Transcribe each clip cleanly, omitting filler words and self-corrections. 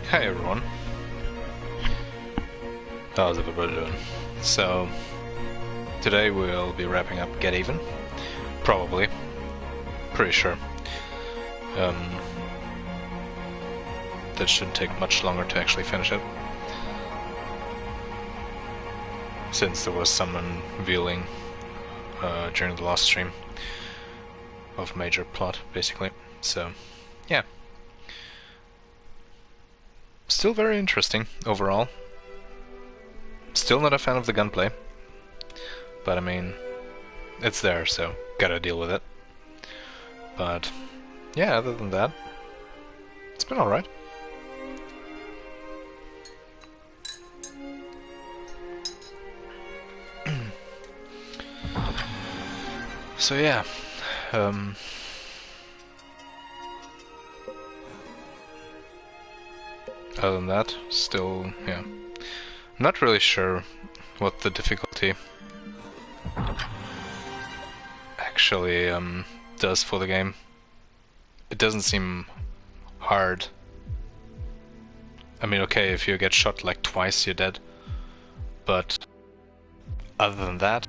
Hey everyone, how's everybody doing? So, today we'll be wrapping up Get Even. Probably. Pretty sure. That shouldn't take much longer to actually finish it. Since there was some unveiling during the last stream of major plot, basically. So, yeah. Still very interesting, overall. Still not a fan of the gunplay. But I mean, it's there, so gotta deal with it. But, yeah, other than that, it's been alright. So yeah, other than that, still, yeah, not really sure what the difficulty actually does for the game. It doesn't seem hard. I mean, okay, if you get shot like twice, you're dead. But other than that,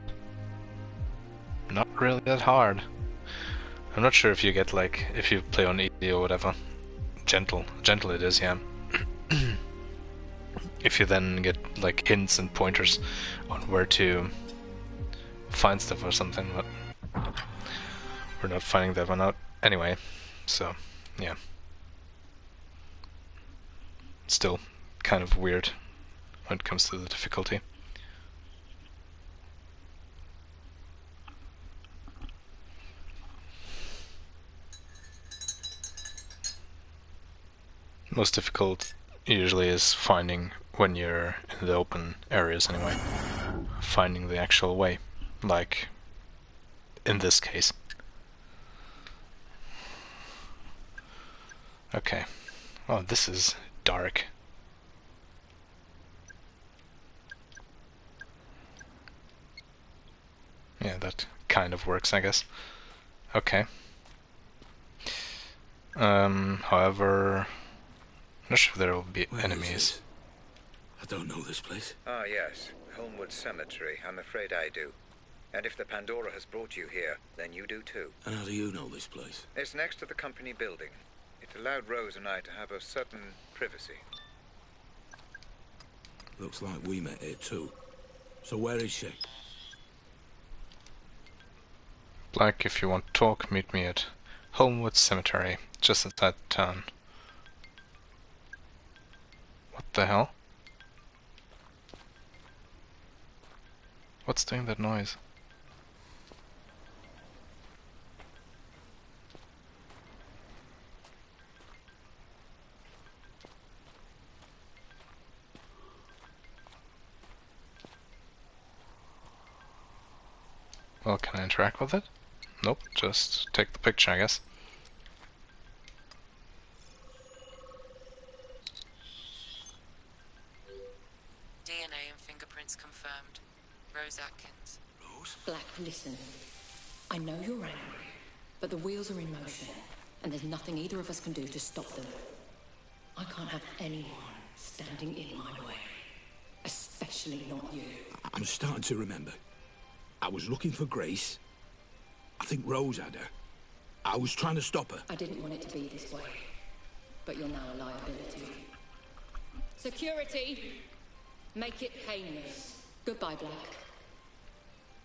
not really that hard. I'm not sure if you get like, if you play on easy or whatever. Gentle it is, yeah. If you then get like hints and pointers on where to find stuff or something, but we're not finding that one out anyway, so yeah. Still kind of weird when it comes to the difficulty. Most difficult usually is finding, when you're in the open areas anyway, finding the actual way, like in this case. Okay. Oh, this is dark. Yeah, that kind of works, I guess. Okay. However, I'm not sure if there will be enemies. I don't know this place. Ah, yes. Holmwood Cemetery. I'm afraid I do. And if the Pandora has brought you here, then you do too. And how do you know this place? It's next to the company building. It allowed Rose and I to have a certain privacy. Looks like we met here too. So where is she? Like, if you want to talk, meet me at Holmwood Cemetery, just outside town. What the hell? What's doing that noise? Well, can I interact with it? Nope, just take the picture, I guess. DNA and fingerprints confirmed. Rose Atkins. Rose? Black, listen. I know you're angry, but the wheels are in motion, and there's nothing either of us can do to stop them. I can't have anyone standing in my way. Especially not you. I'm starting to remember. I was looking for Grace. I think Rose had her. I was trying to stop her. I didn't want it to be this way, but you're now a liability. Security! Make it painless. Goodbye, Black.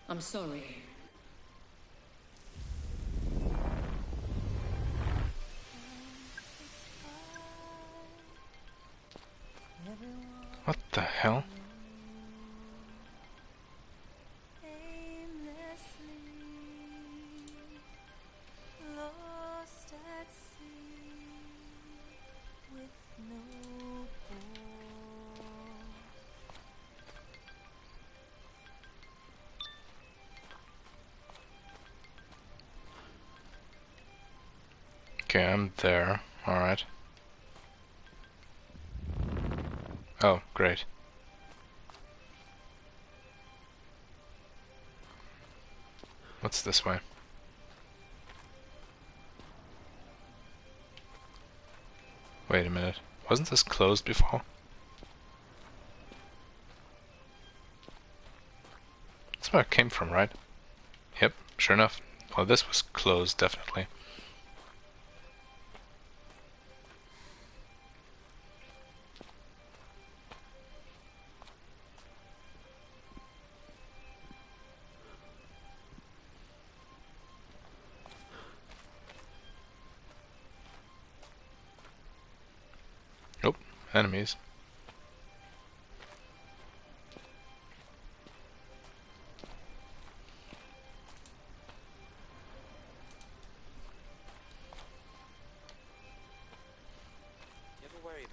I'm sorry. What the hell? Okay, I'm there. Alright. Oh, great. What's this way? Wait a minute. Wasn't this closed before? That's where it came from, right? Yep, sure enough. Well, this was closed, definitely. Oh, enemies.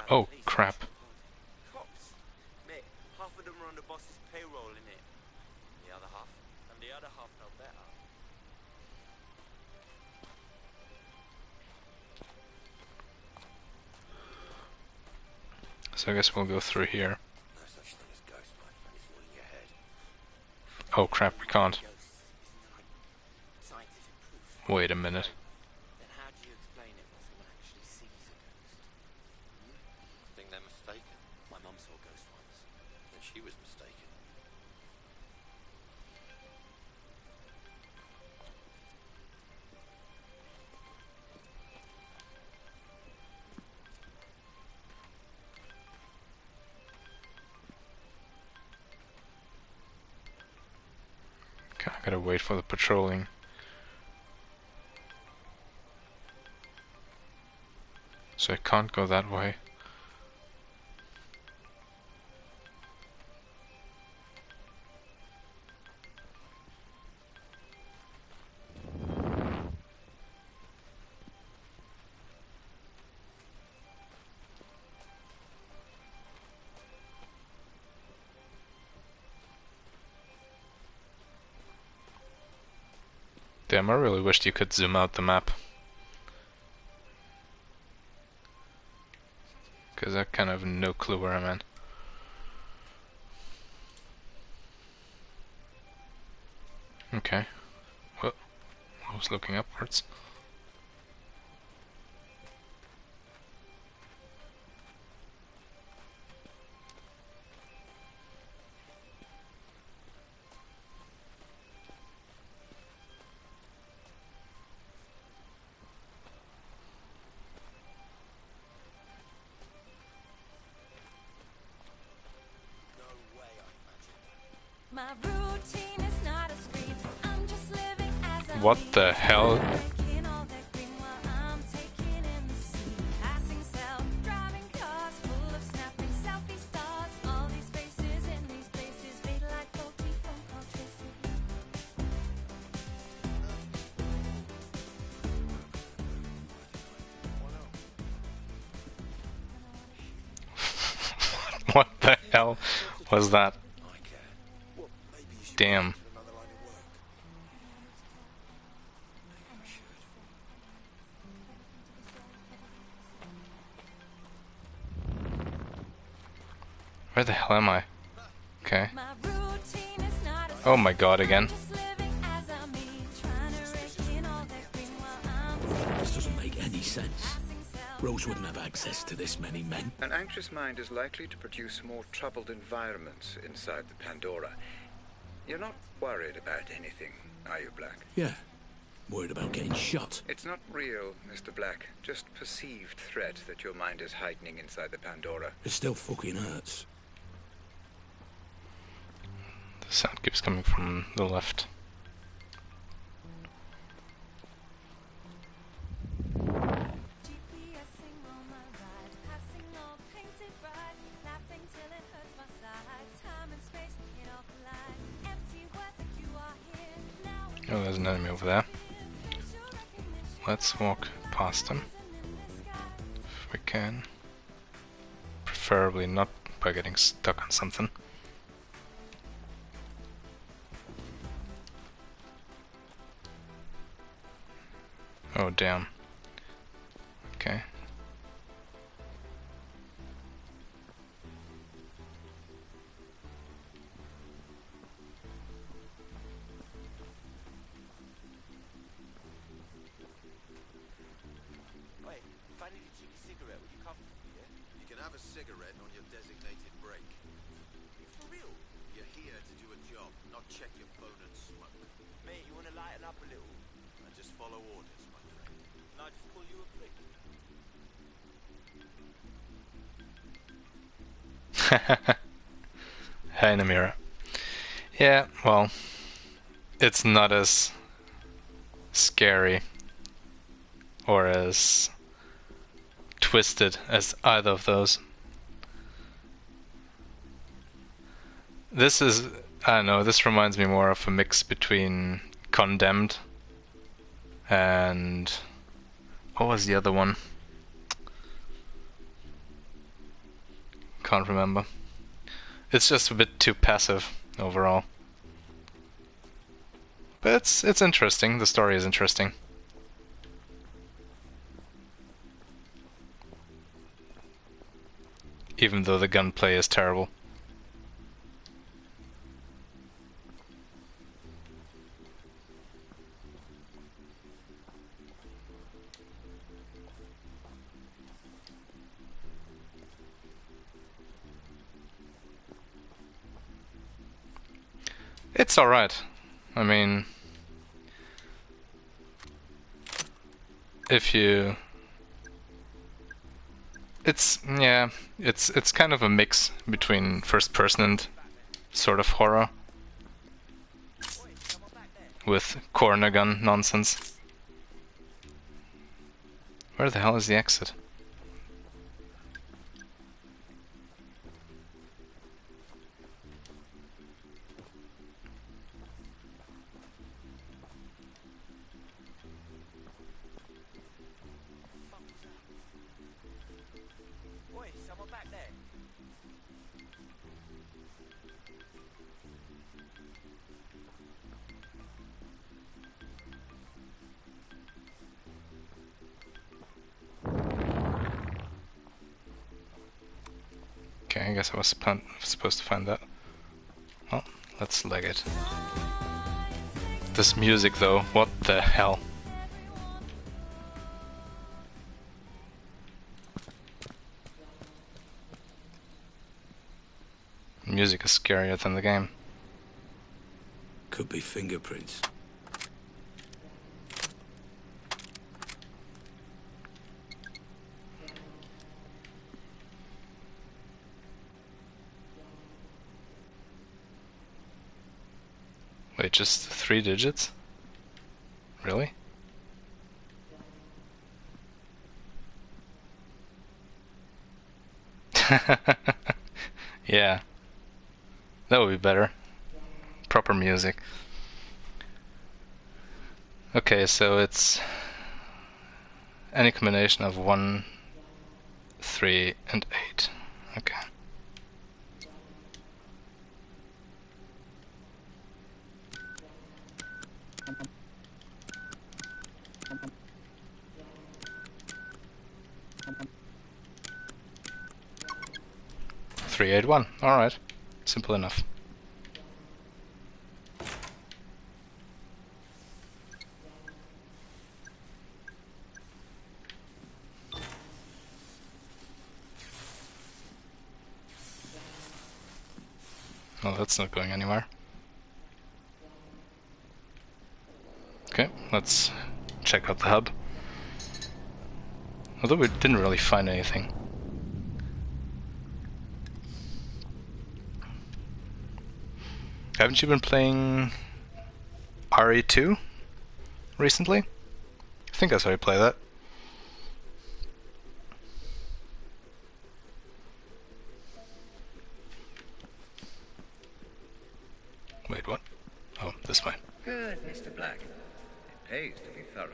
Oh, crap. Cops? Mate, half of them are on the boss's payroll, innit? The other half? And the other half know better. So I guess we'll go through here. No such thing as ghost, man. It's all in your head. Oh crap, we can't. Ghosts isn't like scientific proof. Wait a minute. Then how do you explain it when someone actually sees a ghost? I think they're mistaken. My mum saw a ghost once, and she was mistaken. Okay, I gotta wait for the patrolling. So I can't go that way. Damn, I really wished you could zoom out the map. Because I kind of have no clue where I'm at. Okay. Well, I was looking upwards. My routine is not a screen. I'm just living as I What the hell? taking all that green while I'm taking in the scene. Passing self, driving cars full of snapping selfie stars. All these faces in these places fade like faulty phone call traces. What the hell was that? Damn. Where the hell am I? Okay. My routine is not a Oh my god, again. just living as I mean. Trying to rake in all that green while I'm This doesn't make any sense. passing self. Rose wouldn't have access to this many men. An anxious mind is likely to produce more troubled environments inside the Pandora. You're not worried about anything, are you, Black? Yeah. Worried about getting shot. It's not real, Mr. Black. Just perceived threat that your mind is heightening inside the Pandora. It still fucking hurts. The sound keeps coming from the left. GPSing on my ride, passing all painted bright, laughing till it hurts my side. Time and space, it all collide. Empty words like you are here now. And Oh, there's an enemy over there. facial recognition Let's walk past them in the sky. if we can. Preferably not by getting stuck on something. Oh damn. Okay. Wait, if I need a cheeky cigarette, would you cover for me, yeah? You cigarette on your designated break. For real? You're here to do a job, not check your phone and smoke. Mate, you want to lighten up a little? And just follow orders, my friend. And I just call you a prick? Hey, Namira. Yeah, well, it's not as scary or as twisted as either of those. This is, I don't know, this reminds me more of a mix between Condemned and what was the other one? Can't remember. It's just a bit too passive overall. But it's interesting. The story is interesting. Even though the gunplay is terrible. It's alright. I mean, if you... It's kind of a mix between first person and sort of horror. With corner gun nonsense. Where the hell is the exit? Oi, someone back there. Okay, I guess I was supposed to find that. Well, let's leg it. This music though, what the hell? Music is scarier than the game. Could be fingerprints. Wait, just 3 digits? Really? Yeah. That would be better. Proper music. Okay, so it's any combination of 1, 3, and 8. Okay. Three, 8, 1. Alright. Simple enough. Well, that's not going anywhere. Okay, let's check out the hub. Although we didn't really find anything. Haven't you been playing RE2 recently? I think I saw you play that. Wait, what? Oh, this way. Good, Mr. Black. It pays to be thorough.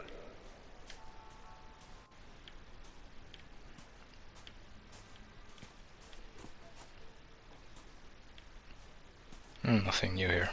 Nothing new here.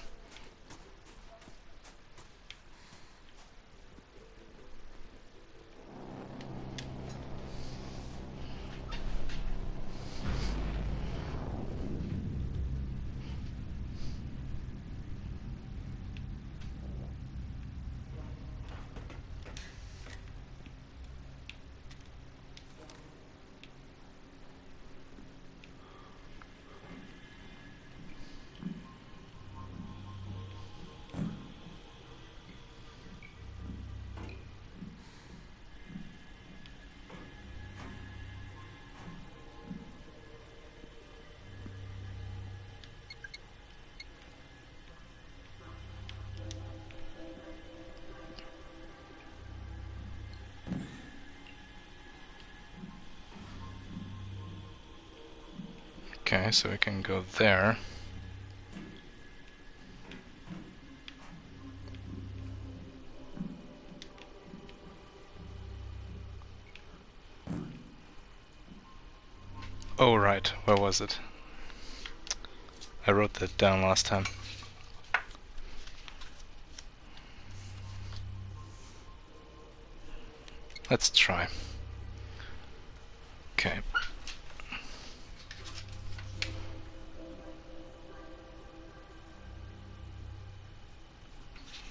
Okay, so we can go there. Oh right, where was it? I wrote that down last time. Let's try. Okay.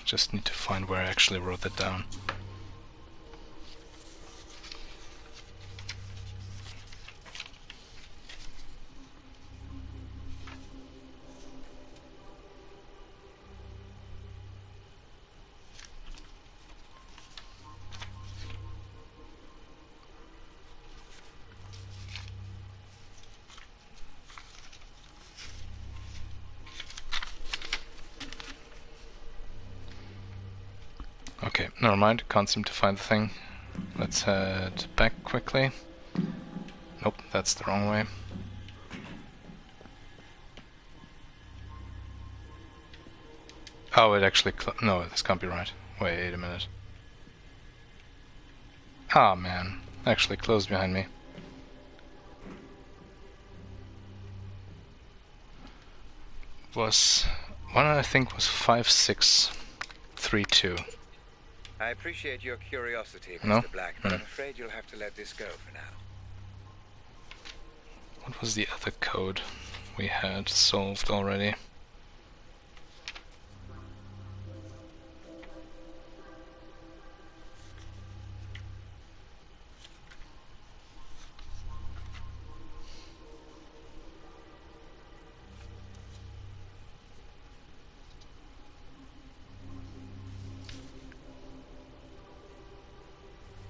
Just need to find where I actually wrote that down. Okay, never mind, can't seem to find the thing. Let's head back quickly. Nope, that's the wrong way. Oh, it actually no, this can't be right. Wait a minute. Ah, man, actually closed behind me. Was one I think was 5632. I appreciate your curiosity, Mr. No? Black, but I'm afraid you'll have to let this go for now. What was the other code we had solved already?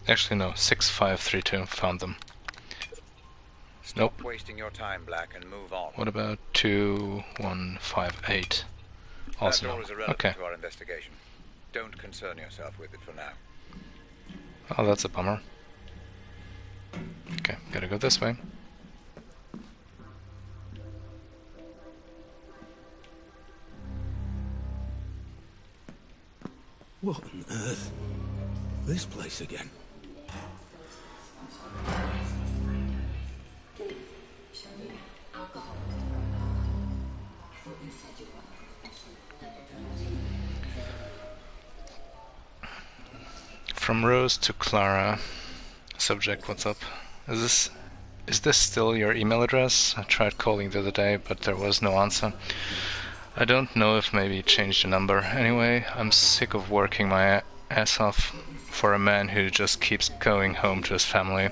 Actually no, 6532, found them. Stop wasting your time, Black, and move on. What about 2158? Also That door no. is irrelevant Okay. to our investigation. Don't concern yourself with it for now. Oh, that's a bummer. Okay, gotta go this way. What on earth? This place again? From Rose to Clara. Subject, what's up? Is this still your email address? I tried calling the other day, but there was no answer. I don't know if maybe you changed the number. Anyway, I'm sick of working my ass off for a man who just keeps going home to his family.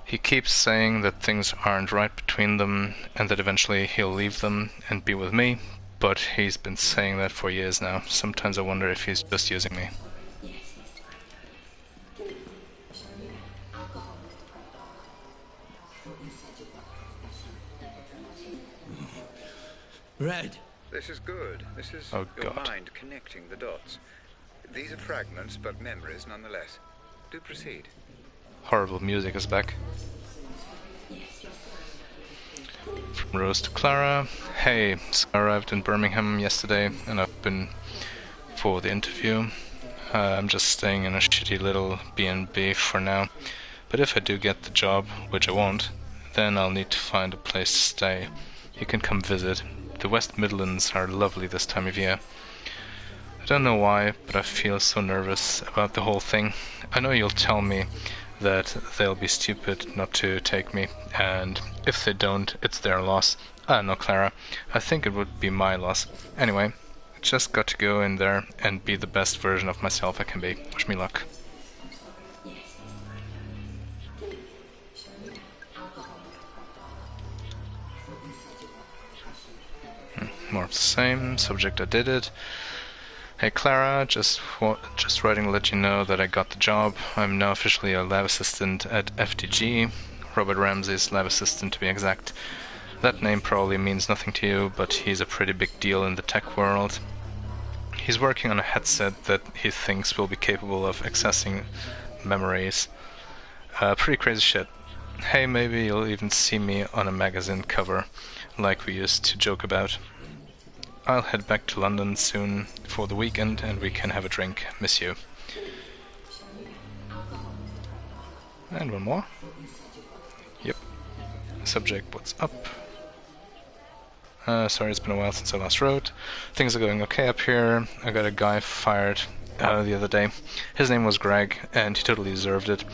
He keeps saying that things aren't right between them and that eventually he'll leave them and be with me, but he's been saying that for years now. Sometimes I wonder if he's just using me. Red. This is good. This is Oh, your God. mind connecting the dots. These are fragments, but memories nonetheless. Do proceed. Horrible music is back. From Rose to Clara. Hey, so I arrived in Birmingham yesterday and I've been for the interview. I'm just staying in a shitty little B&B for now. But if I do get the job, which I won't, then I'll need to find a place to stay. You can come visit. The West Midlands are lovely this time of year. I don't know why, but I feel so nervous about the whole thing. I know you'll tell me that they'll be stupid not to take me, and if they don't, it's their loss. No, Clara, I think it would be my loss. Anyway, I just got to go in there and be the best version of myself I can be. Wish me luck. More of the same. Subject, I did it. Hey Clara, just writing to let you know that I got the job. I'm now officially a lab assistant at FTG. Robert Ramsey's lab assistant to be exact. That name probably means nothing to you, but he's a pretty big deal in the tech world. He's working on a headset that he thinks will be capable of accessing memories. Pretty crazy shit. Hey, maybe you'll even see me on a magazine cover, like we used to joke about. I'll head back to London soon for the weekend and we can have a drink. Miss you. And one more. Yep. Subject, what's up? Sorry, it's been a while since I last wrote. Things are going okay up here. I got a guy fired the other day. His name was Greg, and he totally deserved it.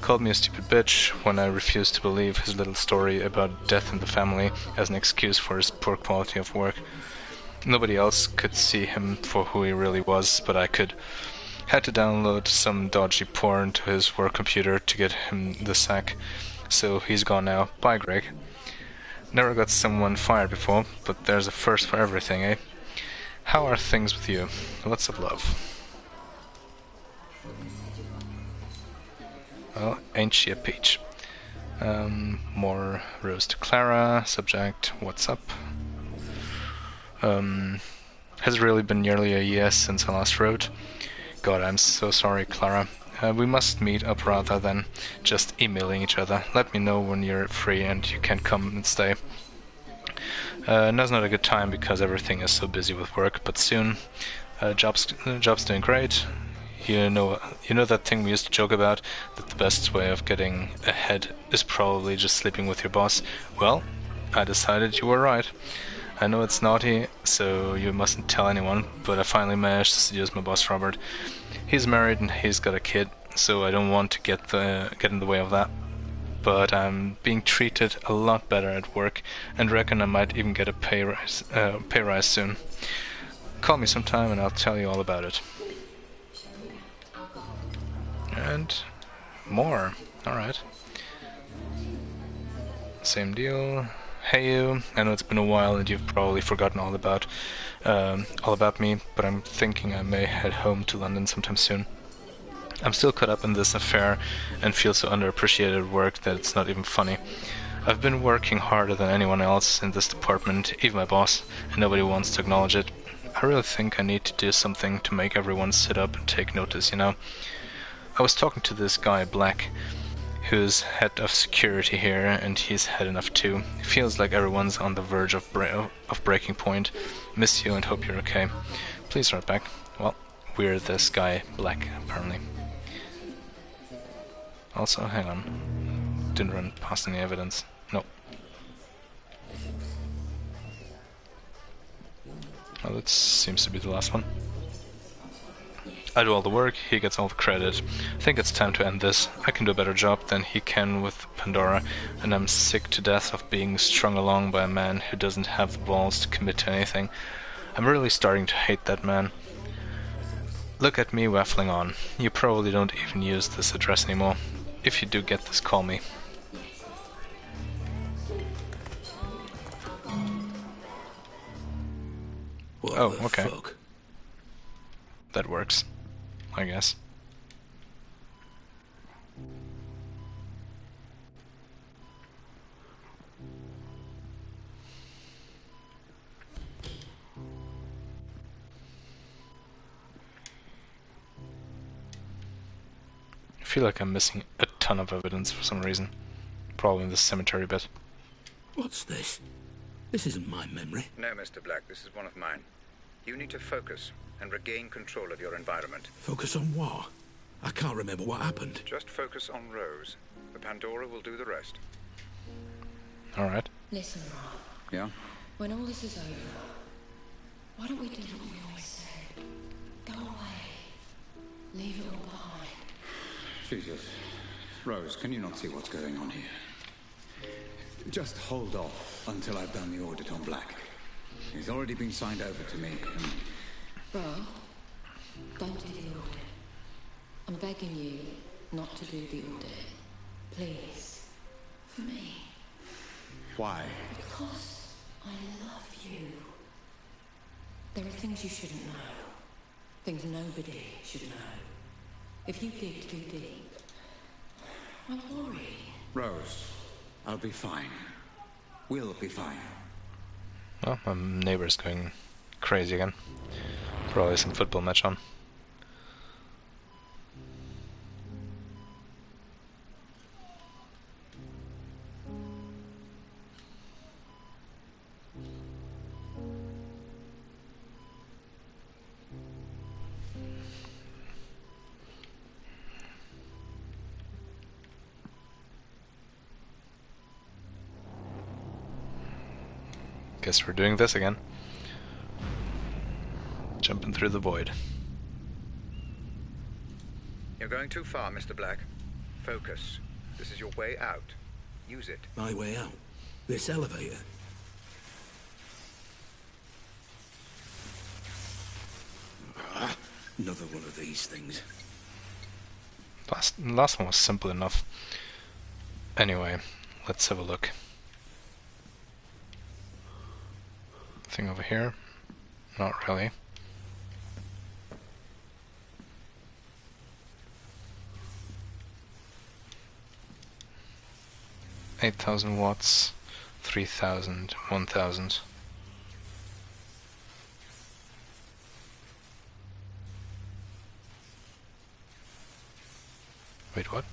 Called me a stupid bitch when I refused to believe his little story about death in the family as an excuse for his poor quality of work. Nobody else could see him for who he really was, but I could. Had to download some dodgy porn to his work computer to get him the sack. So he's gone now. Bye, Greg. Never got someone fired before, but there's a first for everything, eh? How are things with you? Lots of love. Well, ain't she a peach? More Rose to Clara. Subject, what's up? Has it really been nearly a year since I last wrote? God, I'm so sorry, Clara. We must meet up rather than just emailing each other. Let me know when you're free and you can come and stay. Now's not a good time because everything is so busy with work, but soon. Job's doing great. You know that thing we used to joke about, that the best way of getting ahead is probably just sleeping with your boss? Well, I decided you were right. I know it's naughty, so you mustn't tell anyone, but I finally managed to seduce my boss, Robert. He's married and he's got a kid, so I don't want to get in the way of that. But I'm being treated a lot better at work, and reckon I might even get a pay rise soon. Call me sometime and I'll tell you all about it. And more. Alright. Same deal. Hey you, I know it's been a while and you've probably forgotten all about me, but I'm thinking I may head home to London sometime soon. I'm still caught up in this affair and feel so underappreciated at work that it's not even funny. I've been working harder than anyone else in this department, even my boss, and nobody wants to acknowledge it. I really think I need to do something to make everyone sit up and take notice, you know? I was talking to this guy, Black, who's head of security here, and he's had enough too. It feels like everyone's on the verge of breaking point. Miss you and hope you're okay. Please write back. Well, we're this guy, Black, apparently. Also, hang on. Didn't run past any evidence. Nope. Well, that seems to be the last one. I do all the work, he gets all the credit. I think it's time to end this. I can do a better job than he can with Pandora, and I'm sick to death of being strung along by a man who doesn't have the balls to commit to anything. I'm really starting to hate that man. Look at me waffling on. You probably don't even use this address anymore. If you do get this, call me. What Oh, the okay. fuck? That works, I guess. I feel like I'm missing a ton of evidence for some reason. Probably in the cemetery bit. What's this? This isn't my memory. No, Mr. Black, this is one of mine. You need to focus and regain control of your environment. Focus on what? I can't remember what happened. Just focus on Rose. The Pandora will do the rest. Alright. Listen, Rob. Yeah? When all this is over, why don't we do what we always said? Go away. Leave it all behind. Jesus. Rose, can you not see what's going on here? Just hold off until I've done the audit on Black. He's already been signed over to me, and... Bro, don't do the audit. I'm begging you not to do the audit. Please. For me. Why? Because I love you. There are things you shouldn't know. Things nobody should know. If you dig too deep, I'm worried. Rose, I'll be fine. We'll be fine. Well, my neighbor's going crazy again. Probably some football match on. Guess we're doing this again. Jumping through the void. You're going too far, Mr. Black. Focus. This is your way out. Use it. My way out? This elevator? Another one of these things. Last one was simple enough. Anyway, let's have a look. Thing over here? Not really. $8,000 watts, 3,000, 1,000. Wait, what?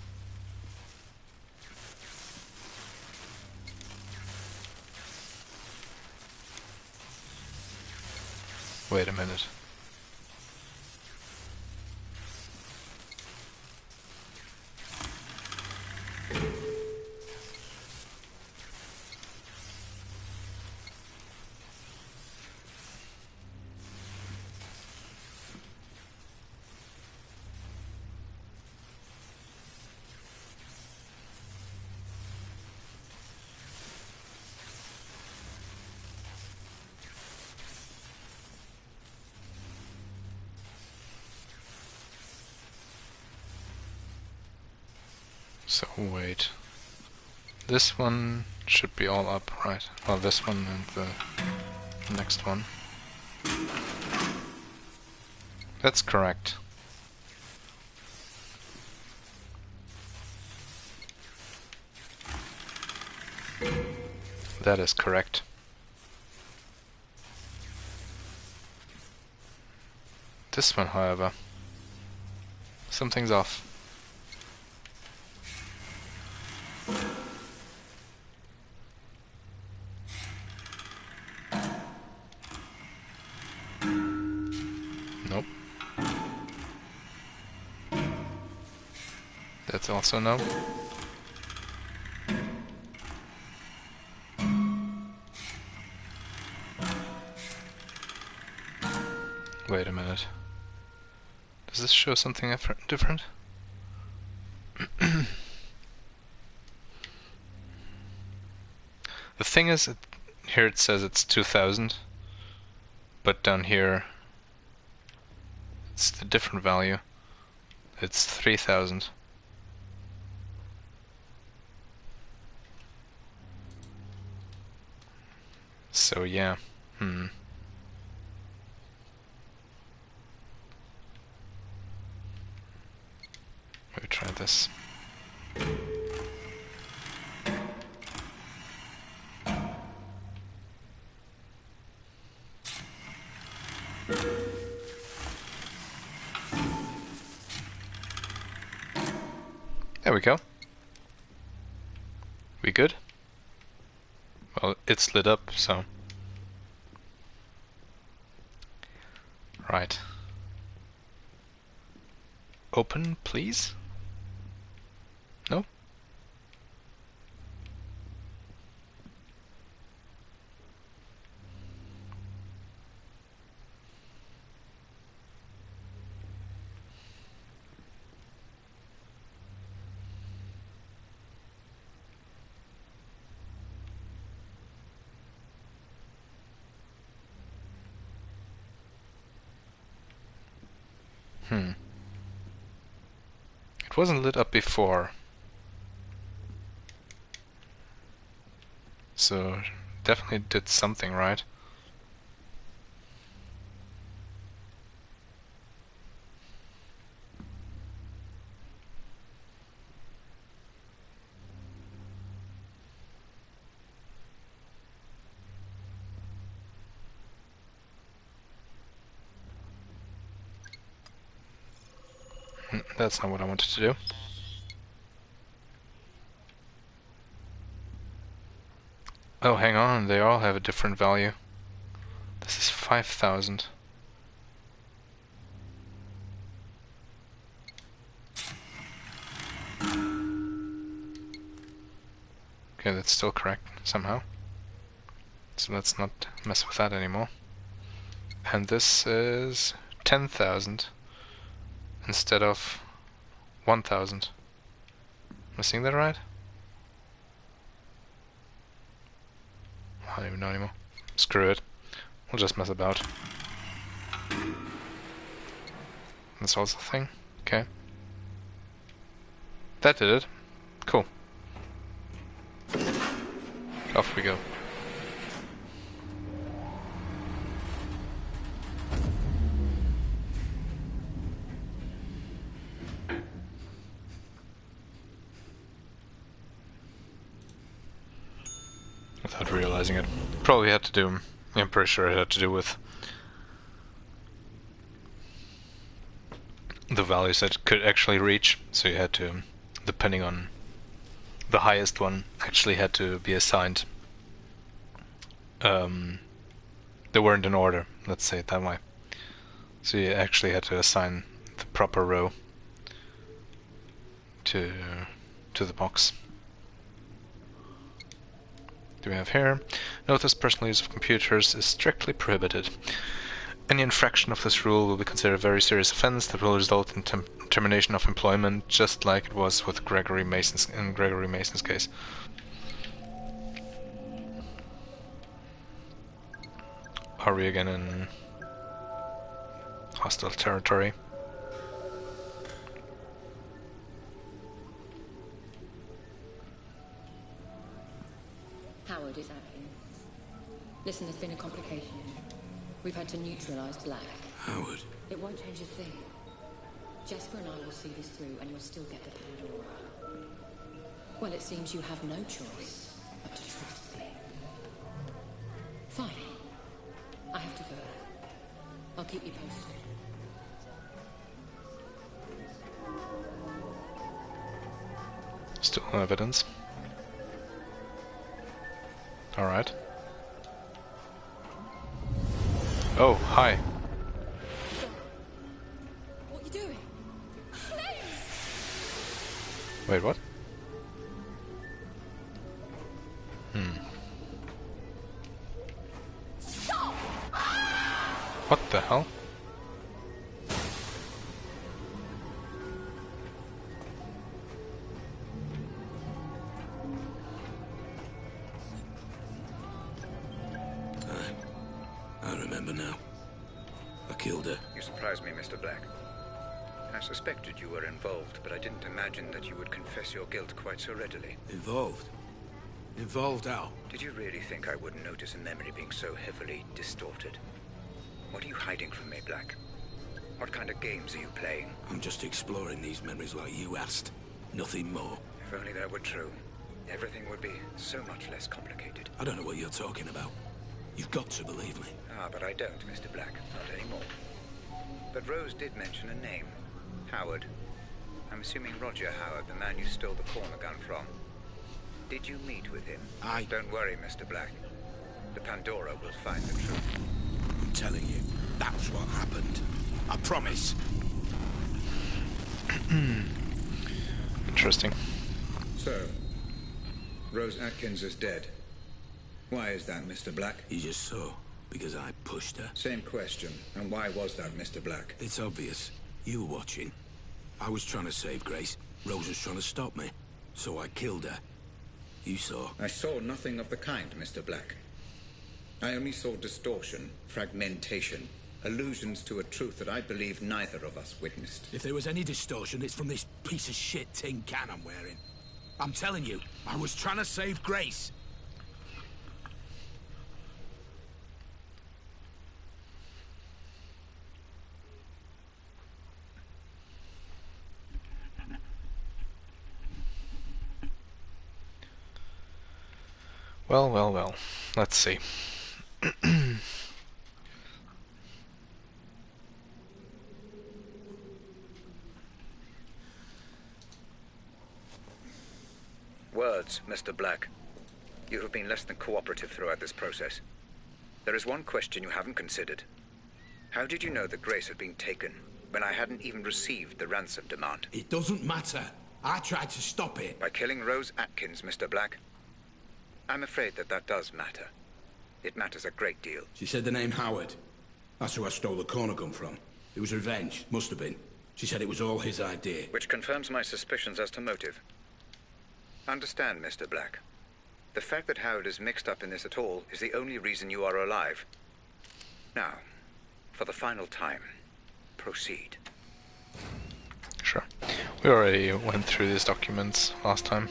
Wait a minute. So wait, this one should be all up, right? Well, this one and the next one. That's correct. That is correct. This one, however, something's off. Nope. That's also no. Wait a minute. Does this show something different? The thing is, here it says it's 2,000, but down here it's the different value. It's 3,000. So yeah, Let me try this. There we go. We good? Well, it's lit up, so... Right. Open, please? No? It wasn't lit up before. So, definitely did something right. That's not what I wanted to do. Oh, hang on, they all have a different value. This is 5,000. Okay, that's still correct, somehow. So let's not mess with that anymore. And this is 10,000 instead of 1,000. Am I seeing that right? I don't even know anymore. Screw it. We'll just mess about. That's also a thing. Okay. That did it. Cool. Off we go. Without realizing it. Probably had to do, I'm pretty sure it had to do with the values that it could actually reach. So you had to, depending on the highest one, actually had to be assigned. They weren't in order, let's say it that way. So you actually had to assign the proper row to the box. Do we have here? Notice personal use of computers is strictly prohibited. Any infraction of this rule will be considered a very serious offense that will result in termination of employment, just like it was with Gregory Mason's case. Are we again in hostile territory? Howard is Atkins. Listen, there's been a complication. We've had to neutralize Black. Howard. It won't change a thing. Jasper and I will see this through, and you'll still get the Pandora. Well, it seems you have no choice but to trust me. Fine. I have to go. I'll keep you posted. Still no evidence. Alright. Oh, hi. What are you doing? Please! Wait, what? Stop! What the hell? I remember now. I killed her. You surprised me, Mr. Black. I suspected you were involved, but I didn't imagine that you would confess your guilt quite so readily. Involved? Involved how? Did you really think I wouldn't notice a memory being so heavily distorted? What are you hiding from me, Black? What kind of games are you playing? I'm just exploring these memories like you asked. Nothing more. If only that were true, everything would be so much less complicated. I don't know what you're talking about. You've got to believe me. Ah, but I don't, Mr. Black. Not anymore. But Rose did mention a name. Howard. I'm assuming Roger Howard, the man you stole the corner gun from. Did you meet with him? Don't worry, Mr. Black. The Pandora will find the truth. I'm telling you, that's what happened. I promise. Interesting. So, Rose Atkins is dead. Why is that, Mr. Black? You just saw, because I pushed her. Same question. And why was that, Mr. Black? It's obvious. You were watching. I was trying to save Grace. Rose was trying to stop me. So I killed her. You saw. I saw nothing of the kind, Mr. Black. I only saw distortion, fragmentation, allusions to a truth that I believe neither of us witnessed. If there was any distortion, it's from this piece of shit tin can I'm wearing. I'm telling you, I was trying to save Grace. Well, well, well. Let's see. Words, Mr. Black. You have been less than cooperative throughout this process. There is one question you haven't considered. How did you know that Grace had been taken when I hadn't even received the ransom demand? It doesn't matter. I tried to stop it. By killing Rose Atkins, Mr. Black? I'm afraid that does matter. It matters a great deal. She said the name Howard. That's who I stole the corner gun from. It was revenge, must have been. She said it was all his idea. Which confirms my suspicions as to motive. Understand, Mr. Black. The fact that Howard is mixed up in this at all is the only reason you are alive. Now, for the final time, proceed. Sure. We already went through these documents last time.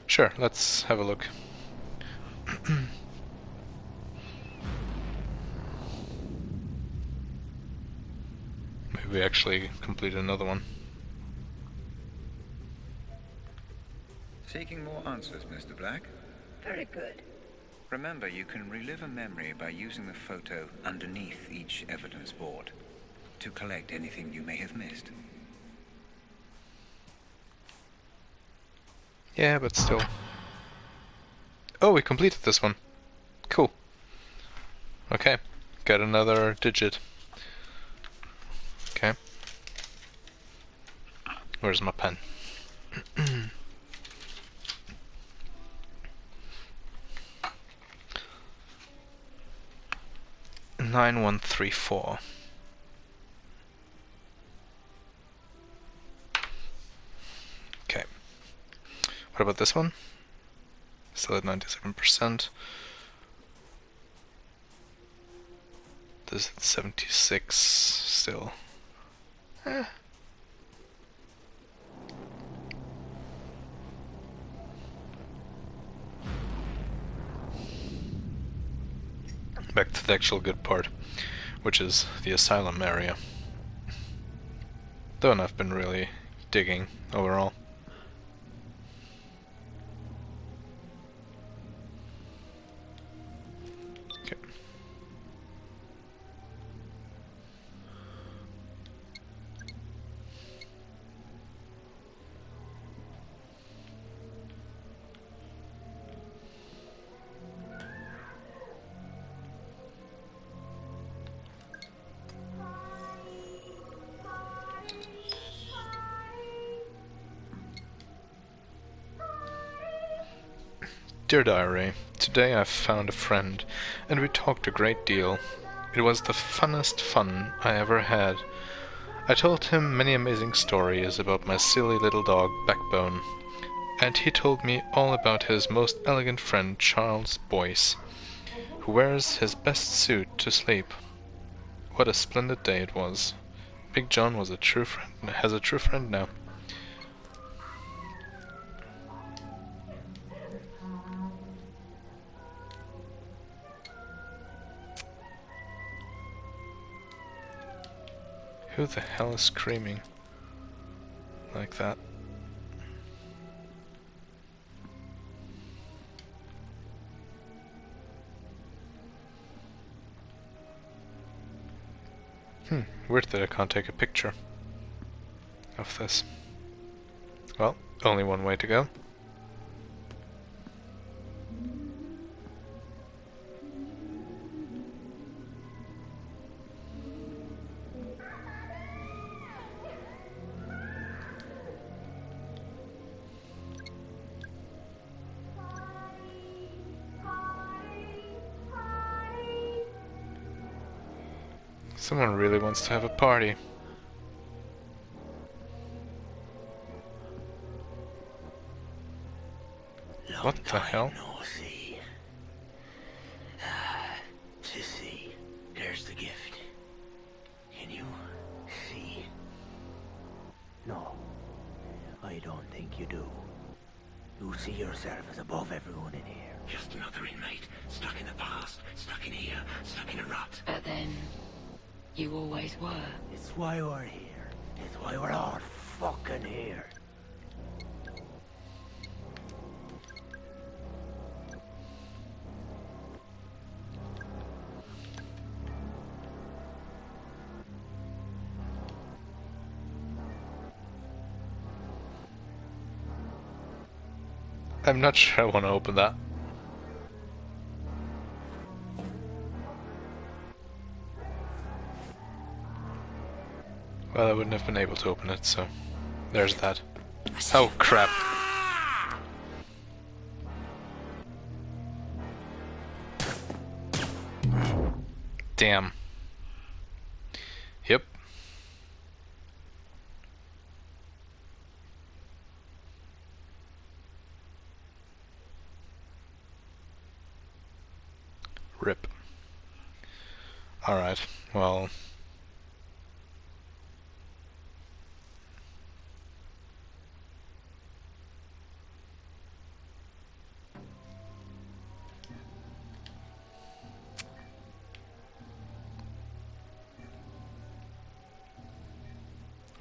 Sure, let's have a look. Maybe we actually complete another one. Seeking more answers, Mr. Black? Very good. Remember, you can relive a memory by using the photo underneath each evidence board to collect anything you may have missed. Yeah, but still. Oh, we completed this one. Cool. Okay, got another digit. Okay. Where's my pen? 9134. Okay. What about this one? Still at 97%. This is 76 still. Back to the actual good part, which is the asylum area. Though I've been really digging overall. Okay. Dear Diary, today I found a friend, and we talked a great deal. It was the funnest fun I ever had. I told him many amazing stories about my silly little dog Backbone, and he told me all about his most elegant friend Charles Boyce, who wears his best suit to sleep. What a splendid day it was. Big John was a true friend, has a true friend now. Who the hell is screaming like that? Weird that I can't take a picture of this. Well, only one way to go. Someone really wants to have a party. What the hell? No see. Sissy, there's the gift. Can you see? No, I don't think you do. You see yourself as above everyone in here. Just another inmate, stuck in the past, stuck in here, stuck in a rut. But then, you always were. It's why we're here. It's why we're all fucking here. I'm not sure I want to open that. Well, I wouldn't have been able to open it, so there's that. Oh crap. Damn. Yep. Rip. Alright, well...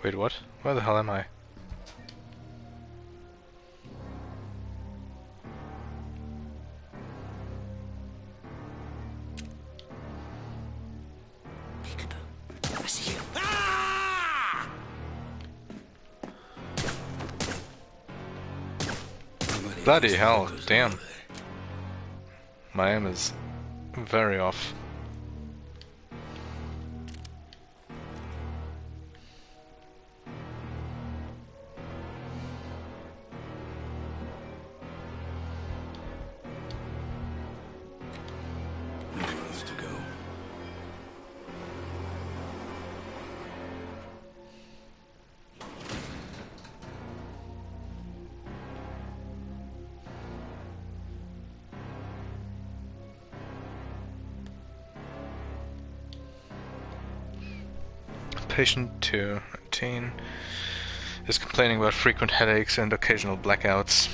Wait, what? Where the hell am I? I see you. Bloody hell, damn. My aim is very off. Nowhere else to go. Patient 219 is complaining about frequent headaches and occasional blackouts.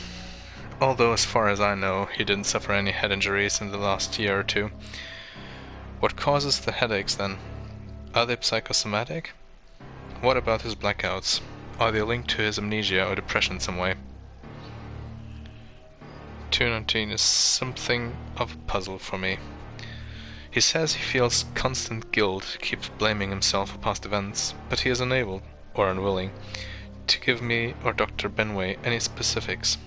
Although, as far as I know, he didn't suffer any head injuries in the last year or two. What causes the headaches then? Are they psychosomatic? What about his blackouts? Are they linked to his amnesia or depression in some way? 219 is something of a puzzle for me. He says he feels constant guilt, keeps blaming himself for past events, but he is unable, or unwilling, to give me or Dr. Benway any specifics.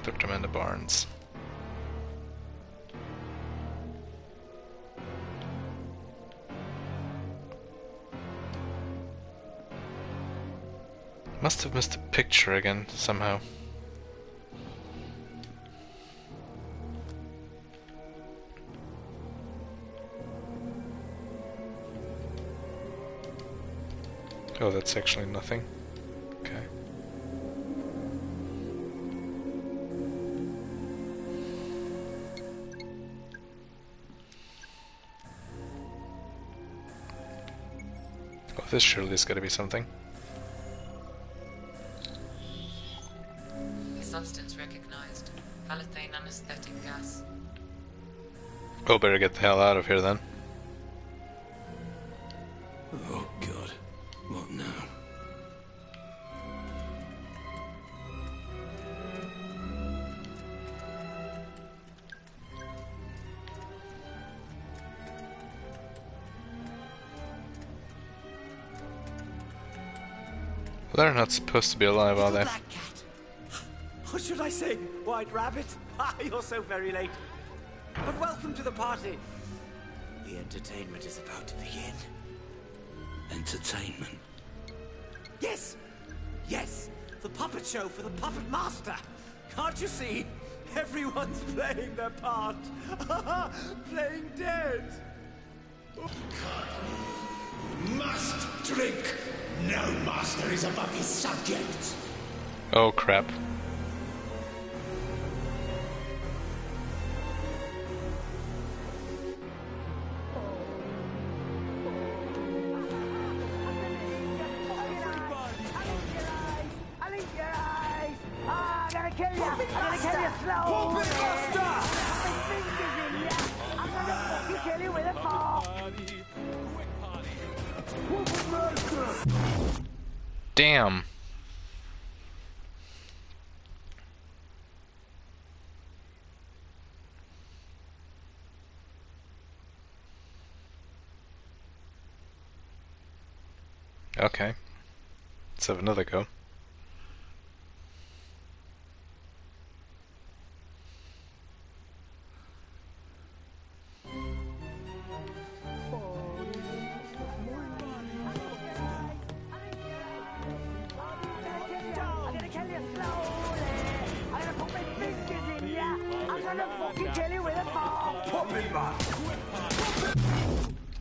Dr. Amanda Barnes. Must have missed a picture again, somehow. Oh, that's actually nothing. Okay. Oh, this surely has got to be something. Substance recognized. Halothane anesthetic gas. Oh, better get the hell out of here then. Oh, God. What now? Well, they're not supposed to be alive, are they? Black cat. What should I say? White rabbit? Ah, you're so very late. But welcome to the party. The entertainment is about to begin. Entertainment? Yes! Yes! The puppet show for the puppet master! Can't you see? Everyone's playing their part. Playing dead. Must drink. No master is above his subjects. Oh crap. Damn. Okay. Let's have another go.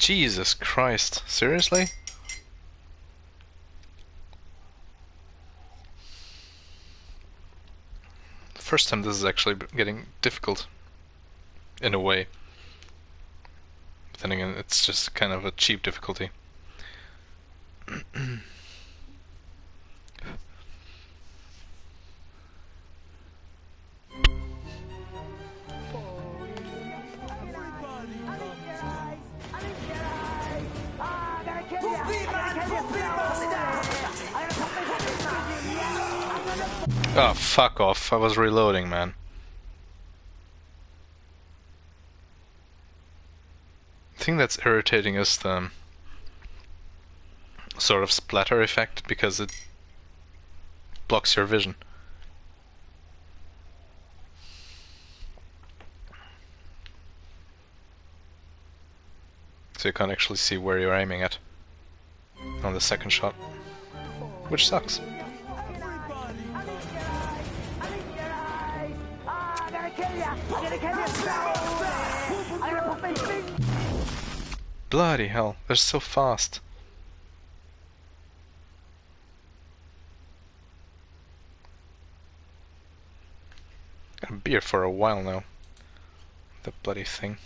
Jesus Christ, seriously? First time this is actually getting difficult. In a way. But then again, it's just kind of a cheap difficulty. Oh, fuck off. I was reloading, man. The thing that's irritating is the sort of splatter effect, because it blocks your vision. So you can't actually see where you're aiming at on the second shot, which sucks. Bloody hell, they're so fast. Got a beer for a while now. The bloody thing.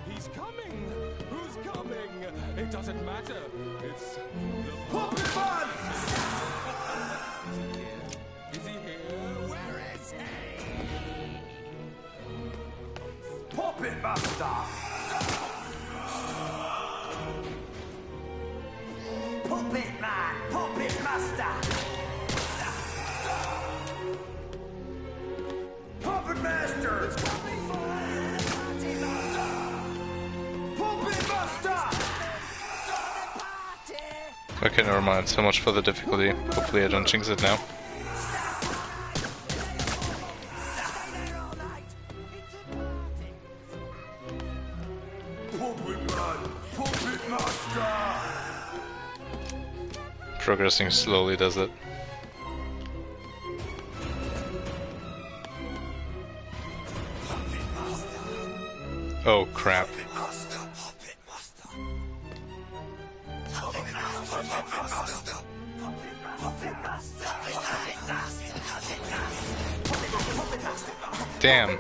He's coming! Who's coming? It doesn't matter. It's the Puppet Man! Is he here? Where is he? Puppet Master! Puppet Man! Puppet Master! Puppet Master! Puppet Master! Okay, never mind. So much for the difficulty. Hopefully I don't jinx it now. Puppet Man! Puppet Master! Progressing slowly does it. Oh crap. Damn.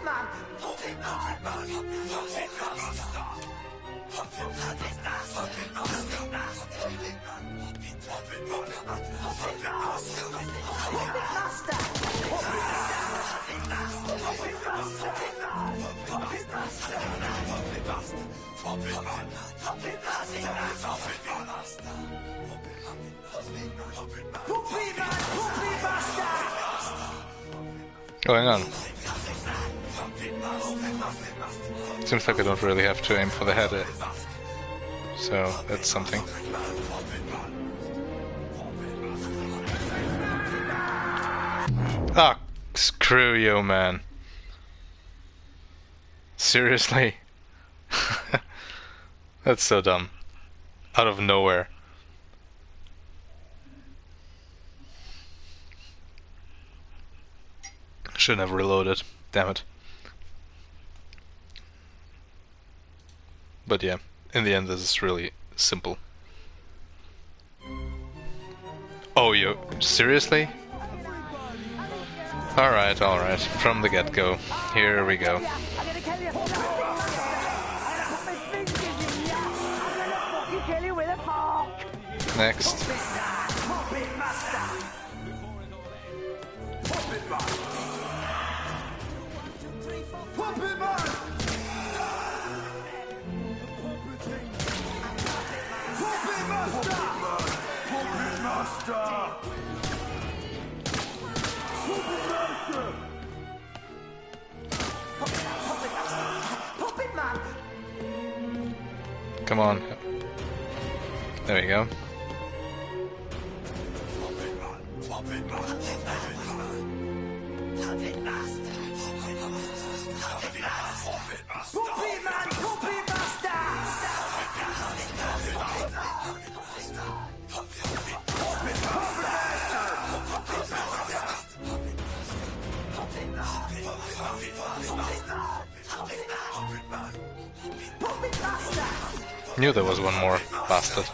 Oh, hang on. Seems like I don't really have to aim for the head, so that's something. Ah, screw you, man. Seriously? That's so dumb. Out of nowhere. Shouldn't have reloaded. Damn it. But yeah, in the end this is really simple. Oh, you seriously? Alright, alright. From the get-go. Here we go. Next. Come on. There we go. Knew there was one more bastard.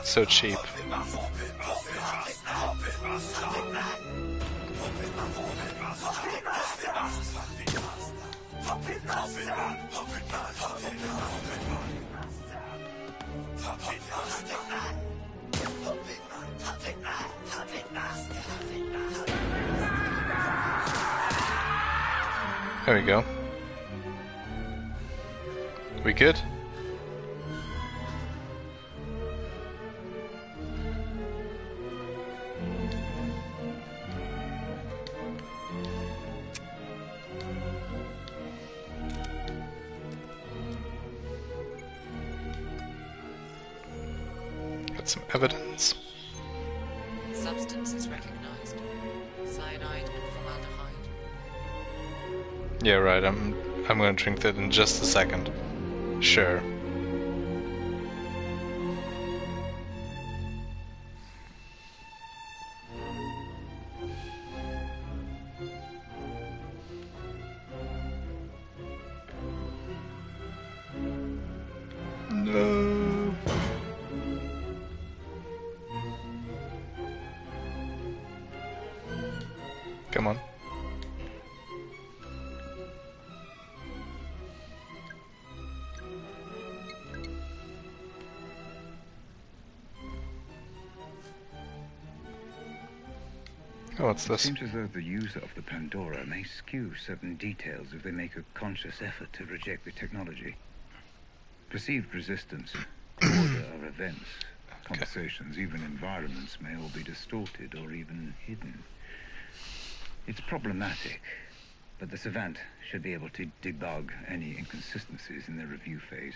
So cheap. There we go. We good? Got some evidence. Substance is recognized. Cyanide and formaldehyde. Yeah, right. I'm gonna drink that in just a second. Sure. No. Come on. Oh, what's this? It seems as though the user of the Pandora may skew certain details if they make a conscious effort to reject the technology. Perceived resistance, order of events, conversations, even environments may all be distorted or even hidden. It's problematic, but the Savant should be able to debug any inconsistencies in the review phase.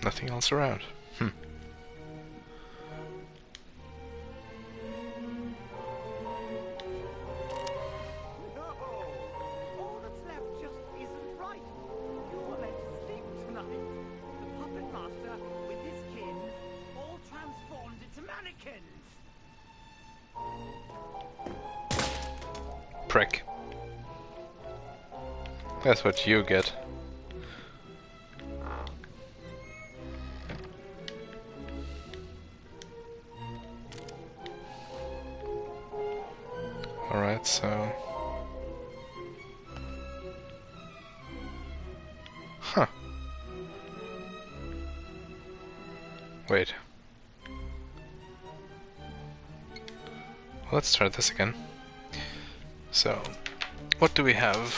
Nothing else around. All that's left just isn't right. You were meant to sleep tonight. The puppet master, with his kin, all transformed into mannequins. Prick. That's what you get. Alright, so... Huh. Wait. Let's try this again. So, what do we have?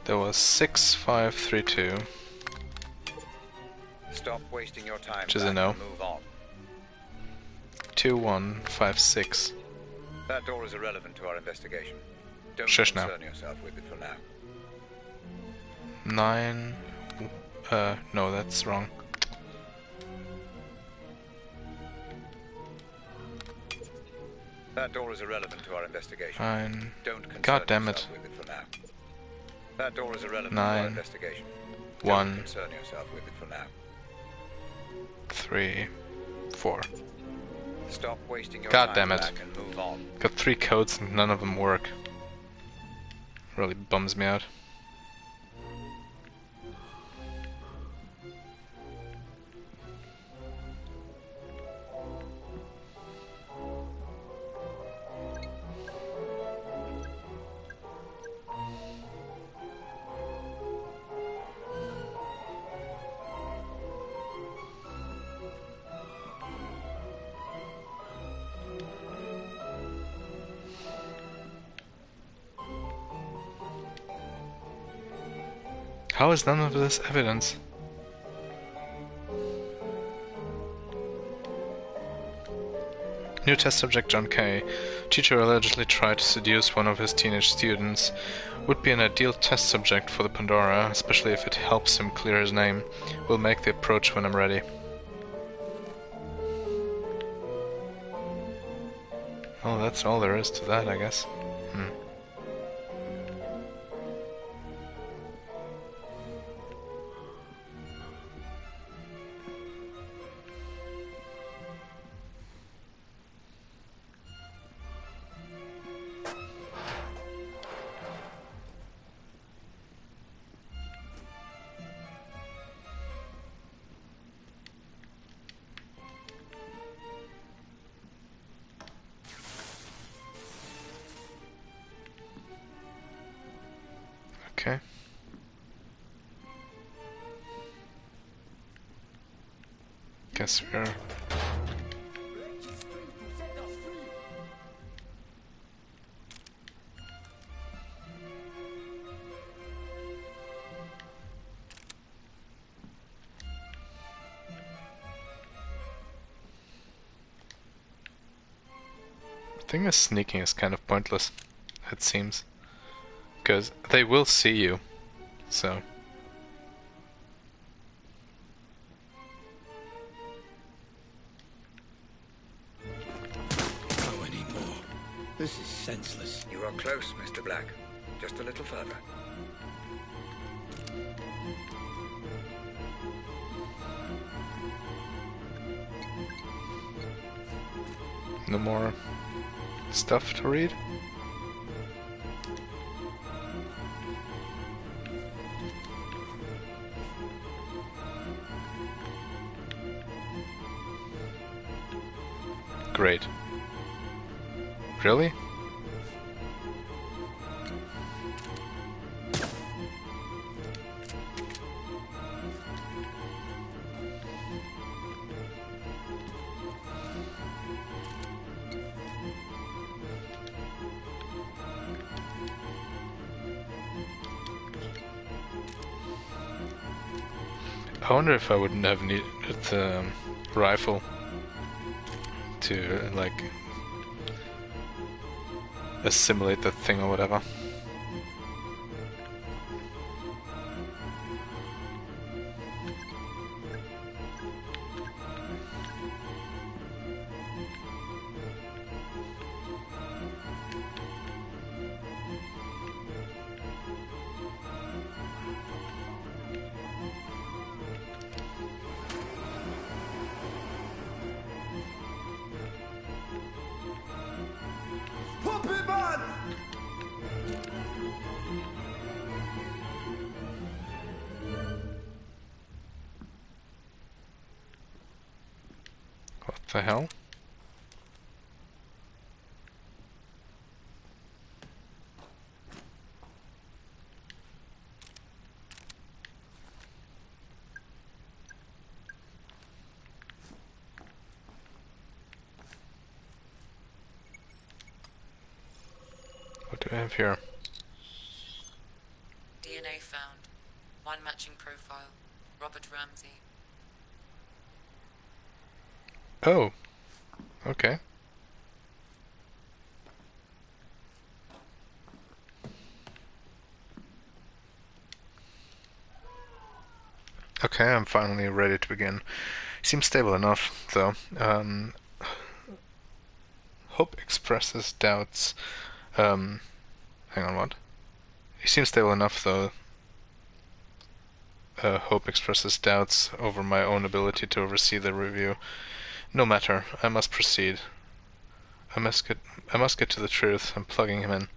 There was 6532. Stop wasting your time. Which is a no. Move on. 2156. That door is irrelevant to our investigation. Don't Shush now. concern yourself with it for now. 9. No, that's wrong. That door is irrelevant to our investigation. 9. Don't concern God damn it. yourself with it for now. That door is irrelevant to 9. our investigation. 1. Don't concern yourself with it for now. 3. 4. Stop wasting your God time damn it. back and move on. Got 3 codes and none of them work. Really bums me out. How is none of this evidence? New test subject John K. Teacher allegedly tried to seduce one of his teenage students. Would be an ideal test subject for the Pandora, especially if it helps him clear his name. We'll make the approach when I'm ready. Oh, that's all there is to that, I guess. Okay. Guess we're... I think the sneaking is kind of pointless, it seems. Because they will see you, so... Go anymore. This is senseless. You are close, Mr. Black. Just a little further. No more stuff to read? Great. Really? I wonder if I wouldn't have needed the rifle to, like, assimilate that thing or whatever. Puppet man! What the hell? What do we have here? DNA found. One matching profile. Robert Ramsey. Oh. Okay. Okay, I'm finally ready to begin. Seems stable enough, though. Hope expresses doubts. Hang on, what? He seems stable enough, though. Hope expresses doubts over my own ability to oversee the review. No matter, I must proceed. I must get to the truth. I'm plugging him in.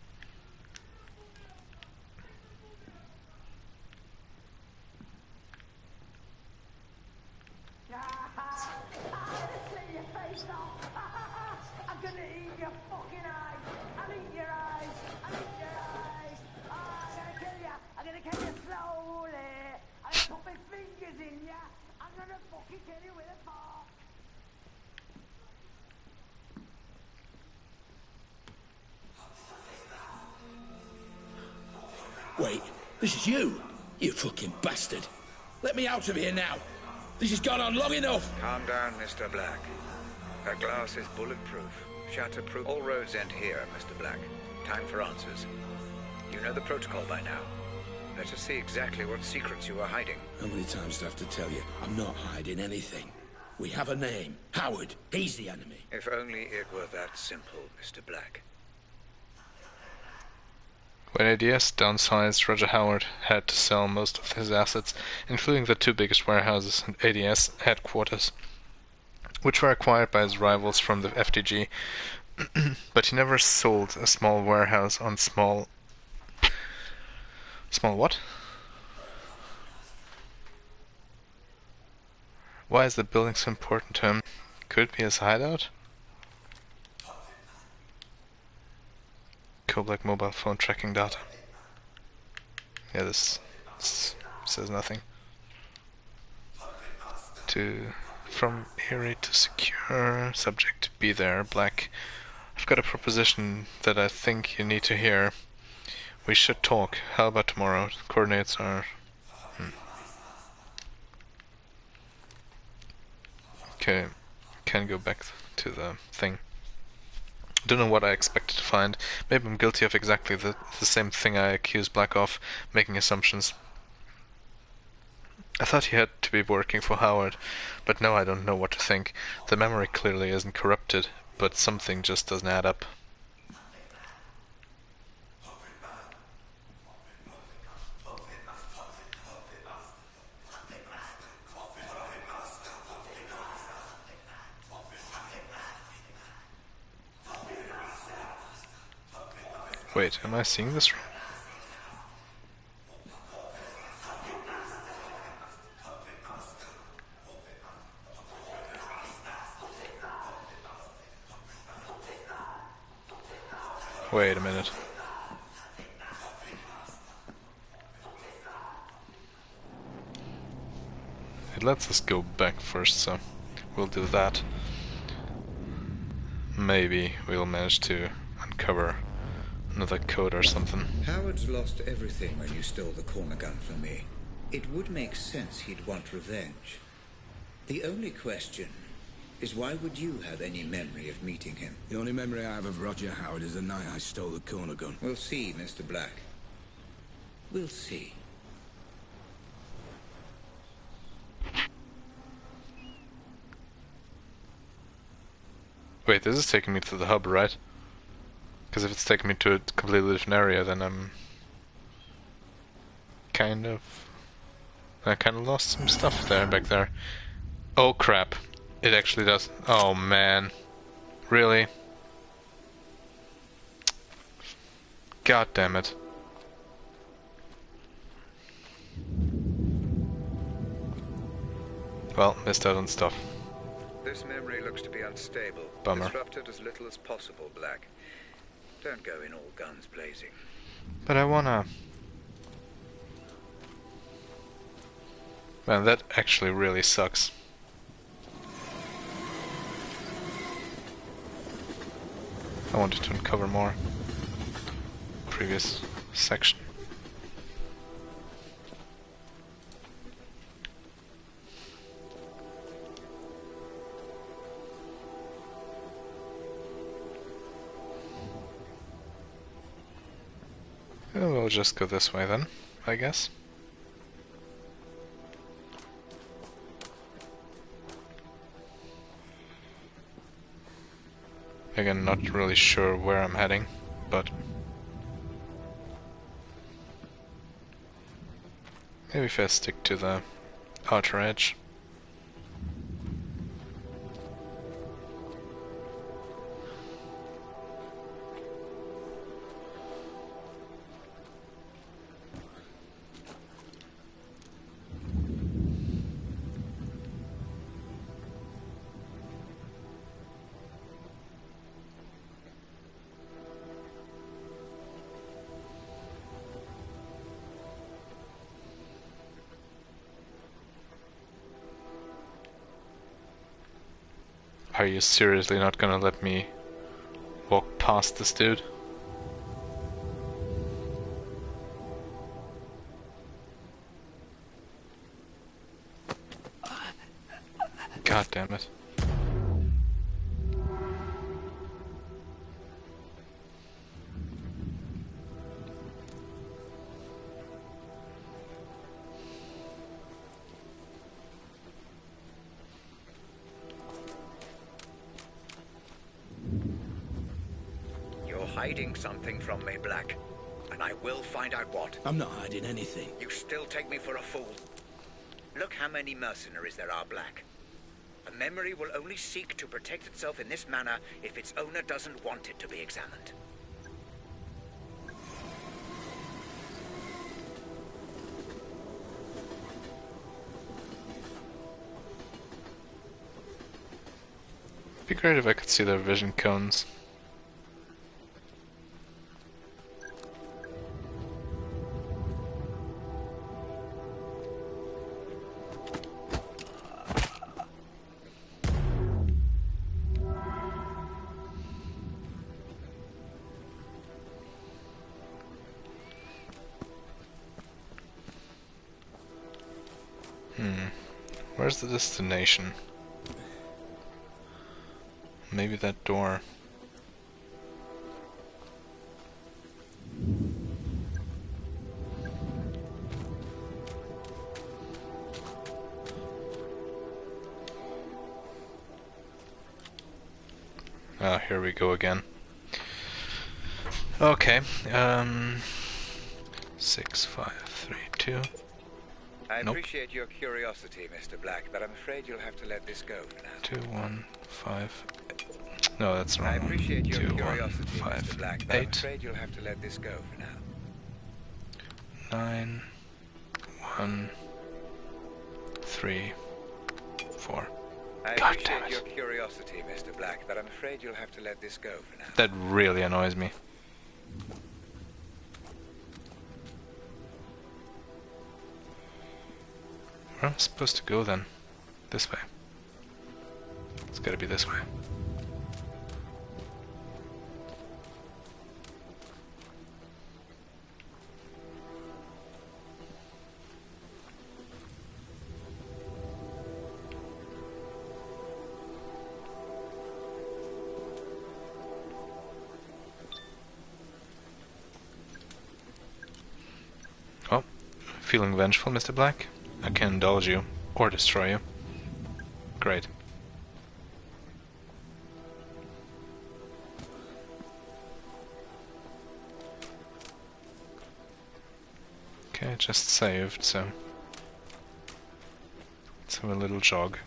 I'm gonna eat your fucking eyes! I'll eat your eyes! I'll eat your eyes! Oh, I'm gonna kill ya! I'm gonna kill you slowly! I'm gonna put my fingers in ya! I'm gonna fucking kill you with a fork! Wait, this is you? You fucking bastard. Let me out of here now. This has gone on long enough. Calm down, Mr. Black. That glass is bulletproof, shatterproof. All roads end here, Mr. Black. Time for answers. You know the protocol by now. Let us see exactly what secrets you are hiding. How many times do I have to tell you? I'm not hiding anything. We have a name. Howard. He's the enemy. If only it were that simple, Mr. Black. When ADS downsized, Roger Howard had to sell most of his assets, including the two biggest warehouses and ADS headquarters, which were acquired by his rivals from the FTG. But he never sold a small warehouse on small what? Why is the building so important to him? Could it be his hideout? Black mobile phone tracking data. Yeah, this says nothing. From Erie to secure, subject be there, Black. I've got a proposition that I think you need to hear. We should talk. How about tomorrow? Coordinates are... Okay, can go back to the thing. Don't know what I expected to find. Maybe I'm guilty of exactly the same thing I accused Black of, making assumptions. I thought he had to be working for Howard, but now I don't know what to think. The memory clearly isn't corrupted, but something just doesn't add up. Wait, am I seeing this wrong? Wait a minute. It lets us go back first, so we'll do that. Maybe we'll manage to uncover another code or something. Howard's lost everything when you stole the corner gun from me. It would make sense he'd want revenge. The only question is, why would you have any memory of meeting him? The only memory I have of Roger Howard is the night I stole the corner gun. We'll see, Mr. Black. We'll see. Wait, this is taking me to the hub, right? Because if it's taking me to a completely different area, then I'm I kind of lost some stuff back there. Oh crap! It actually does. Oh man, really? God damn it! Well, missed out on stuff. This memory looks to be unstable. Bummer. Disrupt it as little as possible, Black. Don't go in all guns blazing. But I wanna... Man, that actually really sucks. I wanted to uncover more. Previous section. We'll just go this way then, I guess. Again, not really sure where I'm heading, but maybe if I stick to the outer edge. Are you seriously not gonna let me walk past this dude? God damn it. hiding something from me, Black. And I will find out what. I'm not hiding anything. You still take me for a fool. Look how many mercenaries there are, Black. A memory will only seek to protect itself in this manner if its owner doesn't want it to be examined. It'd be great if I could see their vision cones. Where's the destination? Maybe that door. Oh, here we go again. Okay, 6, 5, 3, 2. I Nope. appreciate your curiosity, Mr. Black, but I'm afraid you'll have to let this go for now. 2, 1, 5. No, that's wrong. I appreciate your 2, 1, curiosity, 5, Mr. Black, but I'm 8, afraid you'll have to let this go for now. 9, 1, 3, 4. I God damn appreciate it. your curiosity, Mr. Black, but I'm afraid you'll have to let this go for now. That really annoys me. Where am I supposed to go then? This way. It's gotta be this way. Oh, feeling vengeful, Mr. Black? I can indulge you, or destroy you. Great. Okay, I just saved, so let's have a little jog.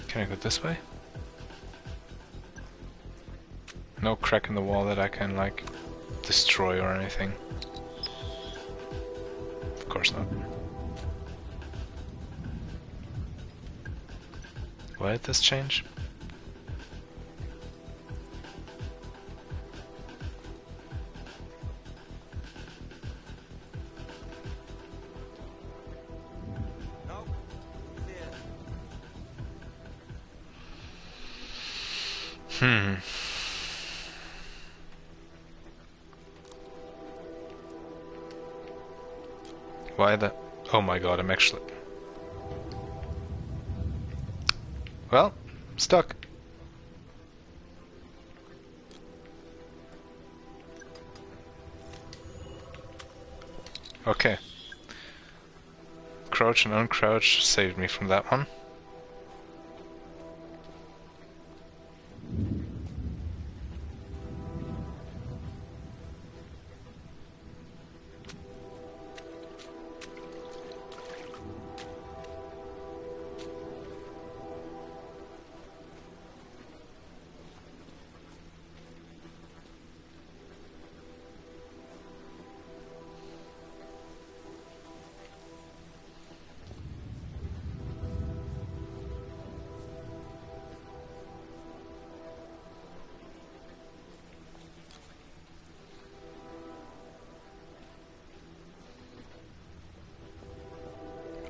Can I go this way? No crack in the wall that I can, like, destroy or anything. Of course not. Why did this change? Why the... Oh my god, I'm actually... Well, stuck. Okay. Crouch and uncrouch saved me from that one.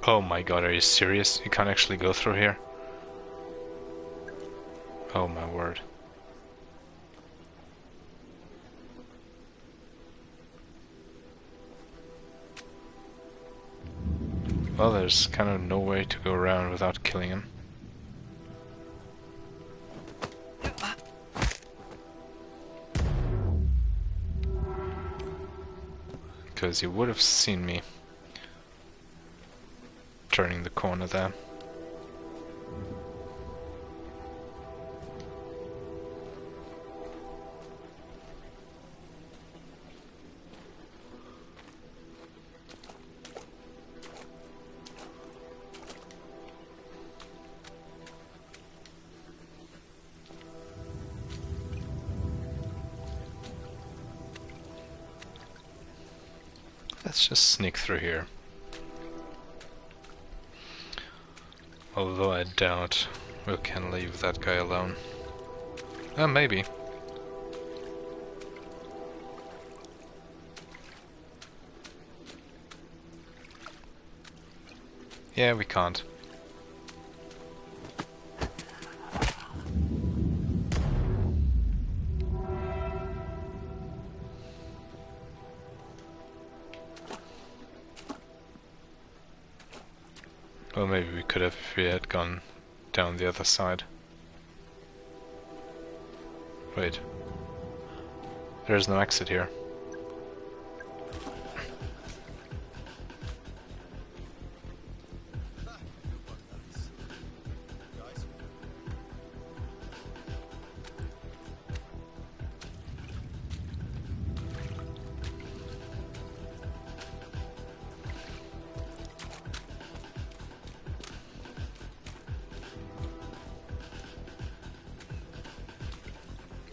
Oh my god, are you serious? You can't actually go through here? Oh my word. Well, there's kind of no way to go around without killing him. Because you would have seen me turning the corner there. Let's just sneak through here. Although I doubt we can leave that guy alone. Maybe. Yeah, we can't. Well, maybe we could have if we had gone down the other side. Wait. There's no exit here.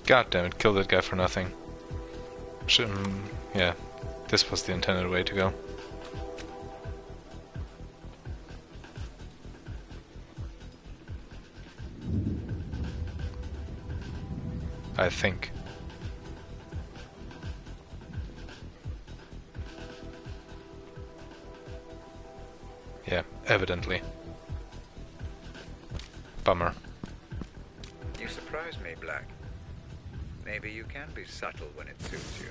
God damn it, kill that guy for nothing. Yeah, this was the intended way to go. I think. Yeah, evidently. Bummer. You surprise me, Black. Maybe you can be subtle when it suits you.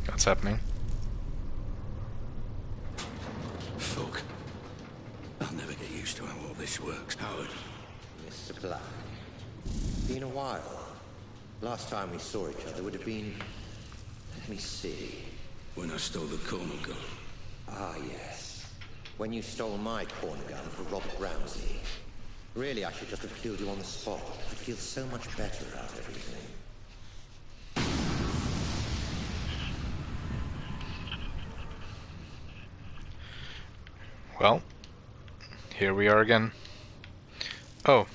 What's happening? Fuck. I'll never get used to how all this works, Howard. Mr. Black. Been a while. Last time we saw each other would have been... Let me see. When I stole the corner gun. Ah, yes. When you stole my corner gun for Robert Ramsey. Really, I should just have killed you on the spot. I'd feel so much better about everything. Well, here we are again. Oh.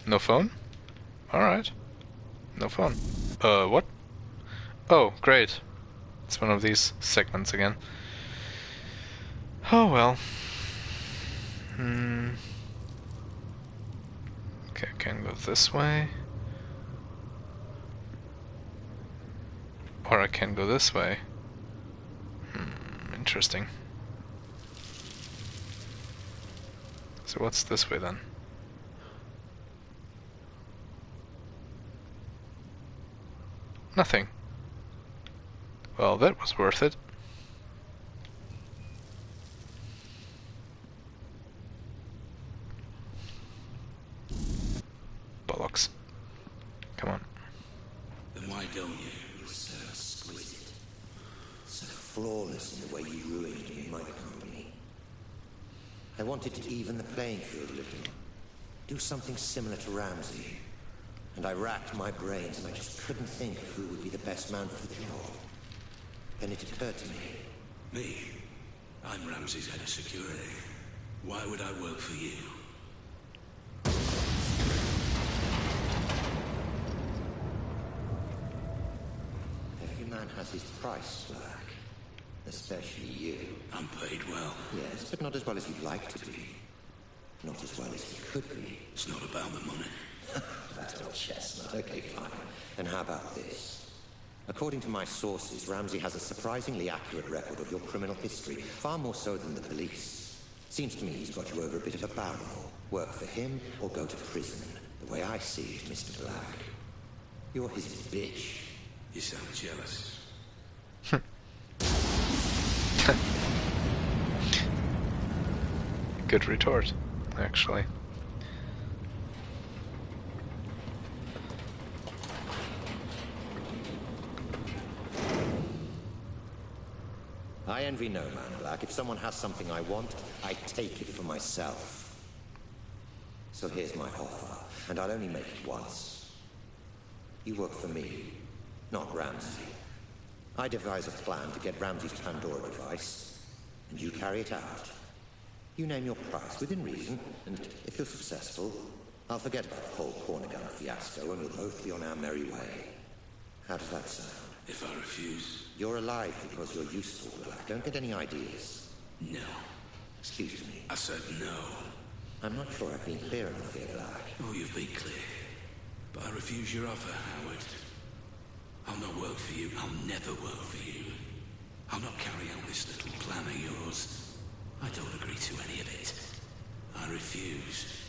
No phone? Alright. No phone. What? Oh, great. It's one of these segments again. Oh well. Okay, I can go this way. Or I can go this way. Interesting. So what's this way then? Nothing. Well, that was worth it. Bollocks. Come on. Then why don't you? You're so exquisite. So flawless in the way you ruined me in my company. I wanted to even the playing field a little. Do something similar to Ramsey. And I racked my brains and I just couldn't think of who would be the best man for the job. Then it occurred to me. Me? I'm Ramsey's head of security. Why would I work for you? Every man has his price, Black. Especially you. I'm paid well. Yes, but not as well as you'd like to be. Not as well as you could be. It's not about the money. That old chestnut. Okay, fine. And how about this? According to my sources, Ramsey has a surprisingly accurate record of your criminal history, far more so than the police. Seems to me he's got you over a bit of a barrel. Work for him or go to prison. The way I see it, Mr. Black, you're his bitch. You sound jealous. Good retort, actually. I envy no man, Black. If someone has something I want, I take it for myself. So here's my offer, and I'll only make it once. You work for me, not Ramsey. I devise a plan to get Ramsey's Pandora device, and you carry it out. You name your price within reason, and if you're successful, I'll forget about the whole corner gun fiasco, and we'll both be on our merry way. How does that sound? If I refuse? You're alive because you're useful, Black. Don't get any ideas. No. Excuse me. I said no. I'm not sure I've been clear enough here, Black. Oh, you've been clear. But I refuse your offer, Howard. I'll not work for you. I'll never work for you. I'll not carry out this little plan of yours. I don't agree to any of it. I refuse.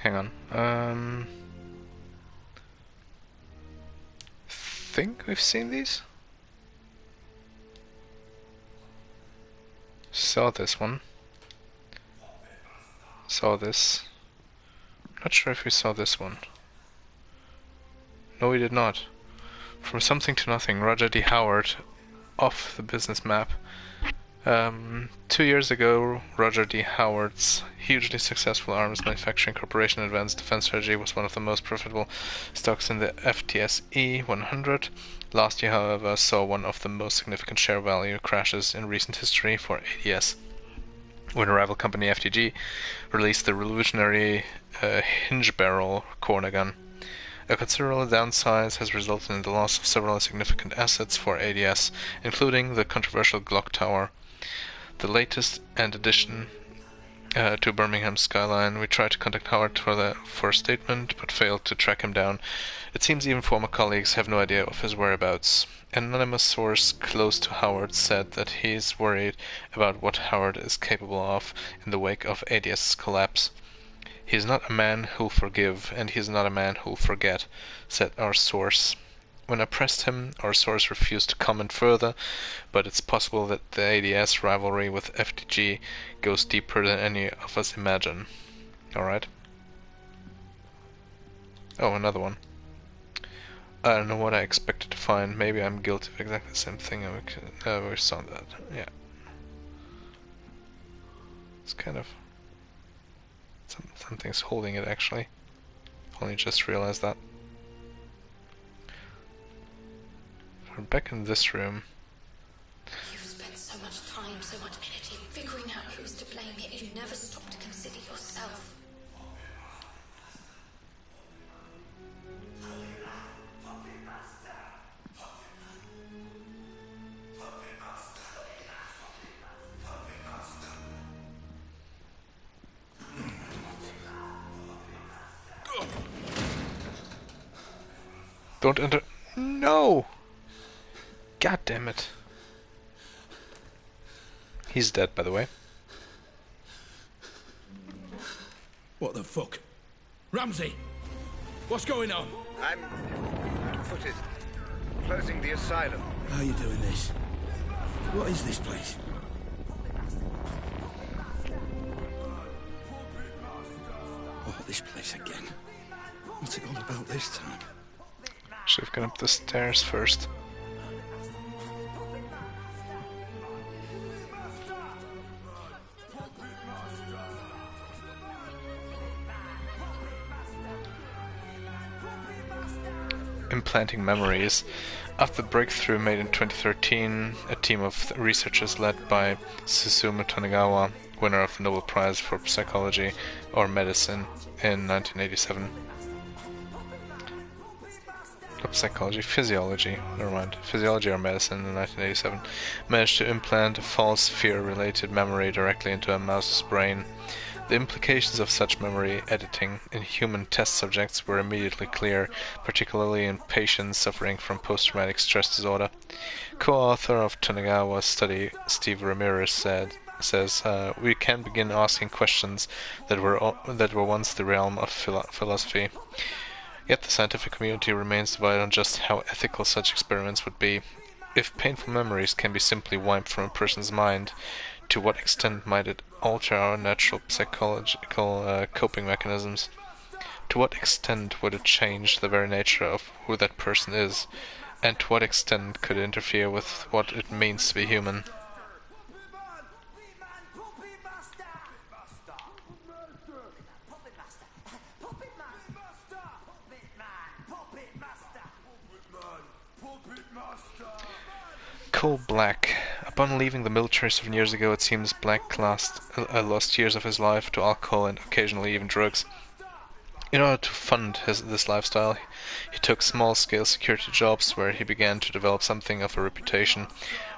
Hang on. Think we've seen these? Saw this one. Saw this. Not sure if we saw this one. No, we did not. From something to nothing, Roger D. Howard off the business map. 2 years ago, Roger D. Howard's hugely successful arms manufacturing corporation Advanced Defense Strategy was one of the most profitable stocks in the FTSE 100. Last year, however, saw one of the most significant share value crashes in recent history for ADS, when a rival company, FTG, released the revolutionary hinge barrel corner gun. A considerable downsize has resulted in the loss of several significant assets for ADS, including the controversial Glock Tower. The latest and addition to Birmingham's skyline. We tried to contact Howard for a statement, but failed to track him down. It seems even former colleagues have no idea of his whereabouts. An anonymous source close to Howard said that he is worried about what Howard is capable of in the wake of ADS's collapse. He is not a man who'll forgive, and he is not a man who'll forget, said our source. When I pressed him, our source refused to comment further, but it's possible that the ADS rivalry with FTG goes deeper than any of us imagine. Alright. Oh, another one. I don't know what I expected to find. Maybe I'm guilty of exactly the same thing. We saw that. Yeah. It's kind of... Something's holding it, actually. Only just realized that. We're back in this room. You've spent so much time, so much energy figuring out who's to blame, yet you never stop to consider yourself. Don't enter. No! God damn it. He's dead, by the way. What the fuck? Ramsey! What's going on? I'm footed. Closing the asylum. How are you doing this? What is this place? Oh, this place again. What's it all about this time? Should have gone up the stairs first. Implanting memories. After the breakthrough made in 2013, a team of researchers led by Susumu Tonegawa, winner of the Nobel Prize for Psychology or Medicine in 1987. Physiology, never mind. Physiology or Medicine in 1987, managed to implant a false fear-related memory directly into a mouse's brain. The implications of such memory editing in human test subjects were immediately clear, particularly in patients suffering from post-traumatic stress disorder. Co-author of Tonegawa's study, Steve Ramirez, says, we can begin asking questions that were once the realm of philosophy. Yet the scientific community remains divided on just how ethical such experiments would be. If painful memories can be simply wiped from a person's mind, to what extent might it alter our natural psychological coping mechanisms? To what extent would it change the very nature of who that person is? And to what extent could it interfere with what it means to be human? Cole Black. Upon leaving the military 7 years ago, it seems Black lost years of his life to alcohol and occasionally even drugs. In order to fund this lifestyle, he took small-scale security jobs where he began to develop something of a reputation.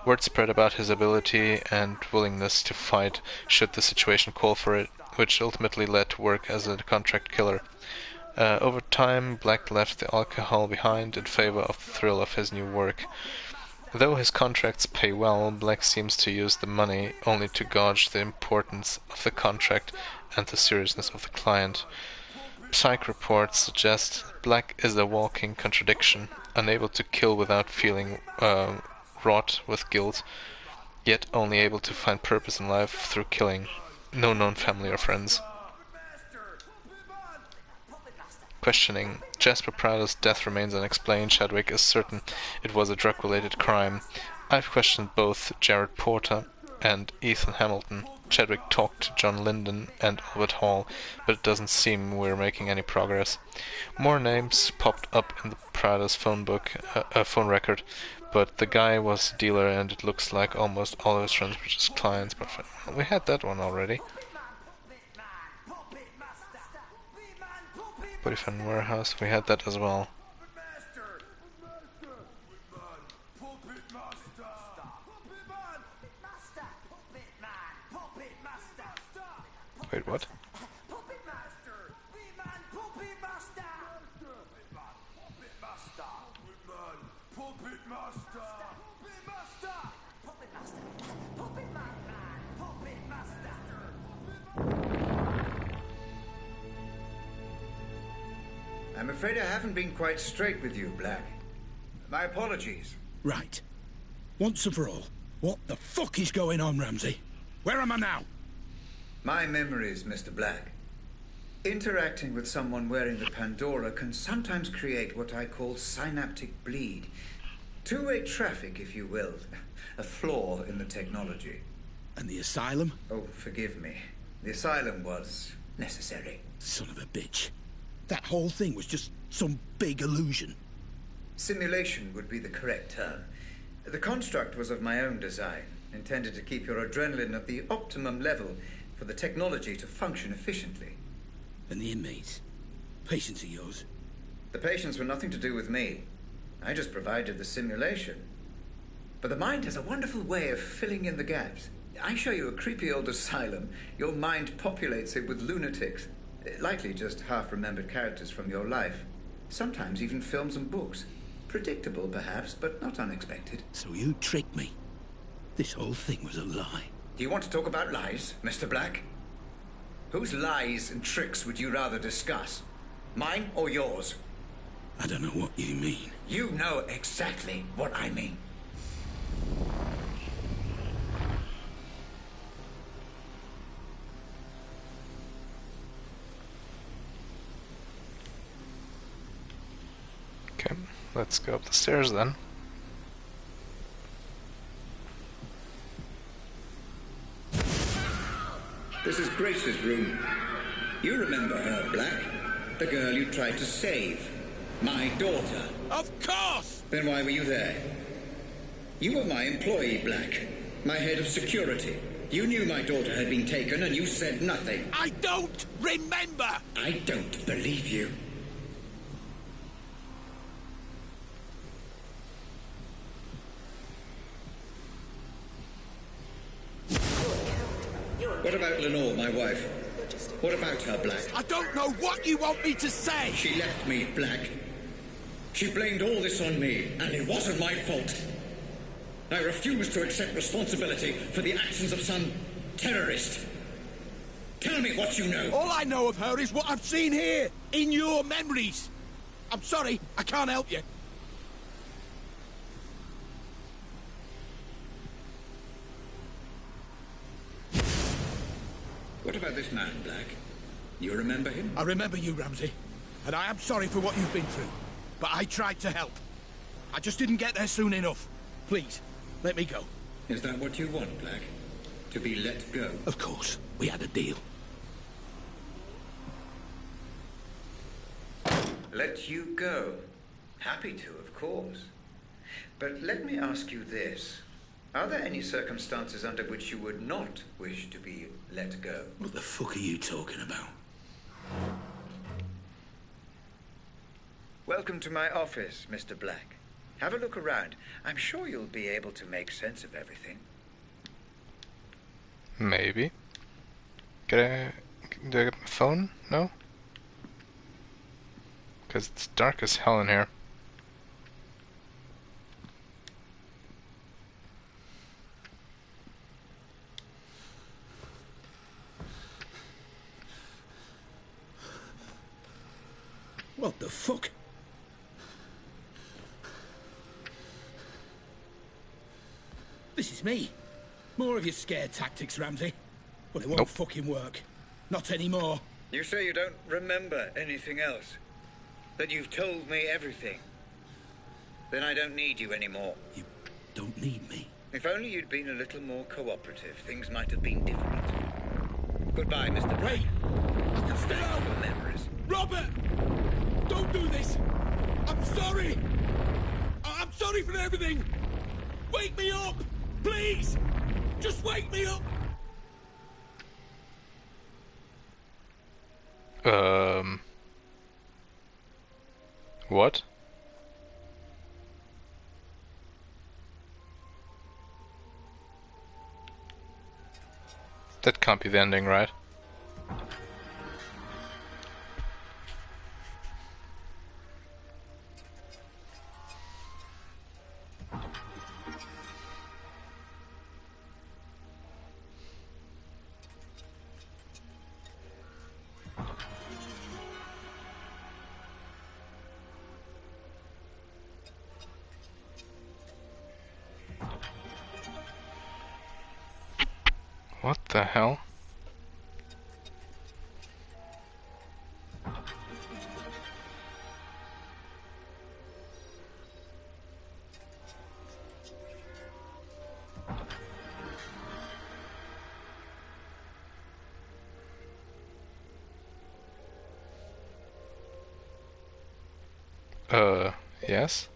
Word spread about his ability and willingness to fight should the situation call for it, which ultimately led to work as a contract killer. Over time, Black left the alcohol behind in favor of the thrill of his new work. Though his contracts pay well, Black seems to use the money only to gauge the importance of the contract and the seriousness of the client. Psych reports suggest Black is a walking contradiction, unable to kill without feeling wrought with guilt, yet only able to find purpose in life through killing. No known family or friends. Questioning. Jasper Prado's death remains unexplained. Chadwick is certain it was a drug-related crime. I've questioned both Jared Porter and Ethan Hamilton. Chadwick talked to John Linden and Albert Hall, but it doesn't seem we're making any progress. More names popped up in the Prado's phone record, but the guy was a dealer and it looks like almost all of his friends were just clients. But we had that one already. Boyfriend Warehouse, we had that as well. Wait, what? I'm afraid I haven't been quite straight with you, Black. My apologies. Right. Once and for all, what the fuck is going on, Ramsey? Where am I now? My memories, Mr. Black. Interacting with someone wearing the Pandora can sometimes create what I call synaptic bleed. Two-way traffic, if you will. A flaw in the technology. And the asylum? Oh, forgive me. The asylum was necessary. Son of a bitch. That whole thing was just some big illusion. Simulation would be the correct term. The construct was of my own design, intended to keep your adrenaline at the optimum level for the technology to function efficiently. And the inmates? Patients of yours? The patients were nothing to do with me. I just provided the simulation. But the mind has a wonderful way of filling in the gaps. I show you a creepy old asylum, your mind populates it with lunatics. Likely just half-remembered characters from your life. Sometimes even films and books. Predictable, perhaps, but not unexpected. So you tricked me. This whole thing was a lie. Do you want to talk about lies, Mr. Black? Whose lies and tricks would you rather discuss? Mine or yours? I don't know what you mean. You know exactly what I mean. Okay, let's go up the stairs then. This is Grace's room. You remember her, Black? The girl you tried to save. My daughter. Of course! Then why were you there? You were my employee, Black. My head of security. You knew my daughter had been taken and you said nothing. I don't remember! I don't believe you. What about Lenore, my wife? What about her, Black? I don't know what you want me to say! She left me, Black. She blamed all this on me, and it wasn't my fault. I refuse to accept responsibility for the actions of some terrorist. Tell me what you know. All I know of her is what I've seen here, in your memories. I'm sorry, I can't help you. What about this man, Black? You remember him? I remember you, Ramsey. And I am sorry for what you've been through. But I tried to help. I just didn't get there soon enough. Please, let me go. Is that what you want, Black? To be let go? Of course. We had a deal. Let you go? Happy to, of course. But let me ask you this. Are there any circumstances under which you would not wish to be let go? What the fuck are you talking about? Welcome to my office, Mr. Black. Have a look around. I'm sure you'll be able to make sense of everything. Maybe. Do I get my phone? No? Because it's dark as hell in here. What the fuck? This is me. More of your scare tactics, Ramsey. But it won't fucking work. Not anymore. You say you don't remember anything else? That you've told me everything? Then I don't need you anymore. You don't need me? If only you'd been a little more cooperative, things might have been different. Goodbye, Mr. Black. I can stay out for memories. Robert! Don't do this! I'm sorry! I'm sorry for everything! Wake me up! Please! Just wake me up! What? That can't be the ending, right? What the hell? Yes?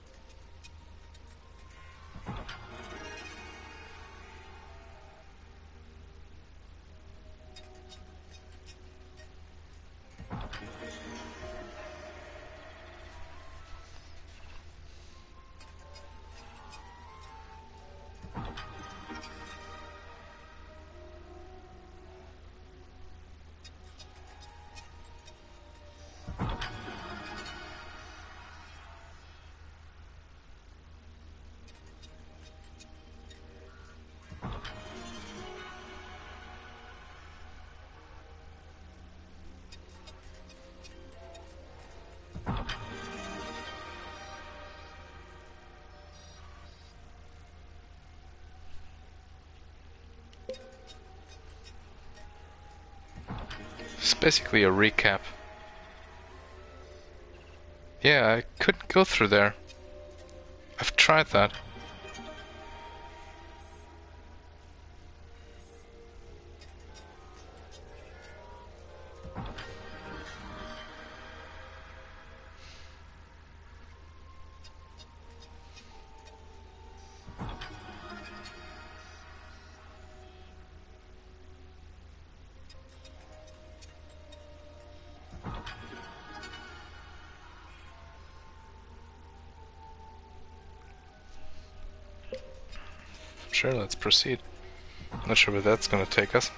It's basically a recap. Yeah, I couldn't go through there. I've tried that. Sure, let's proceed. Not sure where that's gonna take us.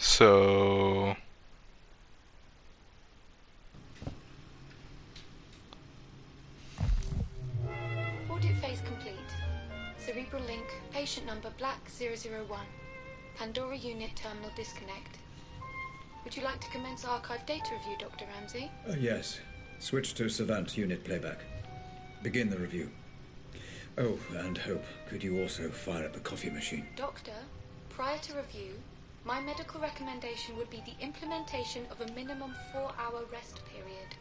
So... Audit phase complete. Cerebral link, patient number Black 001. Pandora unit terminal disconnect. Would you like to commence archive data review, Dr. Ramsey? Yes. Switch to Savant unit playback. Begin the review. Oh, and Hope, could you also fire up the coffee machine? Doctor, prior to review, my medical recommendation would be the implementation of a minimum 4-hour rest period.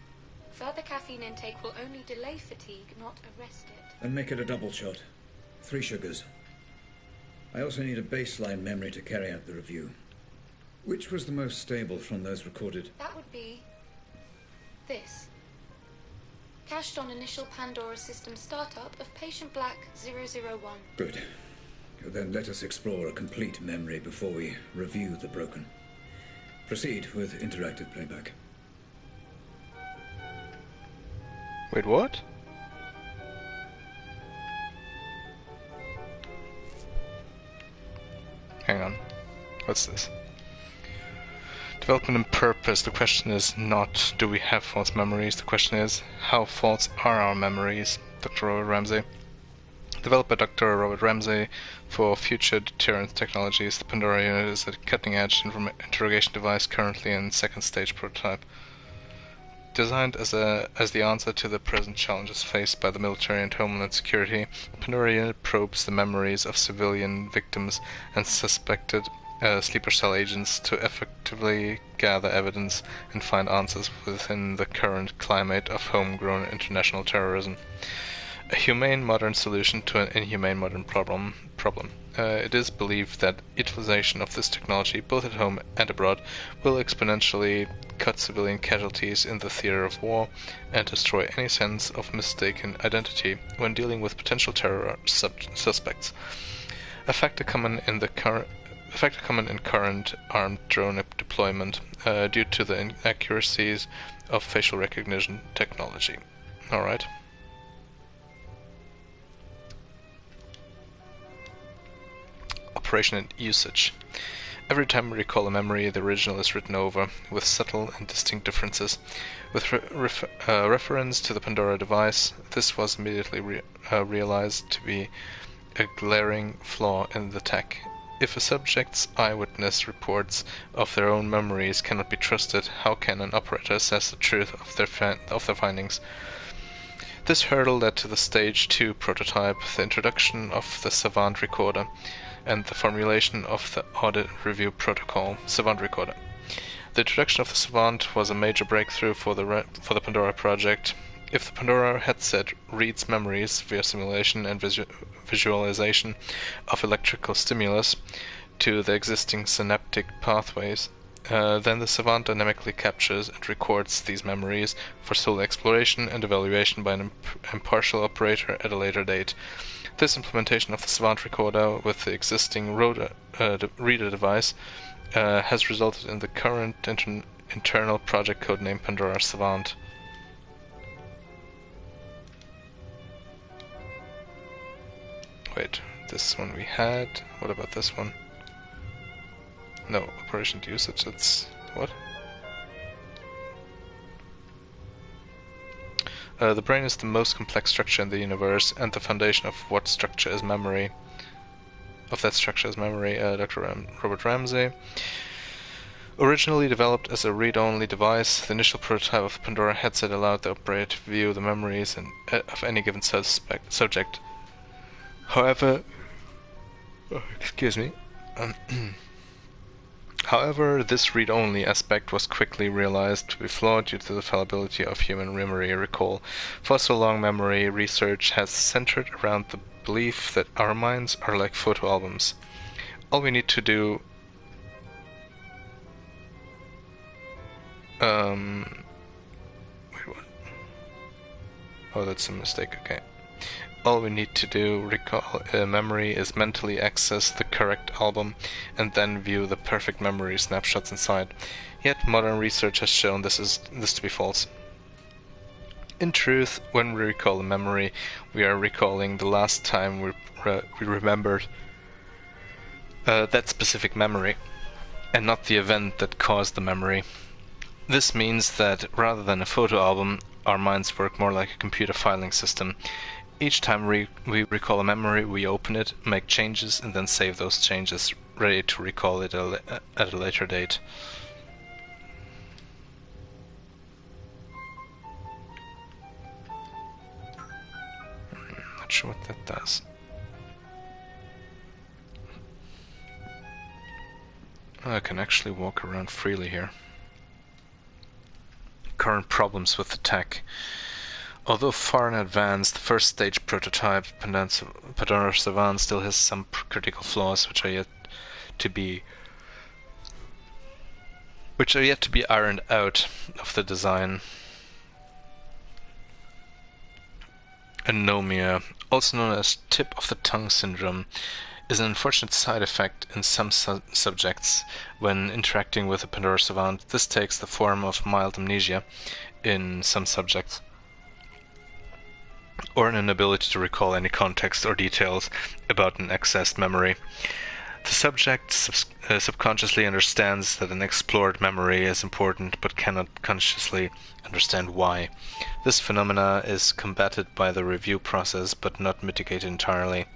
Further caffeine intake will only delay fatigue, not arrest it. And make it a double shot. 3 sugars. I also need a baseline memory to carry out the review. Which was the most stable from those recorded? That would be... this. Cached on initial Pandora system startup of patient Black 001. Good. Then let us explore a complete memory before we review the broken. Proceed with interactive playback. Wait, what? Hang on. What's this? Development and purpose. The question is not, do we have false memories? The question is, how false are our memories? Dr. Robert Ramsey. Developed by Dr. Robert Ramsey for future deterrence technologies, the Pandora unit is a cutting-edge interrogation device currently in second stage prototype. Designed as the answer to the present challenges faced by the military and homeland security, the Pandora unit probes the memories of civilian victims and suspected sleeper cell agents to effectively gather evidence and find answers within the current climate of homegrown international terrorism. A humane modern solution to an inhumane modern problem. It is believed that utilization of this technology, both at home and abroad, will exponentially cut civilian casualties in the theater of war and destroy any sense of mistaken identity when dealing with potential terror suspects. A factor common in current armed drone deployment due to the inaccuracies of facial recognition technology. Alright. Operation and usage. Every time we recall a memory, the original is written over, with subtle and distinct differences. With reference to the Pandora device, this was immediately realized to be a glaring flaw in the tech. If a subject's eyewitness reports of their own memories cannot be trusted, how can an operator assess the truth of their findings? This hurdle led to the Stage 2 prototype, the introduction of the Savant recorder, and the formulation of the audit review protocol, Savant Recorder. The introduction of the Savant was a major breakthrough for the Pandora project. If the Pandora headset reads memories via simulation and visualization of electrical stimulus to the existing synaptic pathways, then the Savant dynamically captures and records these memories for sole exploration and evaluation by an impartial operator at a later date. This implementation of the Savant recorder with the existing reader device has resulted in the current internal project codename Pandora Savant. wait, this one we had. What about this one? No, operation to usage, that's... what? The brain is the most complex structure in the universe, and the foundation of what structure is memory. Of that structure is memory, Dr. Robert Ramsey. Originally developed as a read-only device, the initial prototype of the Pandora headset allowed the operator to view the memories of any given subject. However, excuse me. However, this read-only aspect was quickly realized to be flawed due to the fallibility of human memory recall. For so long, memory research has centered around the belief that our minds are like photo albums. All we need to do wait, what? Oh, that's a mistake, okay. All we need to do recall memory is mentally access the correct album and then view the perfect memory snapshots inside. Yet modern research has shown this to be false. In truth, when we recall a memory, we are recalling the last time we remembered that specific memory, and not the event that caused the memory. This means that rather than a photo album, our minds work more like a computer filing system. Each time we recall a memory, we open it, make changes, and then save those changes, ready to recall it at a later date. Not sure what that does. I can actually walk around freely here. Current problems with the tech. Although far in advance, the first stage prototype, Pandora Savant, still has some critical flaws which are yet to be ironed out of the design. Anomia, also known as tip of the tongue syndrome, is an unfortunate side effect in some subjects when interacting with a Pandora Savant. This takes the form of mild amnesia in some subjects, or an inability to recall any context or details about an accessed memory. The subject subconsciously understands that an explored memory is important but cannot consciously understand why. This phenomena is combated by the review process but not mitigated entirely.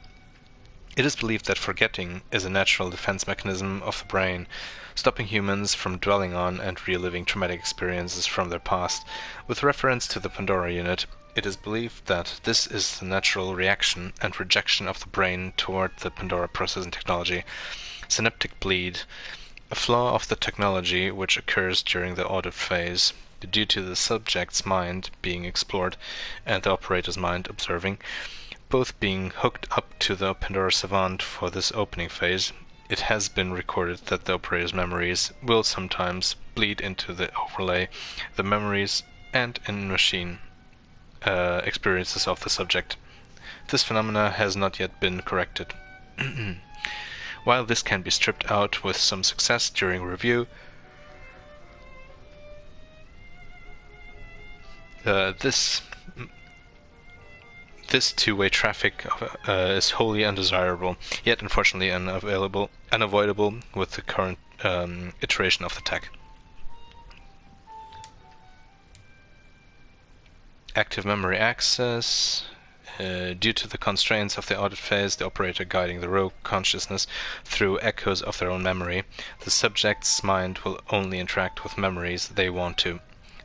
It is believed that forgetting is a natural defense mechanism of the brain, stopping humans from dwelling on and reliving traumatic experiences from their past. With reference to the Pandora unit, it is believed that this is the natural reaction and rejection of the brain toward the Pandora processing technology. Synaptic bleed, a flaw of the technology which occurs during the audit phase, due to the subject's mind being explored and the operator's mind observing, both being hooked up to the Pandora Savant for this opening phase. It has been recorded that the operator's memories will sometimes bleed into the overlay, the memories and in-machine experiences of the subject. This phenomena has not yet been corrected. While this can be stripped out with some success during review, this two-way traffic is wholly undesirable, yet unfortunately unavoidable with the current iteration of the tech. Active memory access. Due to the constraints of the audit phase, the operator guiding the rogue consciousness through echoes of their own memory, the subject's mind will only interact with memories they want to.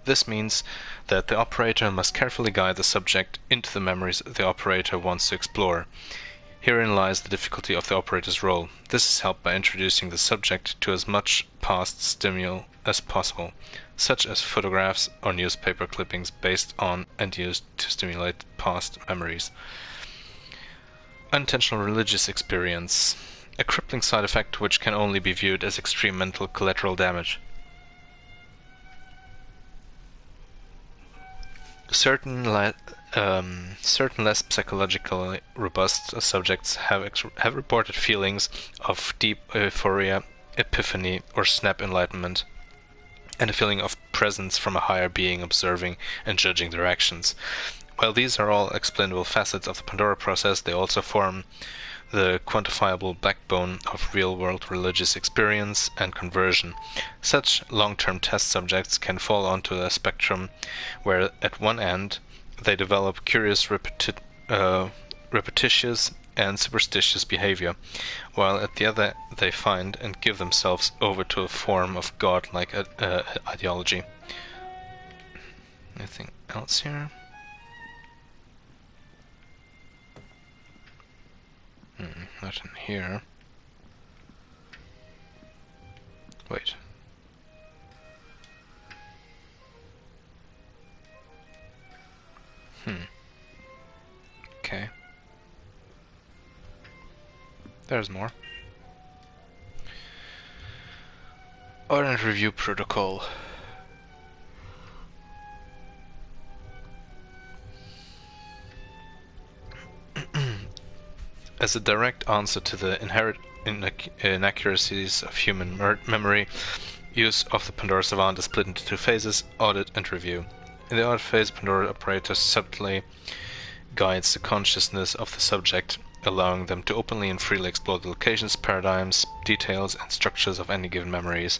This means that the operator must carefully guide the subject into the memories the operator wants to explore. Herein lies the difficulty of the operator's role. This is helped by introducing the subject to as much past stimuli as possible, such as photographs or newspaper clippings based on and used to stimulate past memories. Unintentional religious experience, a crippling side effect which can only be viewed as extreme mental collateral damage. Certain less psychologically robust subjects have reported feelings of deep euphoria, epiphany, or snap enlightenment, and a feeling of presence from a higher being observing and judging their actions. While these are all explainable facets of the Pandora process, they also form the quantifiable backbone of real-world religious experience and conversion. Such long-term test subjects can fall onto a spectrum where at one end they develop curious, repetitious and superstitious behavior, while at the other they find and give themselves over to a form of god-like ideology. Anything else here? Not in here. Wait. Okay. There's more. Audit review protocol. As a direct answer to the inherent inaccuracies of human memory, use of the Pandora Savant is split into two phases: audit and review. In the audit phase, Pandora operator subtly guides the consciousness of the subject, allowing them to openly and freely explore the locations, paradigms, details, and structures of any given memories.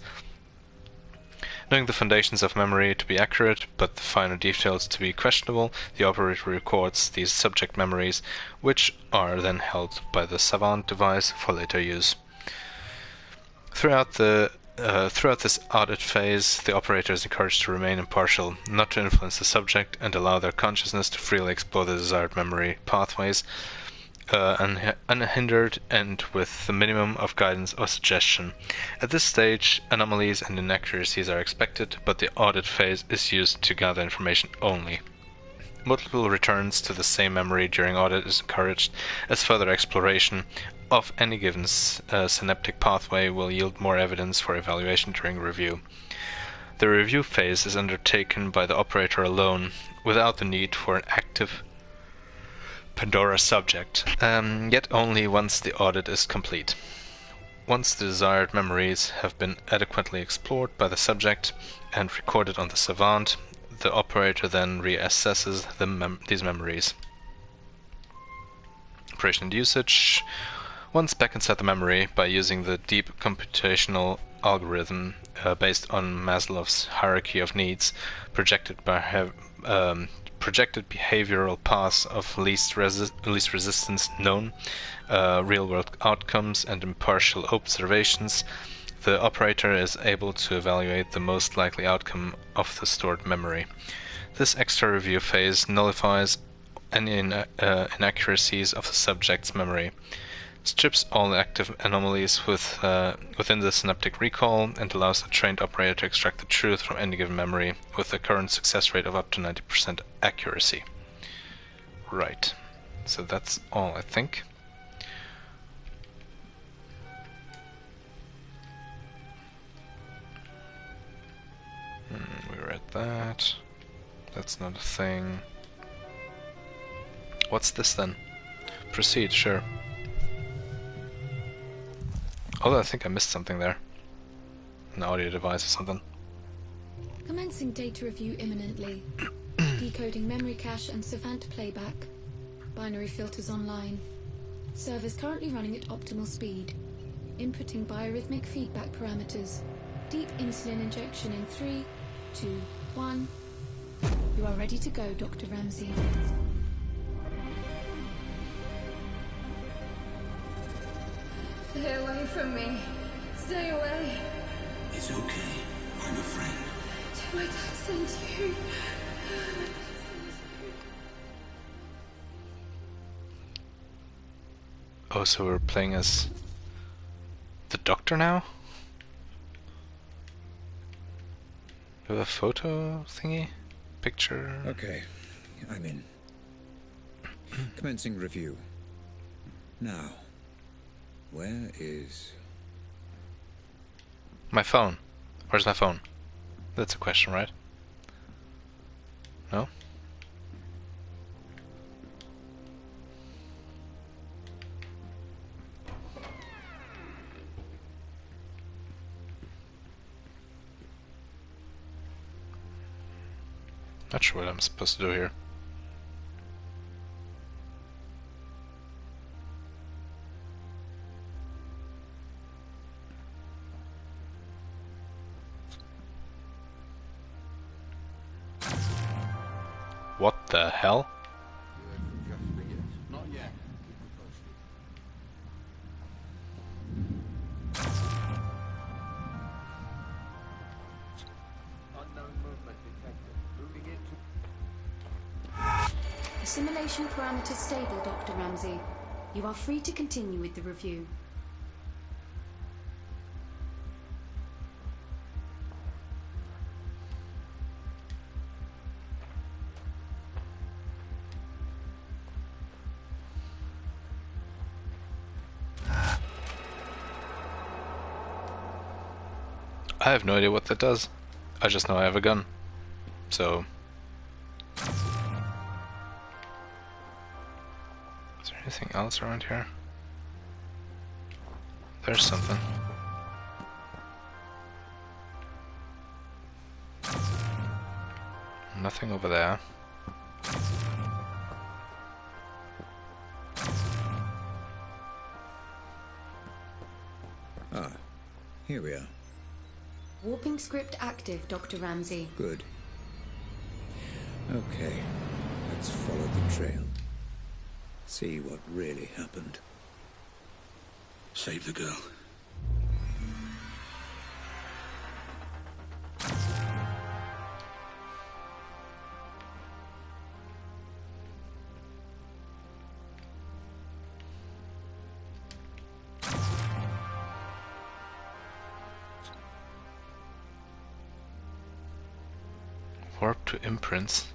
Knowing the foundations of memory to be accurate, but the finer details to be questionable, the operator records these subject memories, which are then held by the Savant device for later use. Throughout this audit phase, the operator is encouraged to remain impartial, not to influence the subject, and allow their consciousness to freely explore the desired memory pathways, unhindered and with the minimum of guidance or suggestion. At this stage, anomalies and inaccuracies are expected, but the audit phase is used to gather information only. Multiple returns to the same memory during audit is encouraged, as further exploration of any given synaptic pathway will yield more evidence for evaluation during review. The review phase is undertaken by the operator alone, without the need for an active Pandora subject, yet only once the audit is complete. Once the desired memories have been adequately explored by the subject and recorded on the Savant, the operator then reassesses these memories. Operation and usage. Once back inside the memory, by using the deep computational algorithm based on Maslow's hierarchy of needs, projected behavioral paths of least resistance known, real-world outcomes, and impartial observations, the operator is able to evaluate the most likely outcome of the stored memory. This extra review phase nullifies any inaccuracies of the subject's memory, strips all active anomalies within the synaptic recall, and allows the trained operator to extract the truth from any given memory with a current success rate of up to 90% accuracy. Right. So that's all, I think. We read that. That's not a thing. What's this then? Proceed, sure. Although I think I missed something there. An audio device or something. Commencing data review imminently. Decoding memory cache and Savant playback. Binary filters online. Servers currently running at optimal speed. Inputting biorhythmic feedback parameters. Deep insulin injection in 3, 2, 1. You are ready to go, Dr. Ramsey. Stay away from me. Stay away. It's okay. I'm a friend. Did my dad send you? Oh, so we're playing as the Doctor now? Do we have a photo thingy? Picture? Okay, I'm in. Commencing review. Now, where is... My phone. Where's my phone? That's a question, right? No? Not sure what I'm supposed to do here. What the hell? Not yet. Unknown movement detected. Moving into... Assimilation parameters stable, Dr. Ramsey. You are free to continue with the review. I have no idea what that does. I just know I have a gun. So... Is there anything else around here? There's something. Nothing over there. Ah, here we are. Warping script active, Dr. Ramsey. Good. Okay, let's follow the trail. See what really happened. Save the girl. Warp to imprints.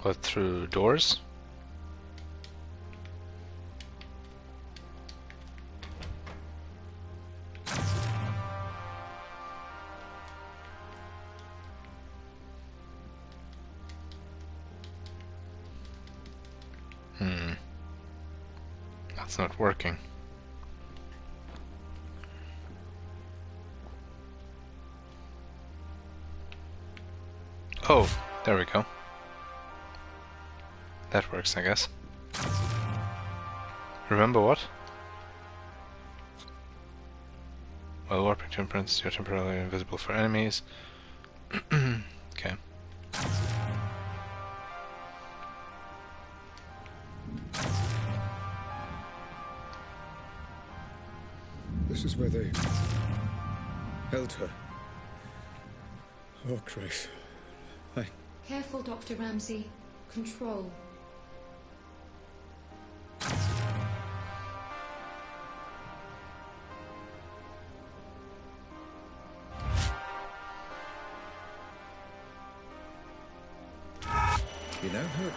What, through doors? That's not working. Oh, there we go. That works, I guess. Remember what? While warping to imprints, you're temporarily invisible for enemies. Okay. This is where they held her. Oh, Christ. Careful, Dr. Ramsey. Control. You know, Hope,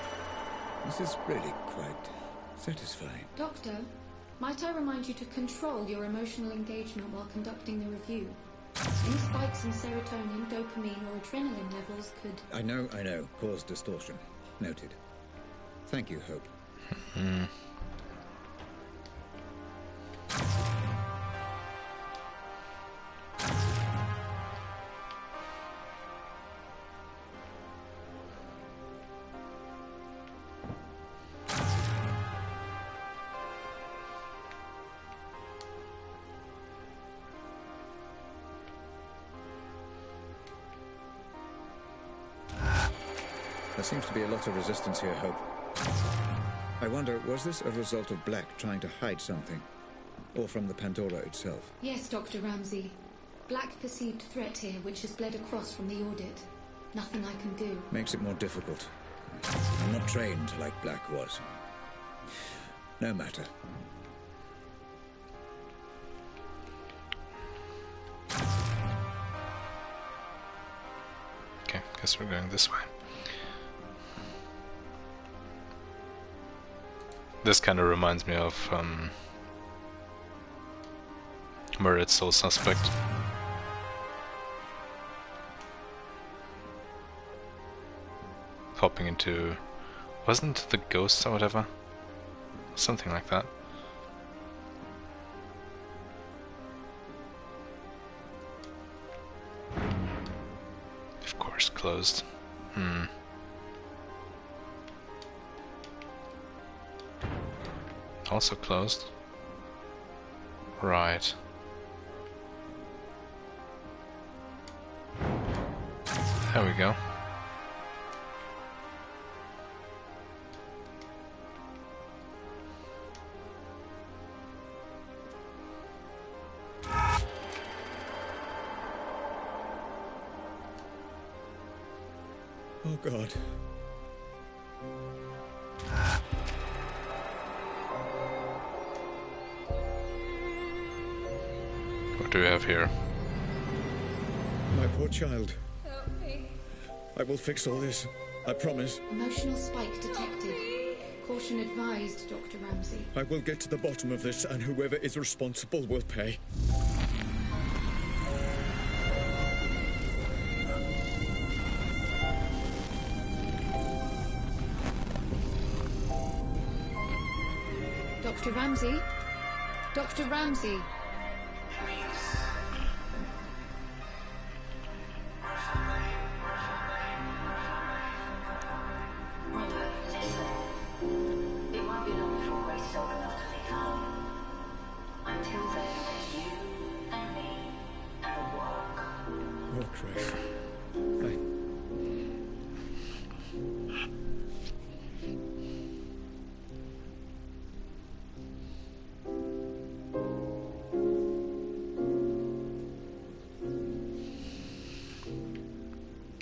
this is really quite satisfying. Doctor, might I remind you to control your emotional engagement while conducting the review? Any spikes in serotonin, dopamine, or adrenaline levels could... I know. Cause distortion. Noted. Thank you, Hope. There seems to be a lot of resistance here, Hope. I wonder, was this a result of Black trying to hide something? Or from the Pandora itself? Yes, Dr. Ramsey. Black perceived threat here, which has bled across from the audit. Nothing I can do. Makes it more difficult. I'm not trained like Black was. No matter. Okay, guess we're going this way. This kind of reminds me of Murdered Soul Suspect. Hopping into... wasn't it the ghosts or whatever? Something like that. Of course, closed. Also closed. Right. There we go. Oh, God. What do we have here? My poor child. Help me. I will fix all this. I promise. Emotional spike detected. Caution advised, Dr. Ramsey. I will get to the bottom of this, and whoever is responsible will pay. Dr. Ramsey? Dr. Ramsey? It won't be long before Grace is old enough to leave home. Until then, there's you and me and the work. Oh, Christ.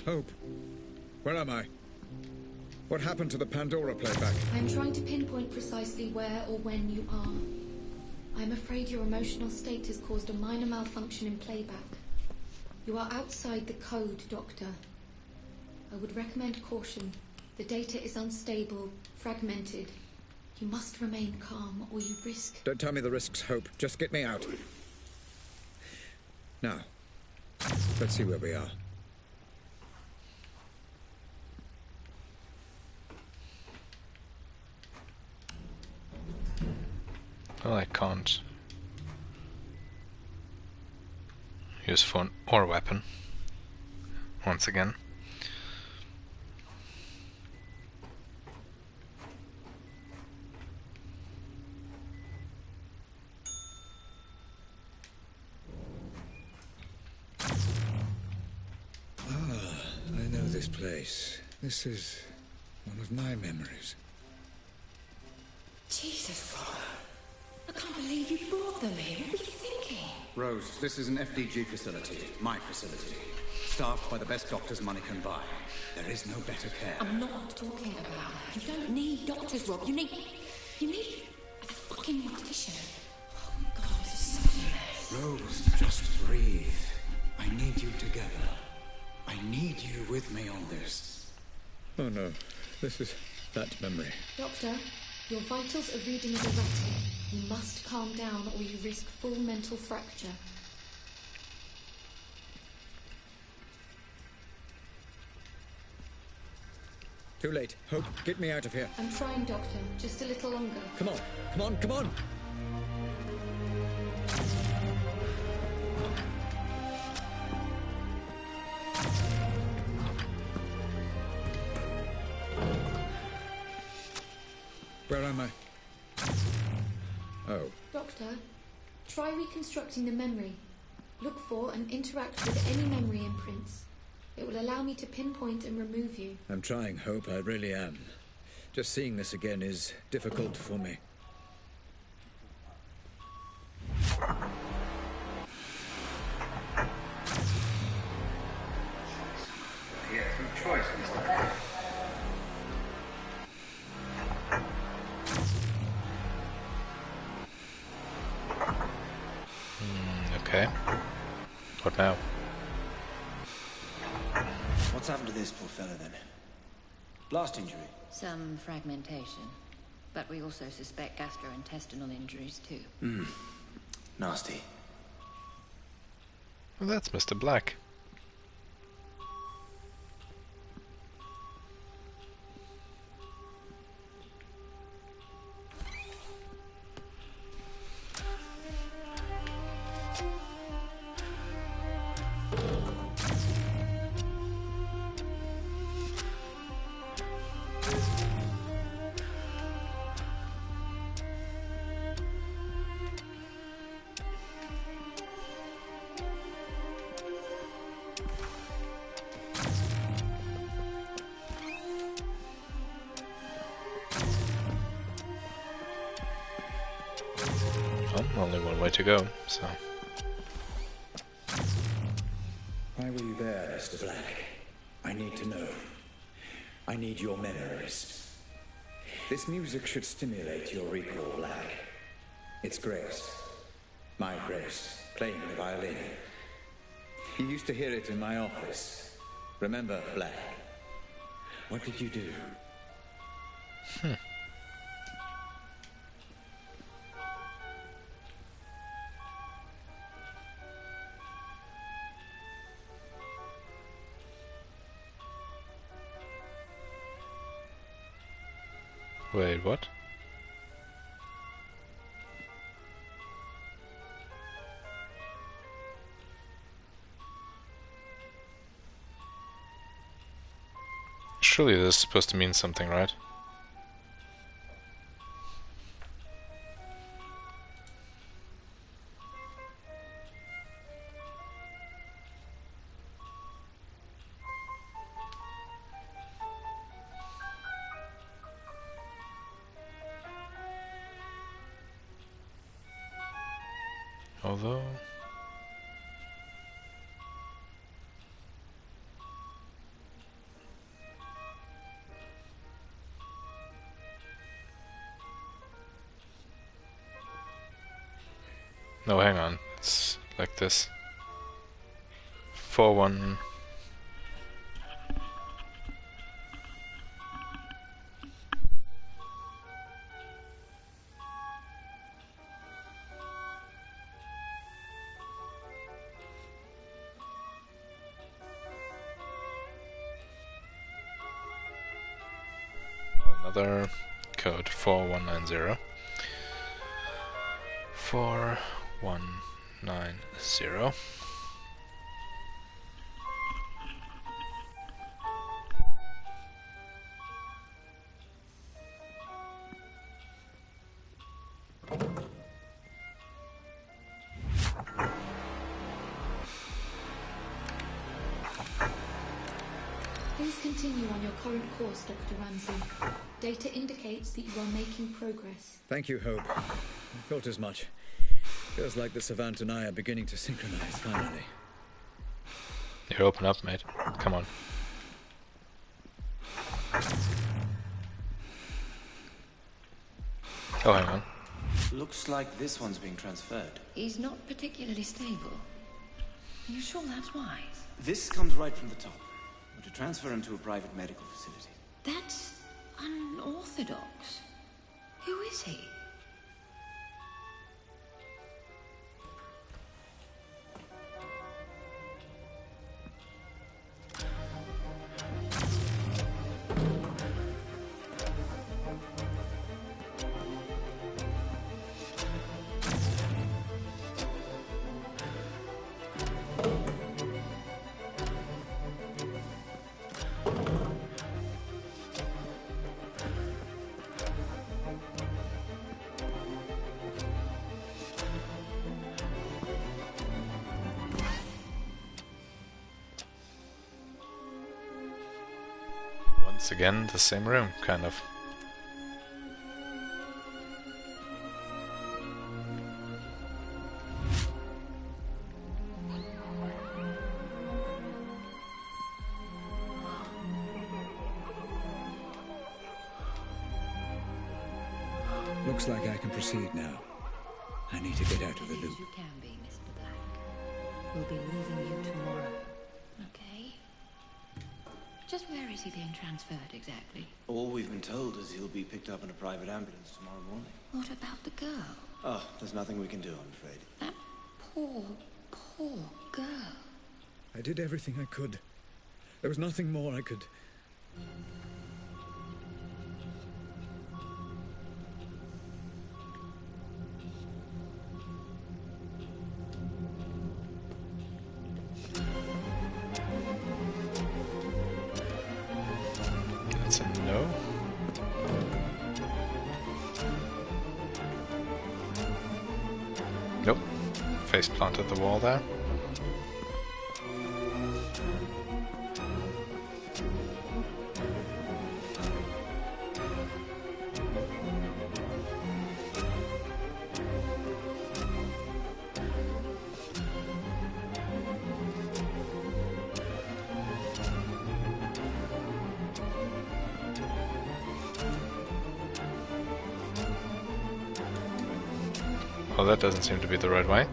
Hope, where am I? What happened to the Pandora playback? I'm trying to pinpoint precisely where or when you are. I'm afraid your emotional state has caused a minor malfunction in playback. You are outside the code, Doctor. I would recommend caution. The data is unstable, fragmented. You must remain calm, or you risk... Don't tell me the risks, Hope. Just get me out. Now, let's see where we are. Well, I can't use phone or weapon once again. I know this place. This is one of my memories. Jesus, Rob. I can't believe you brought them here. What were you thinking? Rose, this is an FDG facility. My facility. Staffed by the best doctors money can buy. There is no better care. I'm not talking about that. You don't need doctors, Rob. You need a fucking mortician. Oh, God, this is such a mess. Rose, just breathe. I need you together. I need you with me on this. Oh, no. This is that memory. Doctor, your vitals are reading as erratic. You must calm down or you risk full mental fracture. Too late. Hope, get me out of here. I'm trying, Doctor. Just a little longer. Come on, come on, come on! Where am I? Oh. Doctor, try reconstructing the memory. Look for and interact with any memory imprints. It will allow me to pinpoint and remove you. I'm trying, Hope, I really am. Just seeing this again is difficult for me. He has no choice, Mr. Black. Okay. What now? What's happened to this poor fella then? Blast injury? Some fragmentation. But we also suspect gastrointestinal injuries too. Nasty. Well, that's Mr. Black. to go, so... Why were you there, Mr. Black? I need to know. I need your memories. This music should stimulate your recall, Black. It's Grace. My Grace, playing the violin. You used to hear it in my office. Remember, Black? What did you do? Wait, what? Surely this is supposed to mean something, right? Although... No, hang on. It's like this. 4-1... Another code, 4190. 4190. Please continue on your current course, Dr. Ramsey. Data indicates that you are making progress. Thank you, Hope. I felt as much. Feels like the Savant and I are beginning to synchronize, finally. You open up, mate. Come on. Oh, hang on. Looks like this one's being transferred. He's not particularly stable. Are you sure that's wise? This comes right from the top. We're to transfer him to a private medical facility. That's unorthodox. Who is he? Once again, the same room, kind of. Looks like I can proceed now. I need to get out of the loop. You can be, Mr. Black. We'll be moving you tomorrow. Okay? Just where is he being transferred exactly? All we've been told is he'll be picked up in a private ambulance tomorrow morning. What about the girl? Oh, there's nothing we can do, I'm afraid. That poor girl. I did everything I could. There was nothing more I could... That's a no. Nope. Face planted the wall there. Oh, that doesn't seem to be the right way.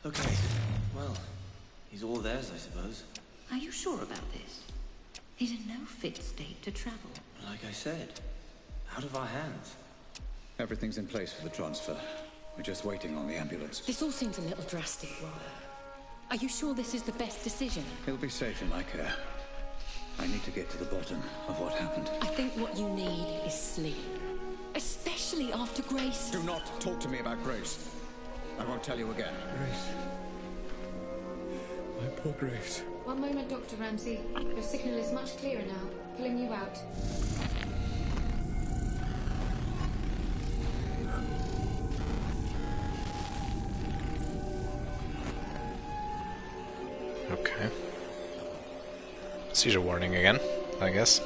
Okay, well, he's all theirs, I suppose. Are you sure about this? He's in no fit state to travel. Like I said, out of our hands. Everything's in place for the transfer. We're just waiting on the ambulance. This all seems a little drastic, Robert. Are you sure this is the best decision? He'll be safe in my care. I need to get to the bottom of what happened. I think what you need is sleep. Especially after Grace. Do not talk to me about Grace. I won't tell you again. Grace. My poor Grace. One moment, Dr. Ramsey. Your signal is much clearer now. Pulling you out. Okay. Seizure warning again, I guess.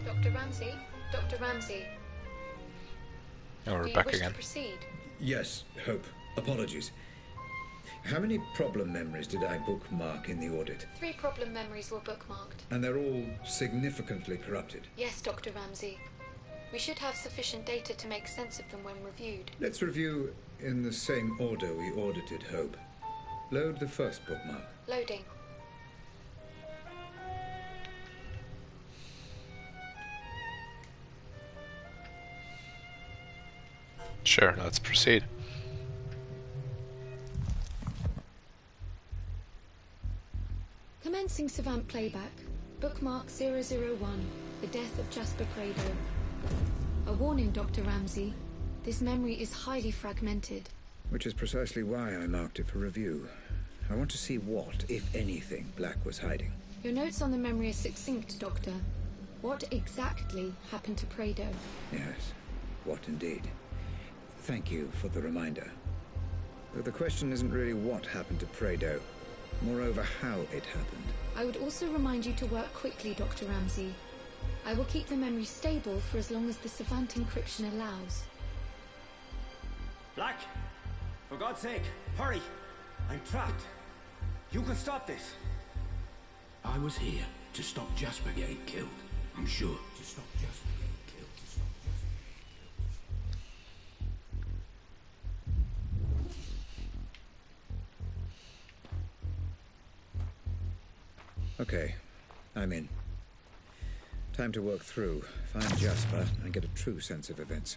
Dr. Ramsey? Dr. Ramsey? Oh, we're Do you back wish again. to proceed? Yes, Hope. Apologies. How many problem memories did I bookmark in the audit? 3 problem memories were bookmarked. And they're all significantly corrupted. Yes, Dr. Ramsey. We should have sufficient data to make sense of them when reviewed. Let's review in the same order we audited Hope. Load the first bookmark. Loading. Sure, let's proceed. Commencing Savant playback. Bookmark 001. The death of Jasper Prado. A warning, Dr. Ramsey. This memory is highly fragmented. Which is precisely why I marked it for review. I want to see what, if anything, Black was hiding. Your notes on the memory are succinct, Doctor. What exactly happened to Prado? Yes, what indeed. Thank you for the reminder. But the question isn't really what happened to Prado. Moreover, how it happened. I would also remind you to work quickly, Dr. Ramsey. I will keep the memory stable for as long as the Savant encryption allows. Black! For God's sake, hurry! I'm trapped. You can stop this. I was here to stop Jasper getting killed. I'm sure. To stop Jasper getting killed. To stop Jasper. Okay, I'm in. Time to work through, find Jasper, and get a true sense of events.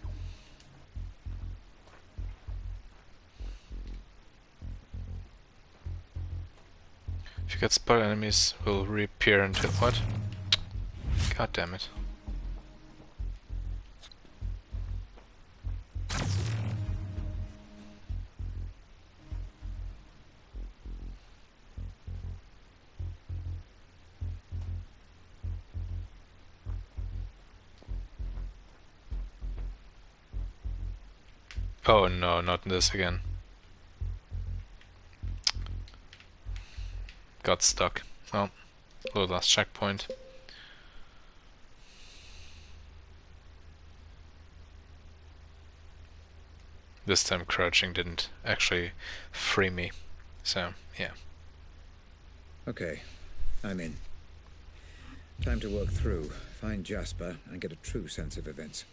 If you get spotted, enemies will reappear until what? God damn it. Oh no, not this again. Got stuck. Oh, low last checkpoint. This time crouching didn't actually free me. So, yeah. Okay, I'm in. Time to work through, find Jasper, and get a true sense of events.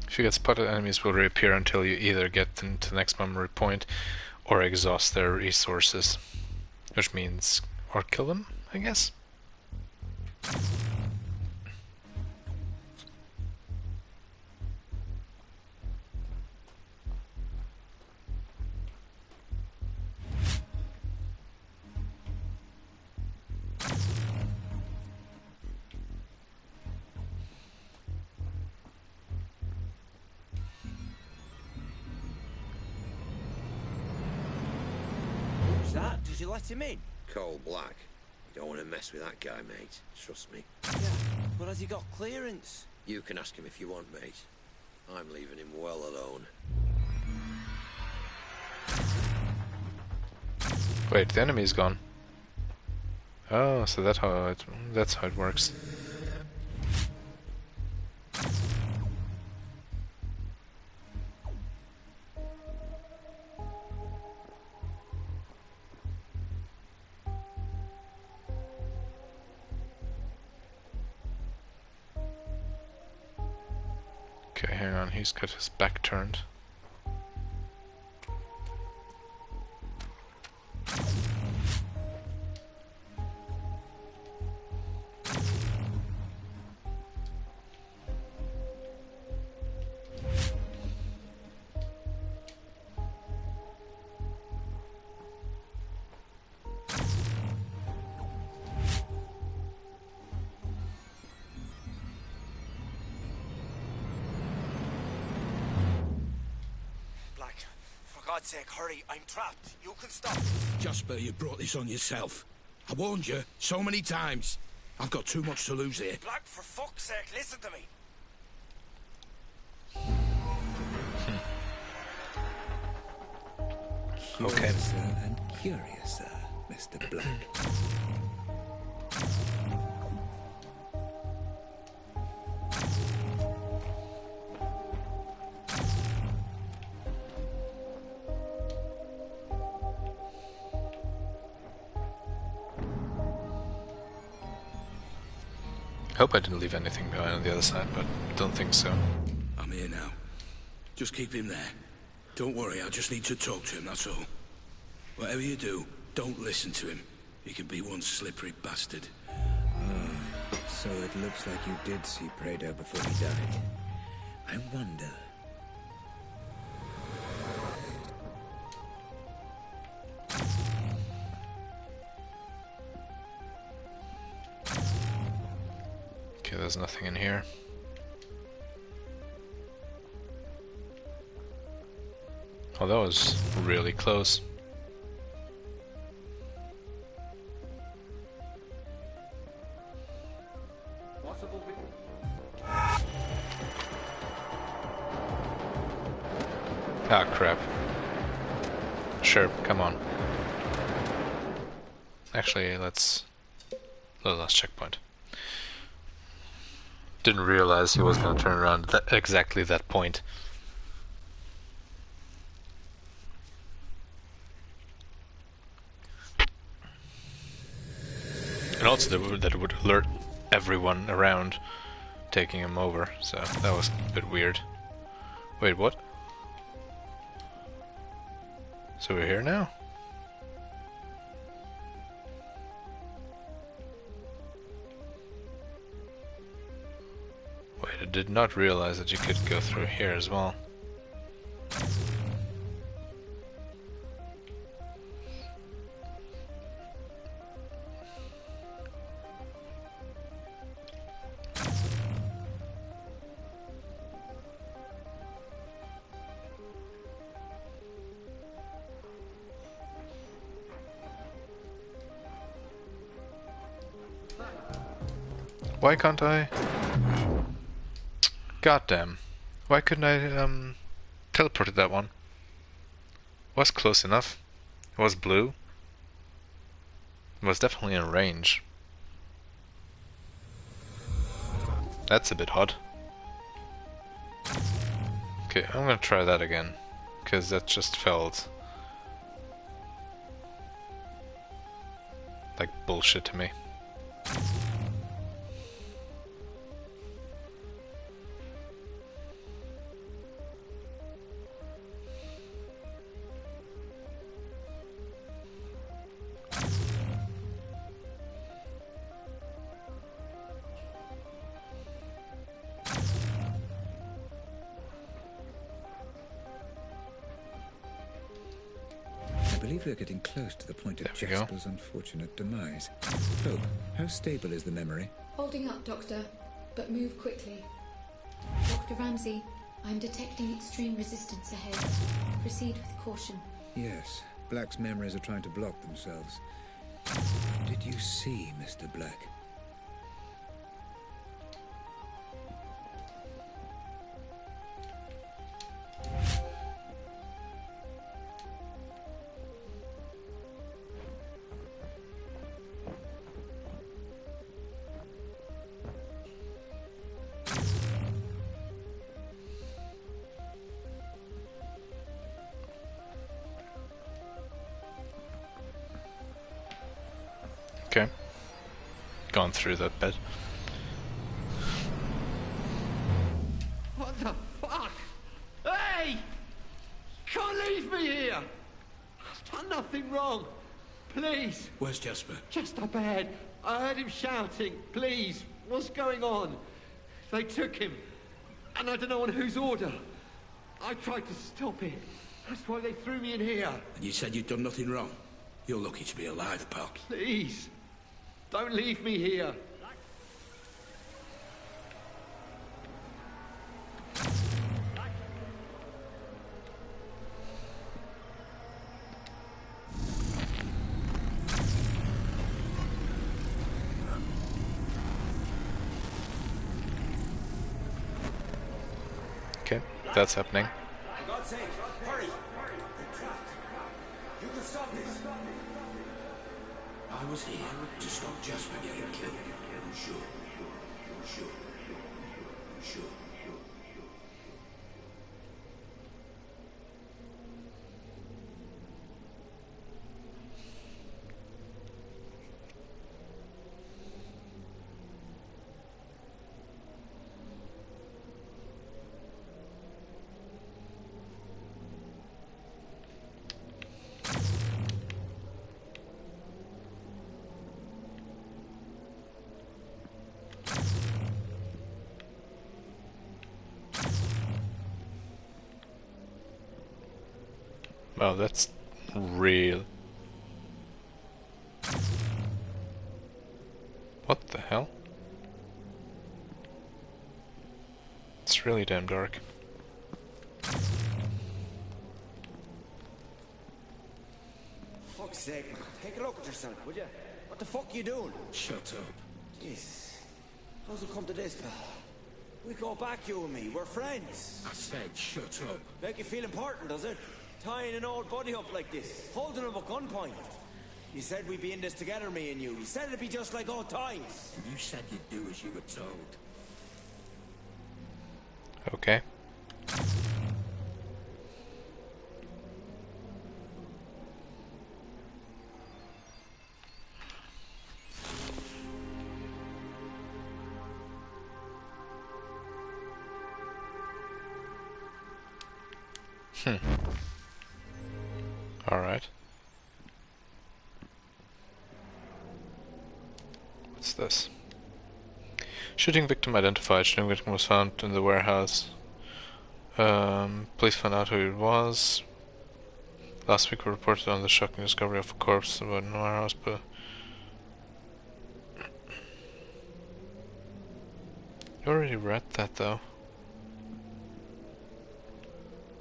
If you get spotted, enemies will reappear until you either get them to the next memory point or exhaust their resources. Which means, or kill them, I guess? Who's that? Did you let him in? Cole Black. Don't want to mess with that guy, mate. Trust me. Yeah, but has he got clearance? You can ask him if you want, mate. I'm leaving him well alone. Wait, the enemy's gone. Oh, so that's how it works. Okay, hang on, he's got his back turned. For God's sake, hurry. I'm trapped. You can stop. Jasper, you brought this on yourself. I warned you so many times. I've got too much to lose here. Black, for fuck's sake, listen to me. Okay. Curiouser and curiouser, Mr. Black. Hope I didn't leave anything behind on the other side, but don't think so. I'm here now. Just keep him there. Don't worry, I just need to talk to him, that's all. Whatever you do, don't listen to him. He can be one slippery bastard. Ah, so it looks like you did see Prado before he died. I wonder. Okay, there's nothing in here. Oh, that was really close. Ah, crap. Sure, come on. Actually, let's... the last checkpoint. Didn't realize he was going to turn around at exactly that point. And also that it would alert everyone around, taking him over, so that was a bit weird. Wait, what? So we're here now? Wait, I did not realize that you could go through here as well. Why can't I? Goddamn. Why couldn't I teleport to that one? Was close enough. It was blue. It was definitely in range. That's a bit odd. Okay, I'm gonna try that again, because that just felt like bullshit to me. I believe we're getting close to the point of Jasper's unfortunate demise. Hope, how stable is the memory? Holding up, Doctor, but move quickly. Dr. Ramsey, I'm detecting extreme resistance ahead. Proceed with caution. Yes, Black's memories are trying to block themselves. What did you see, Mr. Black? Okay. Gone through that bit. What the fuck? Hey! You can't leave me here! I've done nothing wrong. Please. Where's Jasper? Just up ahead. I heard him shouting. Please. What's going on? They took him. And I don't know on whose order. I tried to stop it. That's why they threw me in here. And you said you'd done nothing wrong? You're lucky to be alive, pal. Please. Don't leave me here. Okay, that's happening. For God's sake, hurry! I'm trapped. You can stop this. I was here to stop Jasper getting killed. I'm sure. I'm sure. I'm sure. Oh, that's real. What the hell? It's really damn dark. Fuck's sake, man. Take a look at yourself, would you? What the fuck are you doing? Shut up. Jesus. How's it come to this, pal? We go back, you and me. We're friends. I said shut up. Make you feel important, does it? Tying an old buddy up like this. Holding him at gunpoint. You said we'd be in this together, me and you. You said it'd be just like old times. You said you'd do as you were told. Okay. Alright. What's this? Shooting victim identified. Shooting victim was found in the warehouse. Police found out who it was. Last week we reported on the shocking discovery of a corpse in the warehouse, but... You already read that though.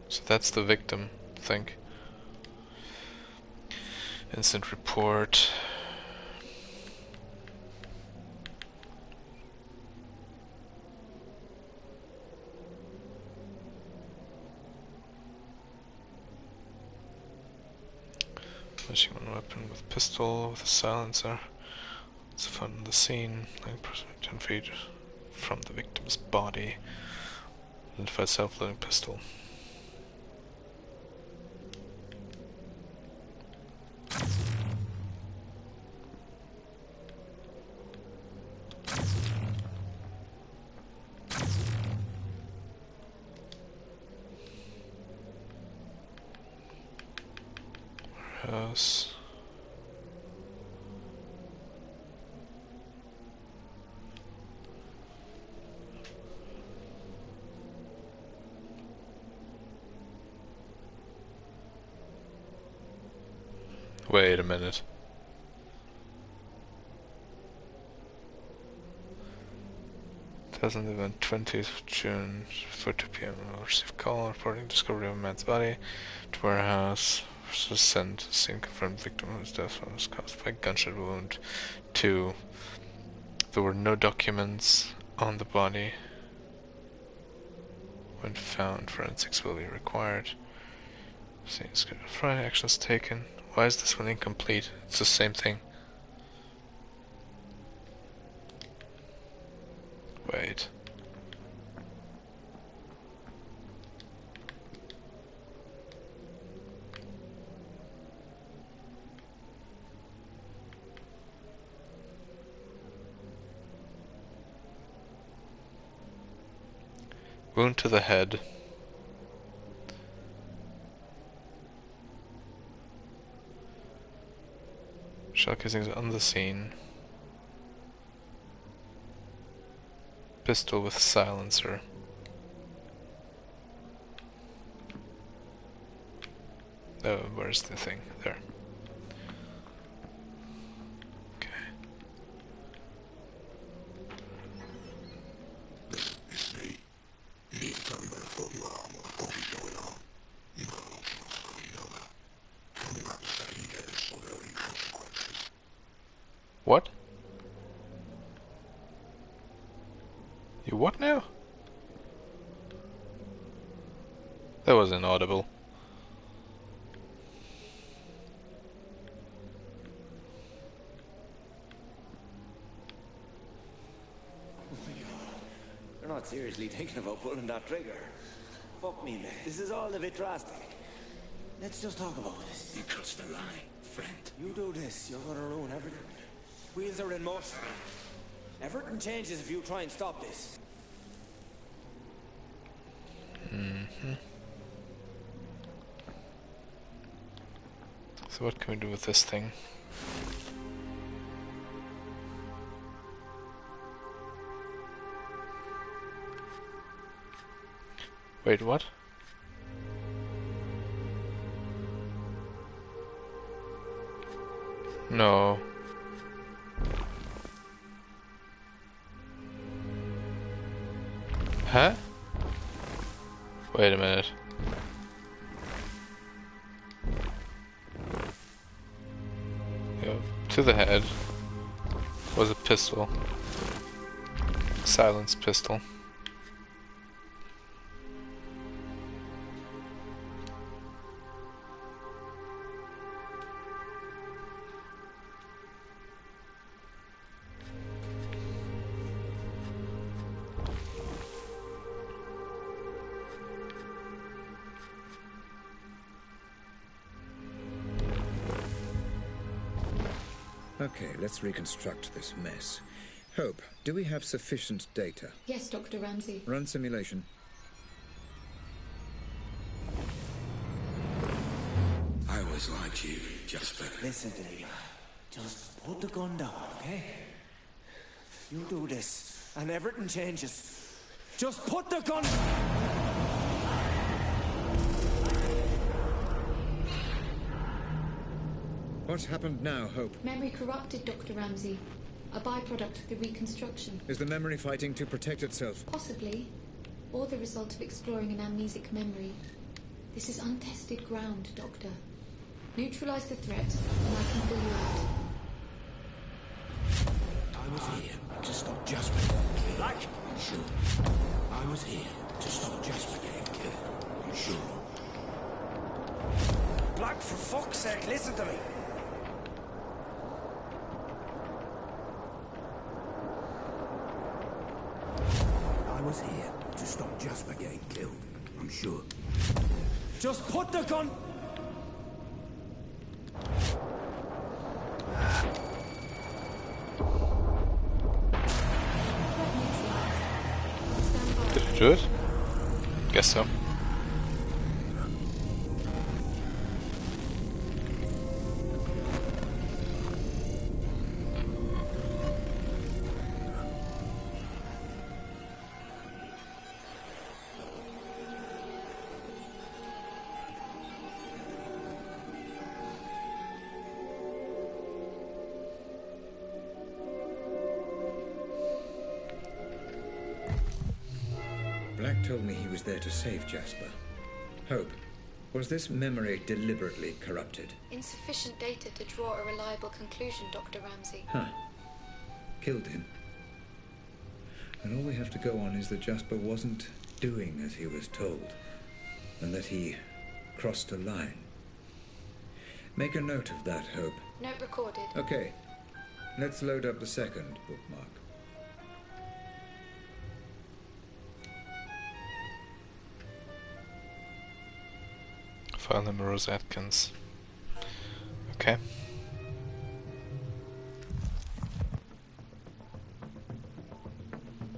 So that's the victim, I think. Incident report. Machine gun weapon with pistol with a silencer. It's found in the scene, 10 feet from the victim's body. Identified self-loading pistol. Warehouse. Wait a minute. Doesn't event 20th of June, 4 2 p.m. Received call reporting discovery of a man's body. To warehouse. So send scene confirmed victim whose death was caused by gunshot wound. 2. There were no documents on the body. When found, forensics will be required. Scene scheduled Friday, actions taken. Why is this one incomplete? It's the same thing. Wait. Wound to the head. Shell casings on the scene. Pistol with silencer. Oh, where's the thing? There. Okay. What? You what now? That was inaudible. You're not seriously thinking about pulling that trigger. Fuck me, man. This is all a bit drastic. Let's just talk about this. You crossed the line, friend. You do this, you're gonna ruin everything. Wheels are in motion. Everything changes if you try and stop this. So what can we do with this thing? Wait, what? No. Huh? Wait a minute. Yep. To the head was a pistol. Silenced pistol. Okay, let's reconstruct this mess. Hope, do we have sufficient data? Yes, Dr. Ramsey. Run simulation. I always liked you, Jasper. Listen to me. Just put the gun down, okay? You do this, and everything changes. Just put the gun... What's happened now, Hope? Memory corrupted, Dr. Ramsey. A byproduct of the reconstruction. Is the memory fighting to protect itself? Possibly. Or the result of exploring an amnesic memory. This is untested ground, Doctor. Neutralize the threat, and I can pull you out. I was here to stop Jasper getting killed. Like? Sure. I was here to stop Jasper getting killed. You sure? Black, for fuck's sake, listen to me. I was here to stop Jasper getting killed. I'm sure. Just put the gun... Did it do it? Guess so. Black told me he was there to save Jasper. Hope, Was this memory deliberately corrupted? Insufficient data to draw a reliable conclusion, Dr. Ramsey. Huh. Killed him. And all we have to go on is that Jasper wasn't doing as he was told, and that he crossed a line. Make a note of that, Hope. Note recorded. Okay. Let's load up the second bookmark. File number Rose Atkins. Okay.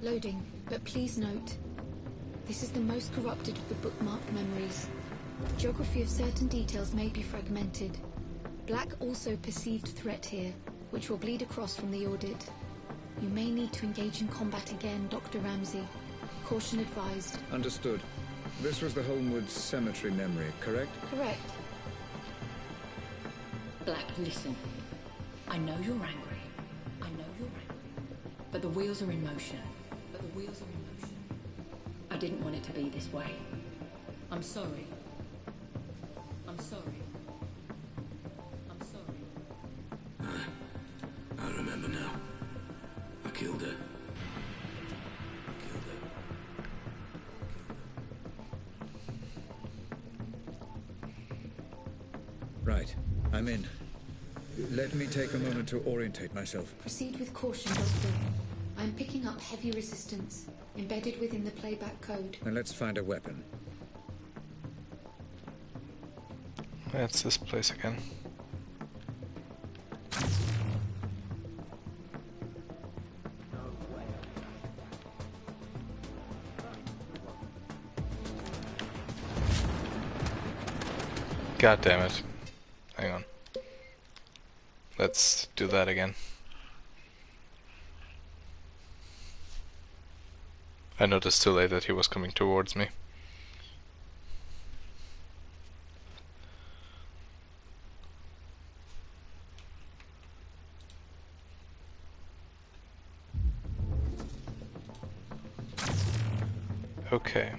Loading, but please note, this is the most corrupted of the bookmarked memories. The geography of certain details may be fragmented. Black also perceived threat here, which will bleed across from the audit. You may need to engage in combat again, Dr. Ramsey. Caution advised. Understood. This was the Holmwood Cemetery memory, correct? Correct. Black, listen. I know you're angry. I know you're angry. But the wheels are in motion. I didn't want it to be this way. I'm sorry. I'm sorry. I'm sorry. I remember now. I killed her. Right. I'm in. Let me take a moment to orientate myself. Proceed with caution, Doctor. I'm picking up heavy resistance, embedded within the playback code. And let's find a weapon. It's this place again. God damn it. Hang on. Let's do that again. I noticed too late that he was coming towards me. Okay.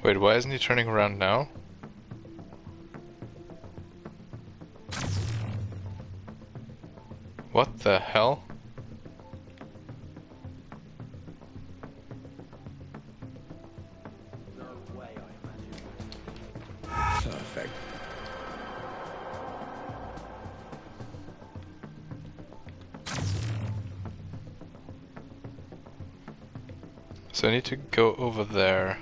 Wait, why isn't he turning around now? What the hell? Perfect. So I need to go over there.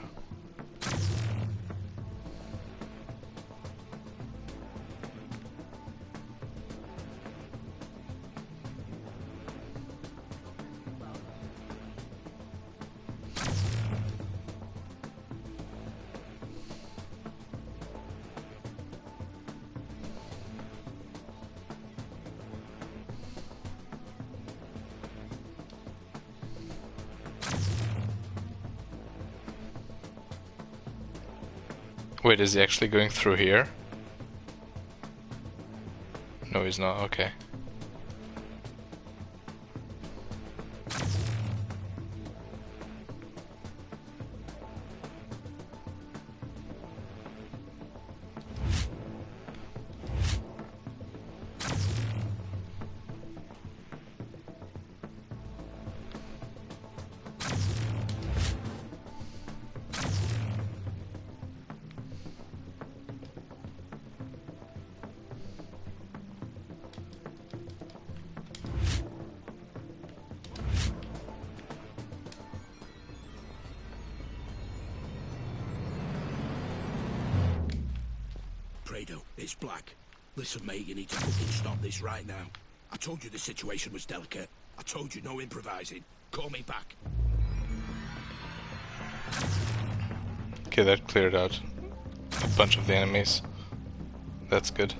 Wait, is he actually going through here? No, he's not. Okay. It's Black. Listen, mate, you need to fucking stop this right now. I told you the situation was delicate. I told you no improvising. Call me back. Okay, that cleared out a bunch of the enemies. That's good.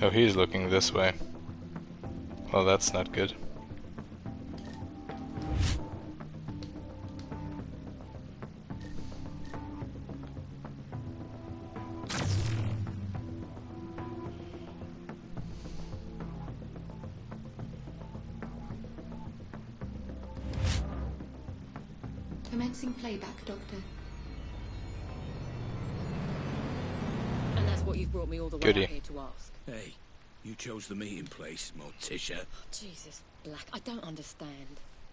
Oh, he's looking this way. Well, that's not good. Commencing playback, Doctor. And that's what you've brought me all the way Goody. out here to ask. Hey, you chose the meeting place, Morticia. Oh, Jesus, Black, I don't understand.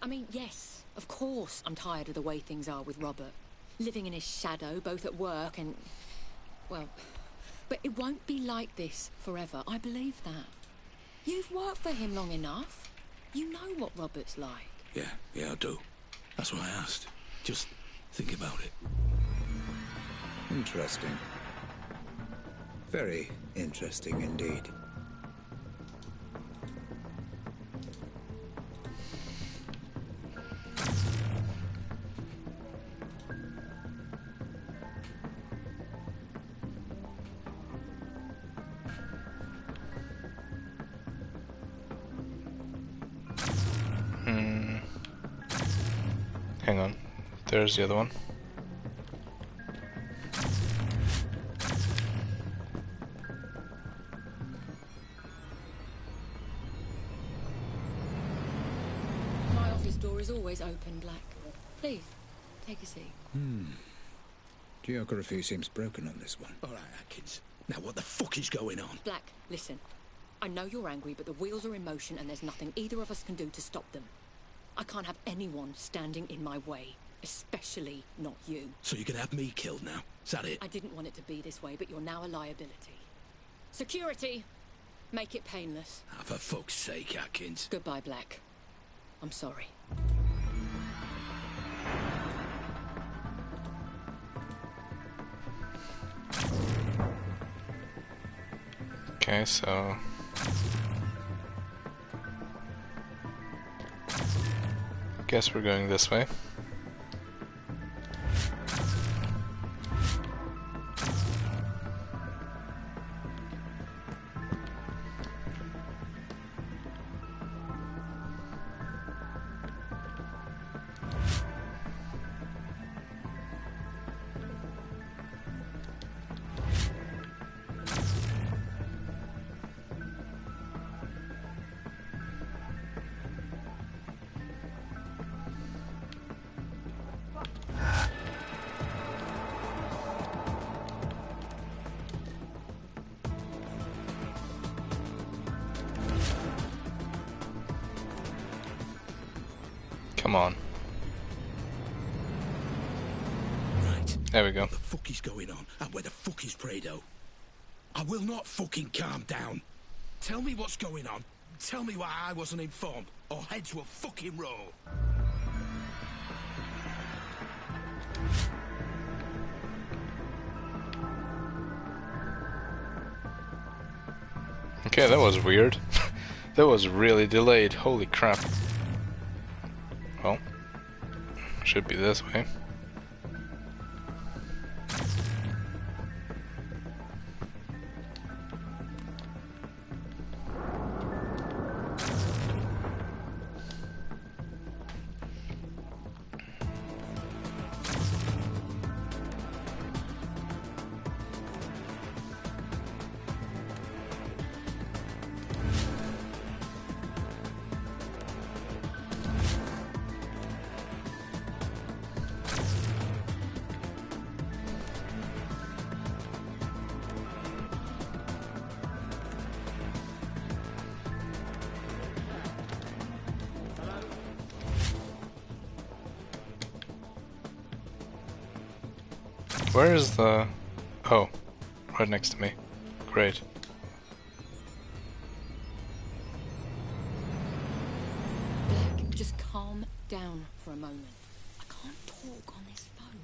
I mean, yes, of course I'm tired of the way things are with Robert. Living in his shadow, both at work and... well... but it won't be like this forever, I believe that. You've worked for him long enough. You know what Robert's like. Yeah, I do. That's why I asked. Just think about it. Interesting. Very interesting indeed. Hang on. There's the other one. My office door is always open, Black. Please, take a seat. Geography seems broken on this one. All right, Atkins. Now what the fuck is going on? Black, listen. I know you're angry, but the wheels are in motion and there's nothing either of us can do to stop them. I can't have anyone standing in my way, especially not you. So you're gonna have me killed now? Is that it? I didn't want it to be this way, but you're now a liability. Security! Make it painless. Ah, for fuck's sake, Atkins. Goodbye, Black. I'm sorry. Okay, so... guess we're going this way. Come on. Right. There we go. What the fuck is going on? And where the fuck is Prado? I will not fucking calm down. Tell me what's going on. Tell me why I wasn't informed, or heads will fucking roll. Okay, that was weird. That was really delayed. Holy crap. Well, should be this way. Where is the... oh, right next to me. Great. Black, just calm down for a moment. I can't talk on this phone.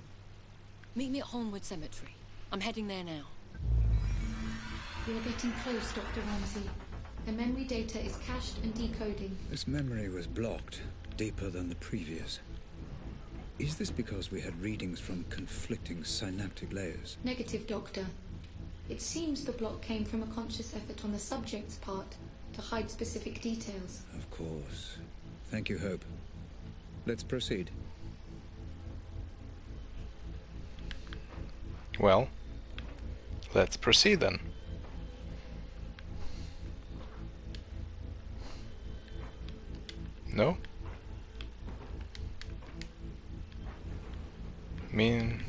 Meet me at Holmwood Cemetery. I'm heading there now. You're getting close, Dr. Ramsey. The memory data is cached and decoding. This memory was blocked, deeper than the previous. Is this because we had readings from conflicting synaptic layers? Negative, Doctor. It seems the block came from a conscious effort on the subject's part to hide specific details. Of course. Thank you, Hope. Let's proceed. Well, let's proceed then. No? I mean,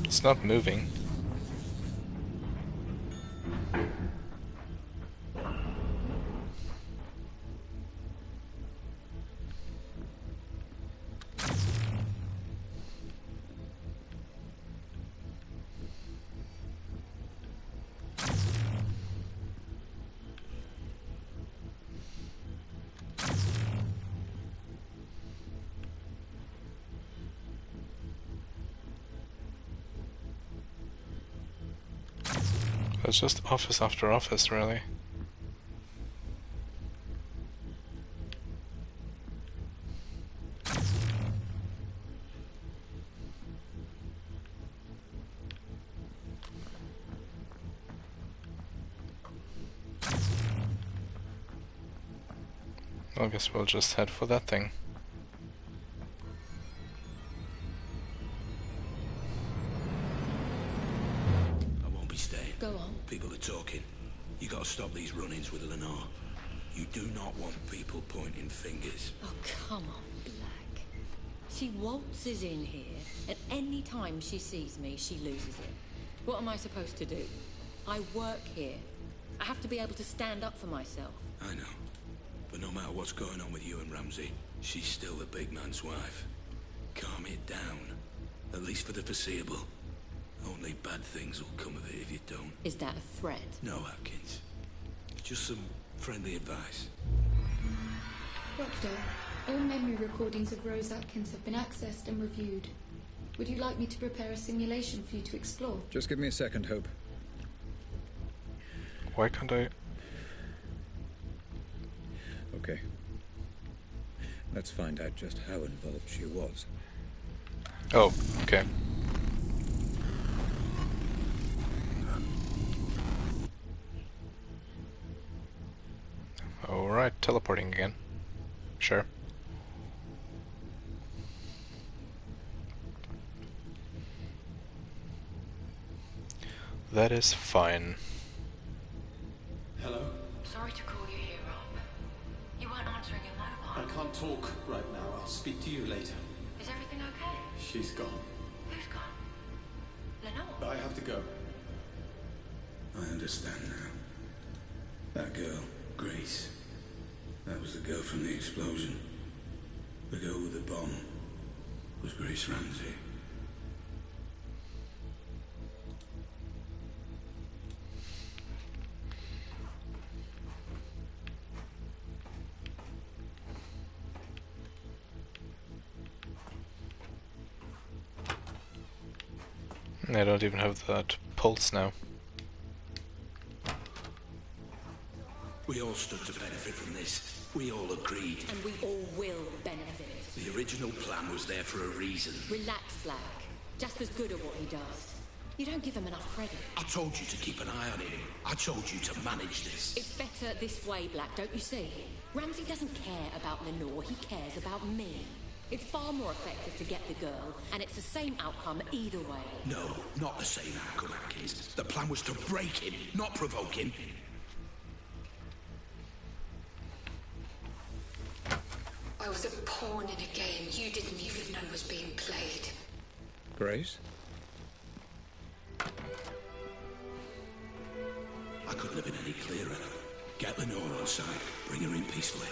it's not moving. It's just office after office, really. I guess we'll just head for that thing. Go on. People are talking. You gotta stop these run-ins with Lenore. You do not want people pointing fingers. Oh, come on, Black. She waltzes in here, and any time she sees me, she loses it. What am I supposed to do? I work here. I have to be able to stand up for myself. I know. But no matter what's going on with you and Ramsey, she's still the big man's wife. Calm it down. At least for the foreseeable. Only bad things will come of it if you don't. Is that a threat? No, Atkins. Just some friendly advice. Doctor, all memory recordings of Rose Atkins have been accessed and reviewed. Would you like me to prepare a simulation for you to explore? Just give me a second, Hope. Why can't I? Okay. Let's find out just how involved she was. Oh, okay. Alright, teleporting again. Sure. That is fine. Hello? Sorry to call you here, Rob. You weren't answering your mobile. I can't talk right now. I'll speak to you later. Is everything okay? She's gone. Who's gone? Lenore? I have to go. I understand now. That girl, Grace. That was the girl from the explosion. The girl with the bomb was Grace Ramsey. I don't even have that pulse now. We all stood to benefit from this. We all agreed. And we all will benefit. The original plan was there for a reason. Relax, Black. Just as good at what he does. You don't give him enough credit. I told you to keep an eye on him. I told you to manage this. It's better this way, Black, don't you see? Ramsey doesn't care about Lenore, he cares about me. It's far more effective to get the girl, and it's the same outcome either way. No, not the same outcome, Atkins. The plan was to break him, not provoke him. I was a pawn in a game you didn't even know was being played. Grace? I couldn't have been any clearer. Get Lenore on side. Bring her in peacefully.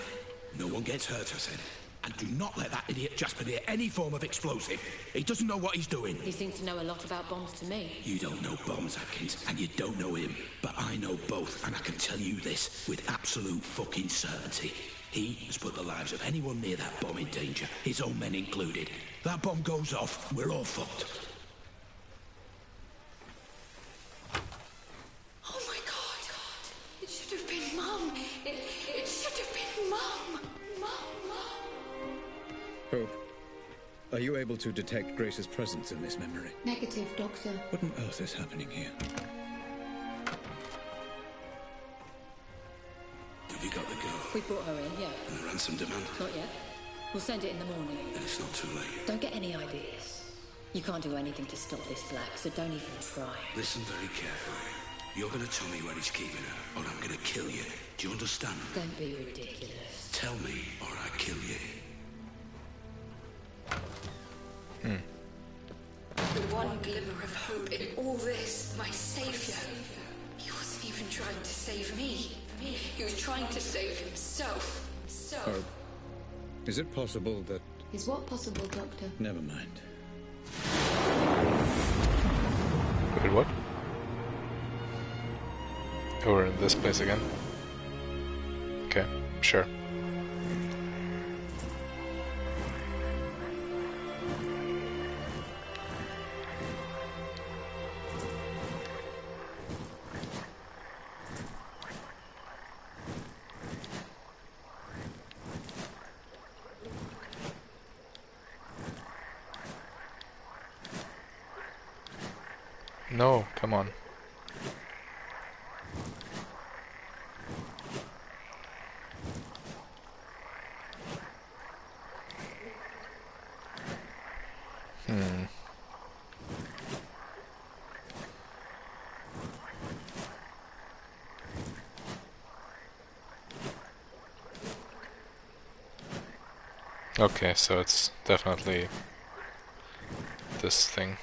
No one gets hurt, I said. And do not let that idiot Jasper near any form of explosive. He doesn't know what he's doing. He seems to know a lot about bombs to me. You don't know bombs, Atkins, and you don't know him. But I know both, and I can tell you this with absolute fucking certainty. He has put the lives of anyone near that bomb in danger, his own men included. That bomb goes off, we're all fucked. Oh my God. It should have been Mum. It should have been Mum. Mum. Hope, Are you able to detect Grace's presence in this memory? Negative, Doctor. What on earth is happening here? Have you got the girl? We brought her in, yeah. And the ransom demand? Not yet. We'll send it in the morning. Then it's not too late. Don't get any ideas. You can't do anything to stop this Black, so don't even try. Listen very carefully. You're going to tell me where he's keeping her, or I'm going to kill you. Do you understand? Don't be ridiculous. Tell me, or I kill you. The one glimmer of hope in all this, my savior. He wasn't even trying to save me. He was trying to save himself. So. Is it possible that... Is what possible, Doctor? Never mind. Wait, what? Oh, we're in this place again. Okay, sure. No, come on. Okay, so it's definitely this thing.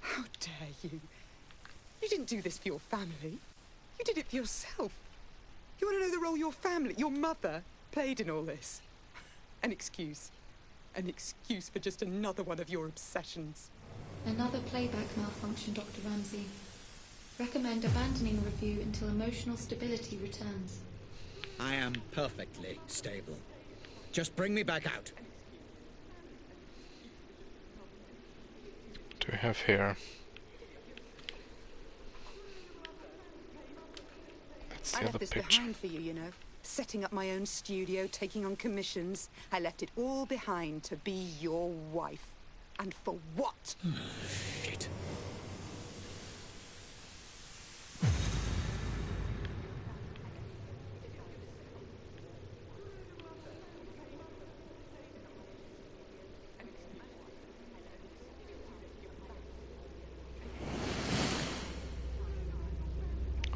How dare you? You didn't do this for your family. You did it for yourself. You want to know the role your family, your mother, played in all this? An excuse. An excuse for just another one of your obsessions. Another playback malfunction, Dr. Ramsey. Recommend abandoning review until emotional stability returns. I am perfectly stable. Just bring me back out. What do we have here? That's the I other left this picture. behind for you, you know. Setting up my own studio, taking on commissions. I left it all behind to be your wife. And for what? Shit.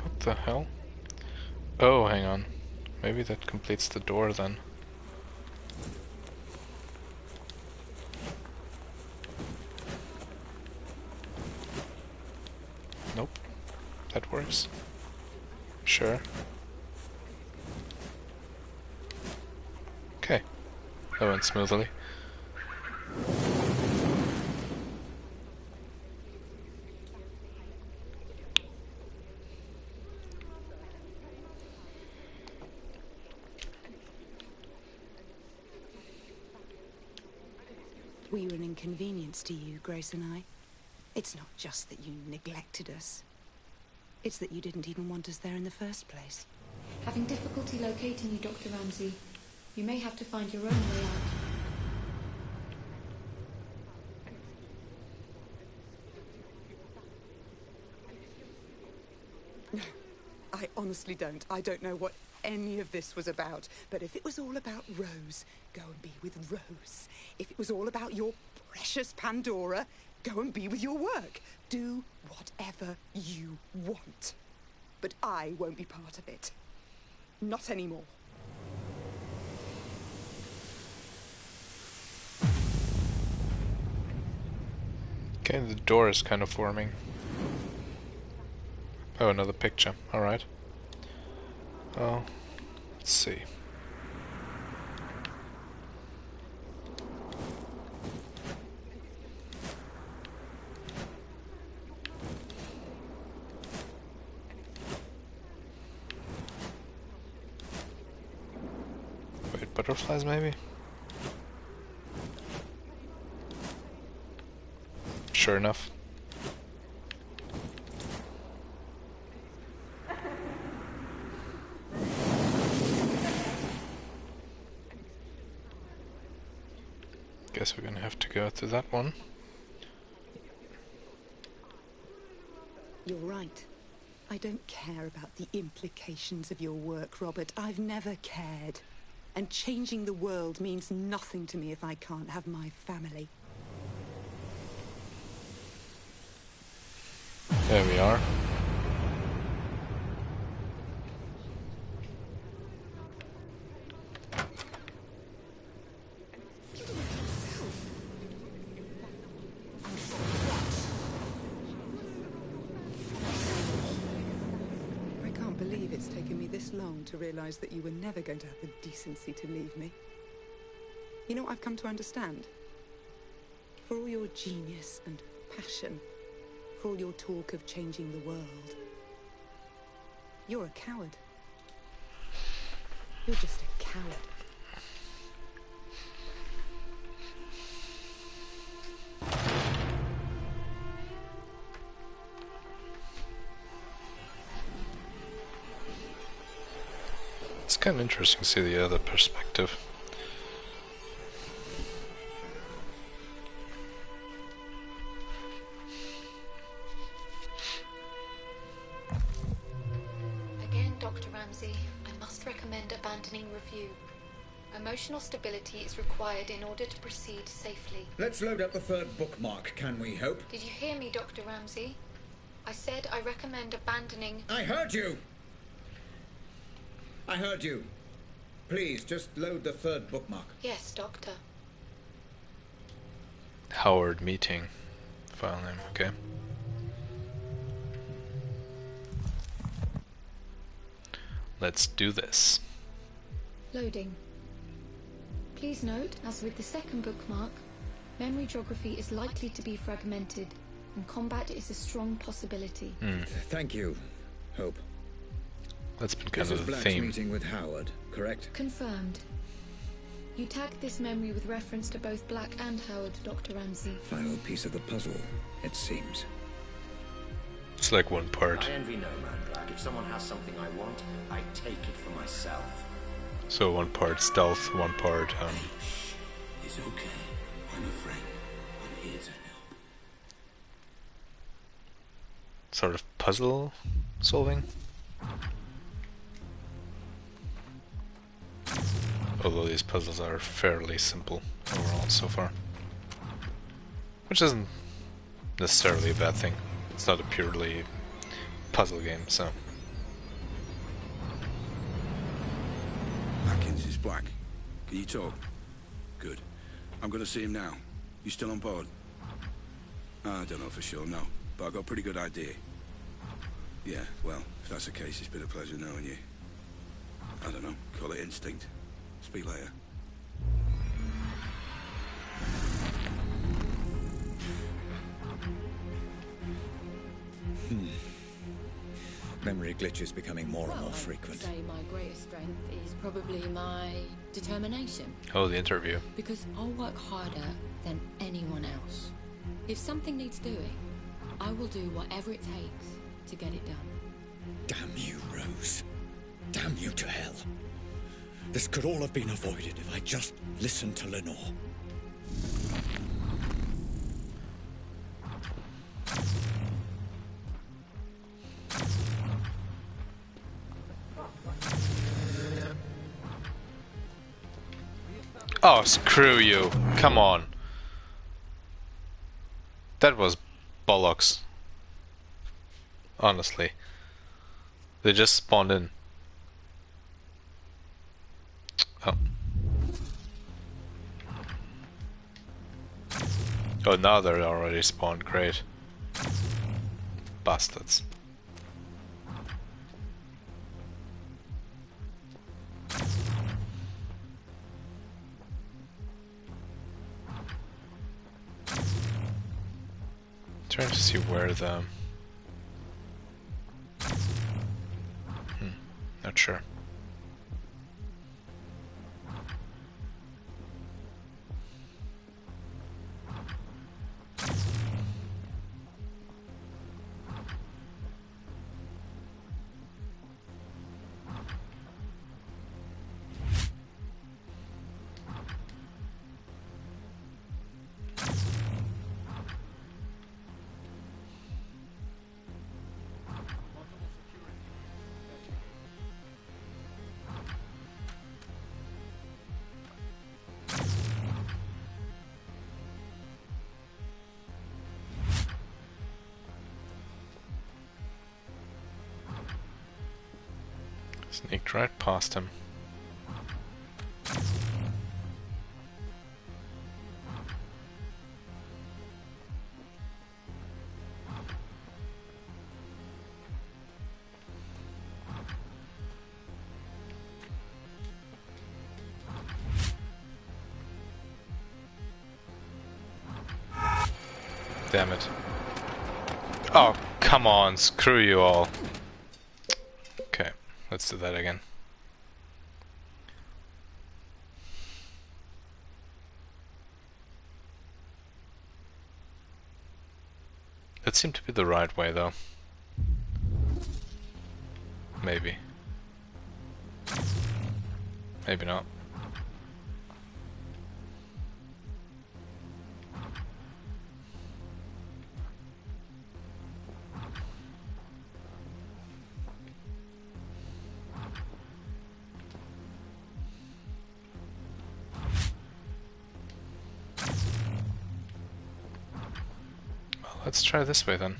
What the hell? Oh, hang on. Maybe that completes the door then. Nope. That works. Sure. Okay. That went smoothly. We were an inconvenience to you, Grace and I. It's not just that you neglected us. It's that you didn't even want us there in the first place. Having difficulty locating you, Dr. Ramsey. You may have to find your own way out. I honestly don't. I don't know what any of this was about. But if it was all about Rose, go and be with Rose. If it was all about your precious Pandora, go and be with your work. Do whatever you want. But I won't be part of it. Not anymore. Okay, the door is kind of forming. Oh, another picture. Alright. Well, let's see. Butterflies, maybe? Sure enough. Guess we're gonna have to go to that one. You're right. I don't care about the implications of your work, Robert. I've never cared. And changing the world means nothing to me if I can't have my family. There we are. I can't believe it's taken me this long to realize that you were never going to have the decency to leave me. You know what I've come to understand? For all your genius and passion, for all your talk of changing the world, you're a coward. You're just a coward. It's kind of interesting to see the other perspective. Again, Dr. Ramsey, I must recommend abandoning review. Emotional stability is required in order to proceed safely. Let's load up the third bookmark, can we hope? Did you hear me, Dr. Ramsey? I said I recommend abandoning... I heard you! I heard you. Please, just load the third bookmark. Yes, Doctor. Howard meeting. File name, okay. Let's do this. Loading. Please note, as with the second bookmark, memory geography is likely to be fragmented, and combat is a strong possibility. Thank you, Hope. That's been kind This of is the Black's theme. meeting with Howard, correct? Confirmed. You tagged this memory with reference to both Black and Howard, Dr. Ramsey. Final piece of the puzzle, it seems. It's like one part. I envy no man, Black. If someone has something I want, I take it for myself. So one part stealth, one part It's okay. I'm a friend. I'm here to help. sort of puzzle solving. Although these puzzles are fairly simple overall so far. Which isn't necessarily a bad thing. It's not a purely puzzle game, so. Atkins is Black. Can you talk? Good. I'm gonna see him now. You still on board? I don't know for sure, no. But I've got a pretty good idea. Yeah, well, if that's the case, it's been a pleasure knowing you. I don't know, call it instinct. Speak later. Memory glitches becoming more and more frequent. I'd say my greatest strength is probably my determination. Oh, the interview. Because I'll work harder than anyone else. If something needs doing, I will do whatever it takes to get it done. Damn you, Rose. Damn you to hell. This could all have been avoided if I just listened to Lenore. Oh, screw you. Come on. That was bollocks. Honestly. They just spawned in. Oh. Oh, now they're already spawned. Great. Bastards. Trying to see where the... not sure. Sneaked right past him. Damn it. Oh, come on, screw you all. Okay, let's do that again. That seemed to be the right way, though. Maybe. Maybe not. Well, let's try this way then.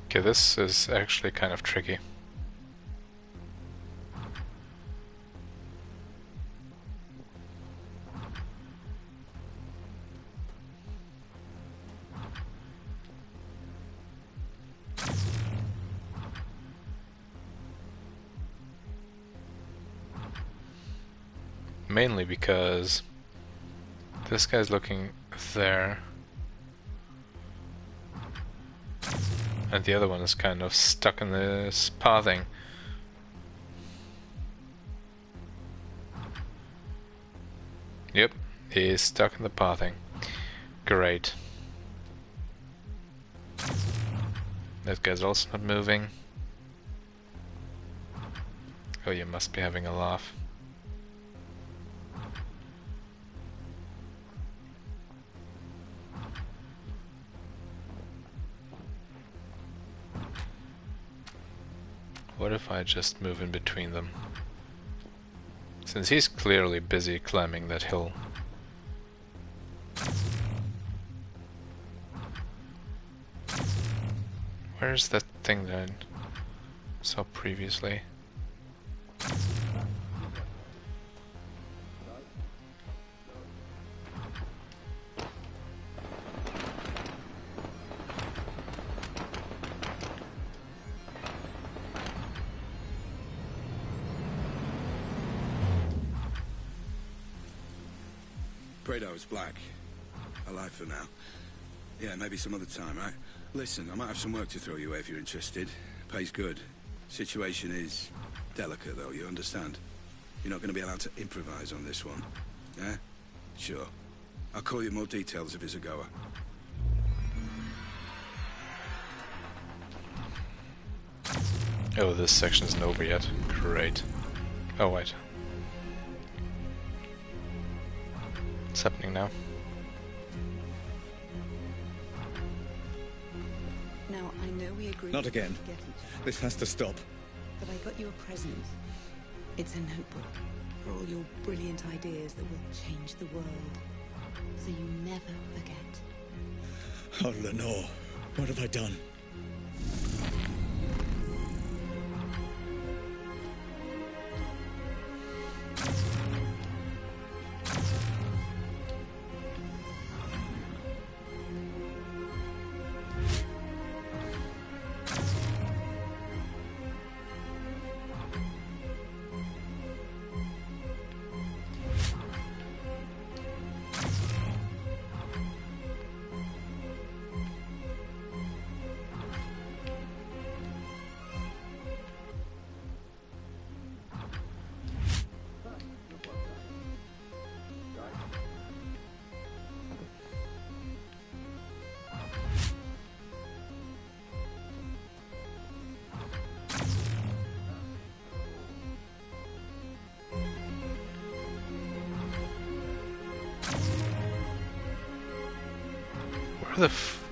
Okay, this is actually kind of tricky. Mainly because this guy's looking there. And the other one is kind of stuck in this pathing. Yep, he's stuck in the pathing. Great. That guy's also not moving. Oh, you must be having a laugh. What if I just move in between them? Since he's clearly busy climbing that hill. Where's that thing that I saw previously? It's black. Alive for now. Yeah, maybe some other time, right? Listen, I might have some work to throw you away if you're interested. Pays good. Situation is delicate, though, you understand? You're not going to be allowed to improvise on this one. Yeah? Sure. I'll call you more details if it's a goer. Oh, this section isn't over yet. Great. Oh, wait. What's happening now? Now, I know we agreed Not again. to get each other, This has to stop. but I got you a present. It's a notebook for all your brilliant ideas that will change the world. So you never forget. Oh, Lenore, what have I done? Where the f...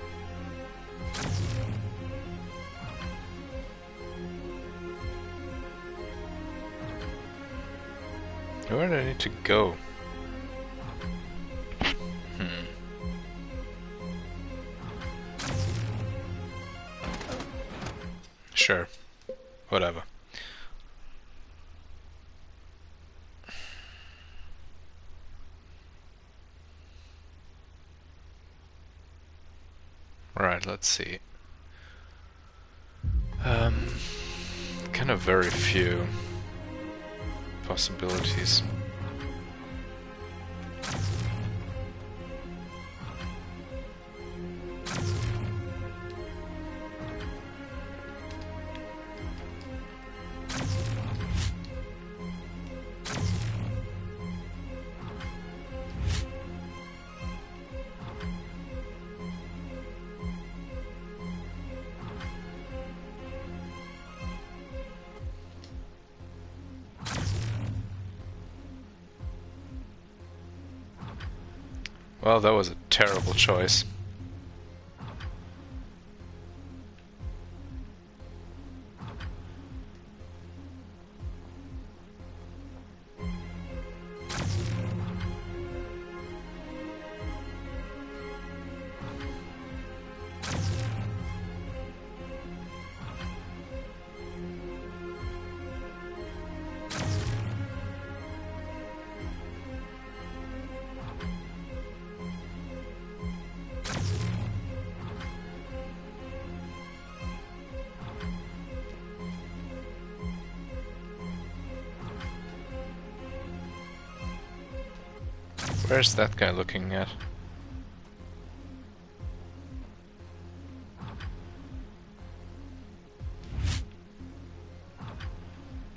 Where do I need to go? Sure. Whatever. Right, let's see. Kind of very few possibilities. Well, that was a terrible choice. Where's that guy looking at?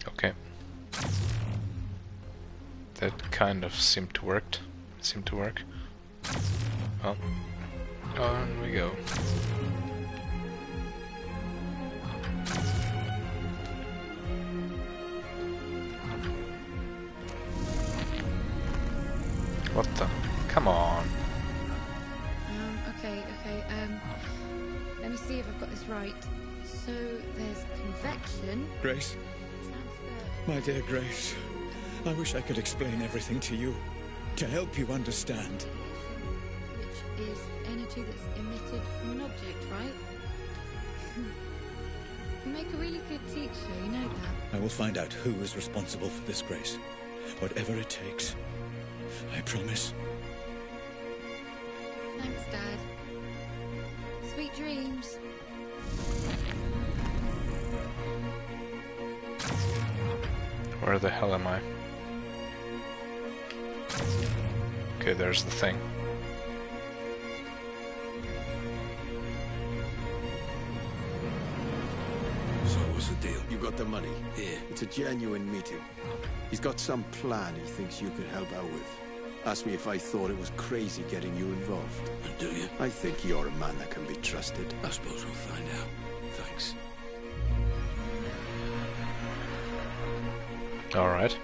Okay. That kind of seemed to work. Well, on we go. What the? Come on. Okay. Let me see if I've got this right. So there's convection. Grace? My dear Grace, I wish I could explain everything to you, to help you understand. Which is energy that's emitted from an object, right? You make a really good teacher, you know that. I will find out who is responsible for this, Grace. Whatever it takes. I promise. Thanks, Dad. Sweet dreams. Where the hell am I? Okay, there's the thing. So what's the deal? You got the money? Here. It's a genuine meeting. He's got some plan he thinks you could help out with. Asked me if I thought it was crazy getting you involved. And do you? I think you're a man that can be trusted. I suppose we'll find out. Thanks. Alright.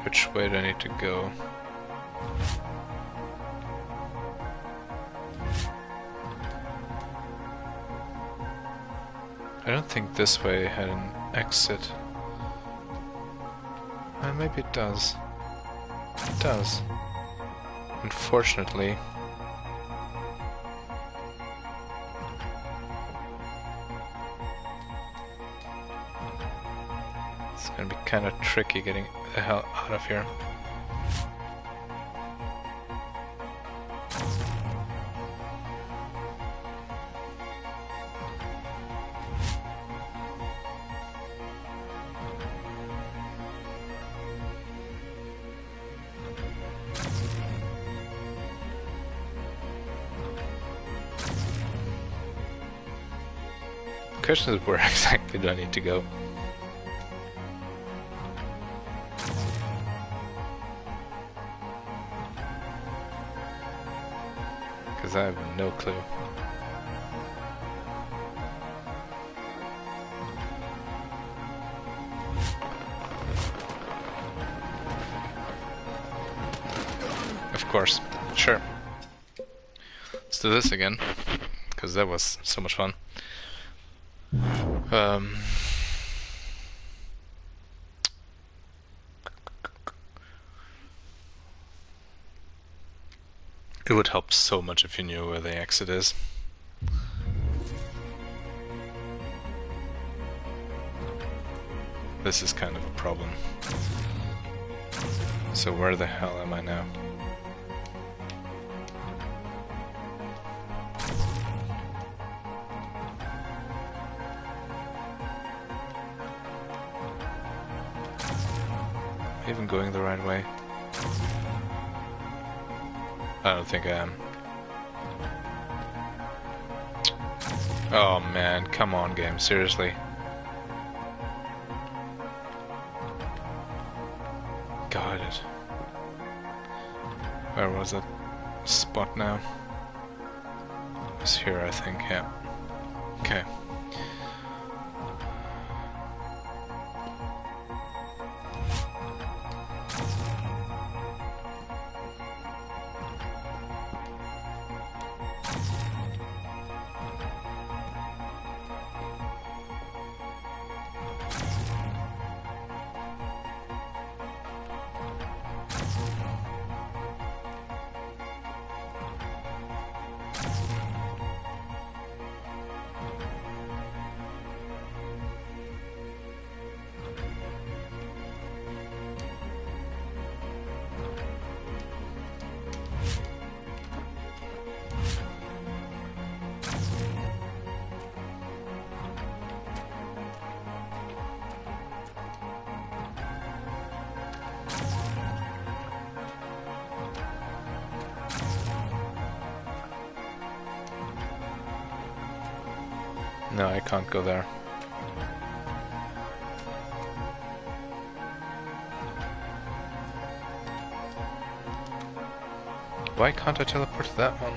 Which way do I need to go? I don't think this way had an exit. Maybe it does. It does. Unfortunately. It's gonna be kind of tricky getting the hell out of here. question is, where exactly do I need to go? Because I have no clue. Of course, sure. Let's do this again, because that was so much fun. It would help so much if you knew where the exit is. This is kind of a problem. So where the hell am I now? Am I even going the right way? I don't think I am. Oh man, come on game, seriously. Got it. Where was that spot now? It's here, I think, yeah. Okay. No, I can't go there. Why can't I teleport to that one?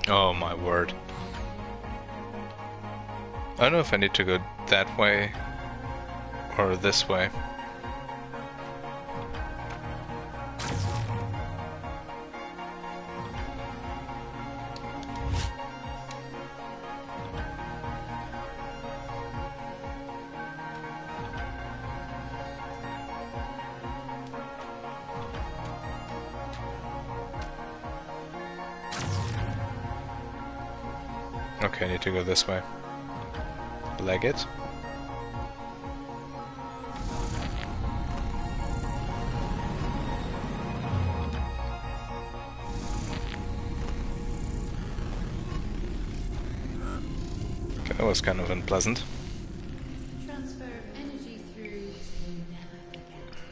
Oh my word. I don't know if I need to go that way or this way. Okay, I need to go this way. Leg it. Okay, that was kind of unpleasant. Transfer of energy through so you never forget.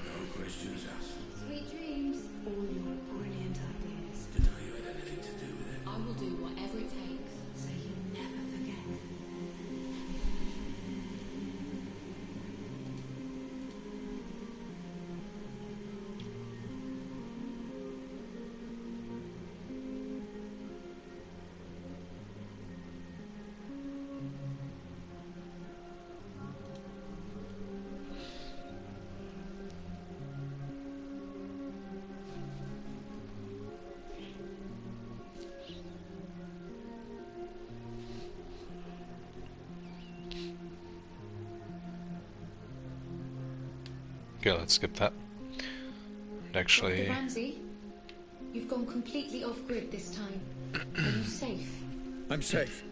No questions asked. Sweet dreams. All your brilliant ideas. Didn't know you had anything to do with it. I will do whatever it takes so you never forget. Okay, let's skip that. And actually, Dr. Ramsey, you've gone completely off-grid this time. Are you safe? I'm safe.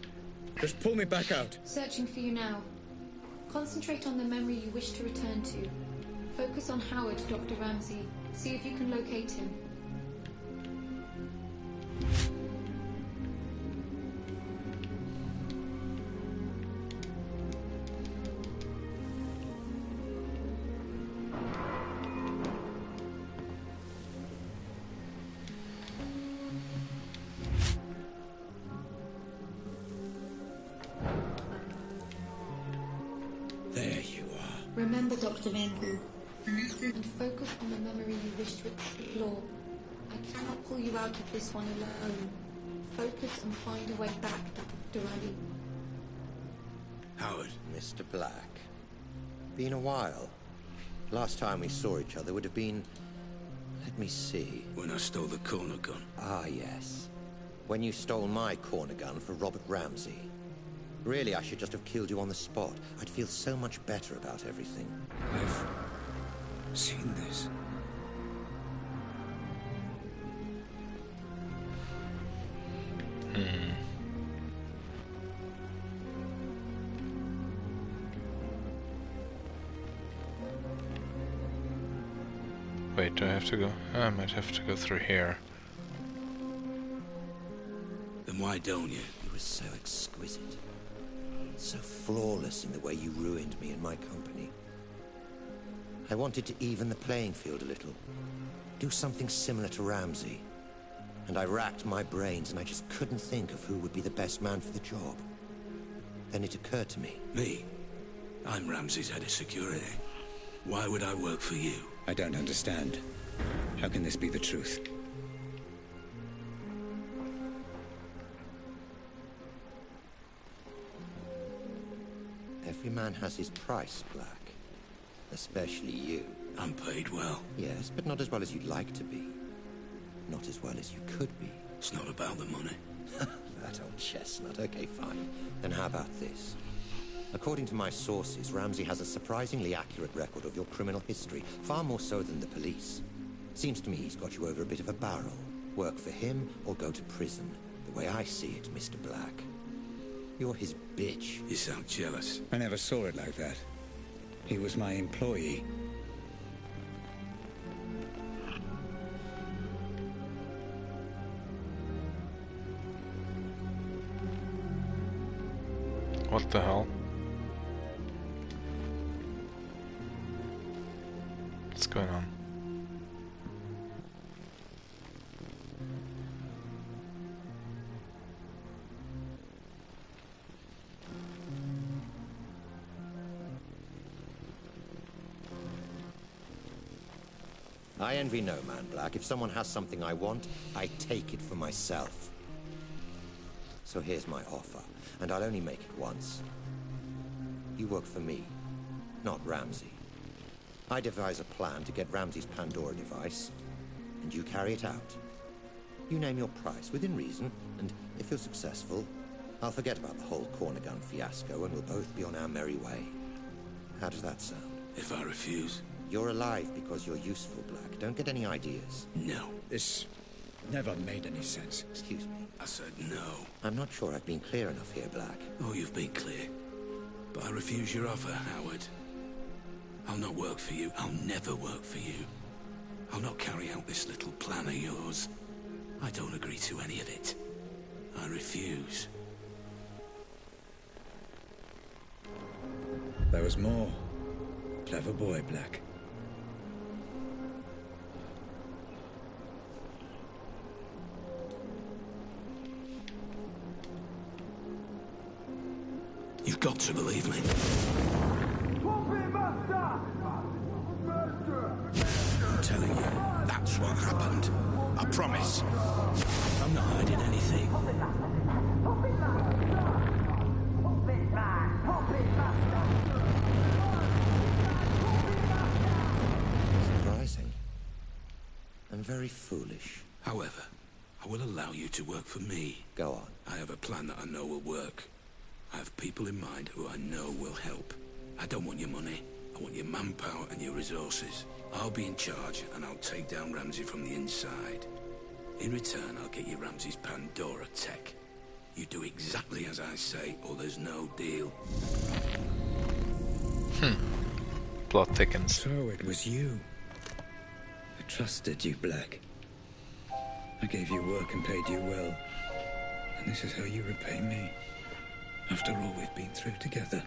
Just pull me back out. Searching for you now. Concentrate on the memory you wish to return to. Focus on Howard, Dr. Ramsey. See if you can locate him. There you are. Remember, Dr. Manville, and focus on the memory you wish to explore. I cannot pull you out of this one alone. Focus and find a way back, Dr. Ali. Howard. Mr. Black. Been a while. Last time we saw each other would have been... Let me see. When I stole the corner gun. Ah, yes. When you stole my corner gun for Robert Ramsey. Really, I should just have killed you on the spot. I'd feel so much better about everything. I've seen this. wait, do I have to go? I might have to go through here. Then why don't you? You were so exquisite. So flawless in the way you ruined me and my company. I wanted to even the playing field a little. Do something similar to Ramsey. And I racked my brains and I just couldn't think of who would be the best man for the job. Then it occurred to me. Me? I'm Ramsey's head of security. Why would I work for you? I don't understand. How can this be the truth? Every man has his price, Black. Especially you. I'm paid well. Yes, but not as well as you'd like to be. Not as well as you could be. It's not about the money. That old chestnut. Okay, fine. Then how about this? According to my sources, Ramsey has a surprisingly accurate record of your criminal history, far more so than the police. Seems to me he's got you over a bit of a barrel. Work for him or go to prison. The way I see it, Mr. Black. You're his bitch. You sound jealous. I never saw it like that. He was my employee. What the hell? What's going on? I envy no man, Black. If someone has something I want, I take it for myself. So here's my offer, and I'll only make it once. You work for me, not Ramsey. I devise a plan to get Ramsey's Pandora device, and you carry it out. You name your price, within reason, and if you're successful, I'll forget about the whole corner gun fiasco, and we'll both be on our merry way. How does that sound? If I refuse? You're alive because you're useful, Black. Don't get any ideas. No. This never made any sense. Excuse me. I said no. I'm not sure I've been clear enough here, Black. Oh, you've been clear. But I refuse your offer, Howard. I'll not work for you. I'll never work for you. I'll not carry out this little plan of yours. I don't agree to any of it. I refuse. There was more. Clever boy, Black. You've got to believe me. I'm telling you, that's what happened. I promise. I'm not hiding anything. Surprising. And very foolish. However, I will allow you to work for me. Go on. I have a plan that I know will work. I have people in mind who I know will help. I don't want your money. I want your manpower and your resources. I'll be in charge, and I'll take down Ramsey from the inside. In return, I'll get you Ramsey's Pandora tech. You do exactly as I say, or there's no deal. Plot thickens. So it was you. I trusted you, Black. I gave you work and paid you well. And this is how you repay me. After all we've been through together.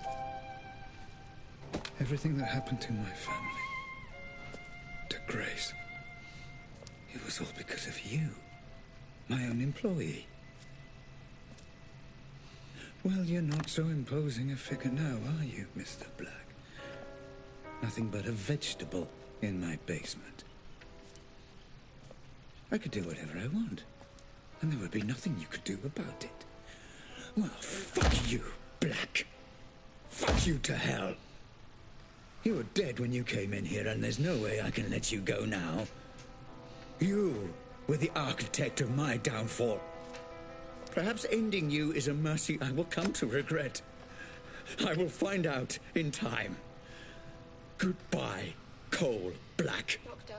Everything that happened to my family. To Grace. It was all because of you. My own employee. Well, you're not so imposing a figure now, are you, Mr. Black? Nothing but a vegetable in my basement. I could do whatever I want, and there would be nothing you could do about it. Well, fuck you, Black. Fuck you to hell. You were dead when you came in here, and there's no way I can let you go now. You were the architect of my downfall. Perhaps ending you is a mercy I will come to regret. I will find out in time. Goodbye, Cole Black. Doctor,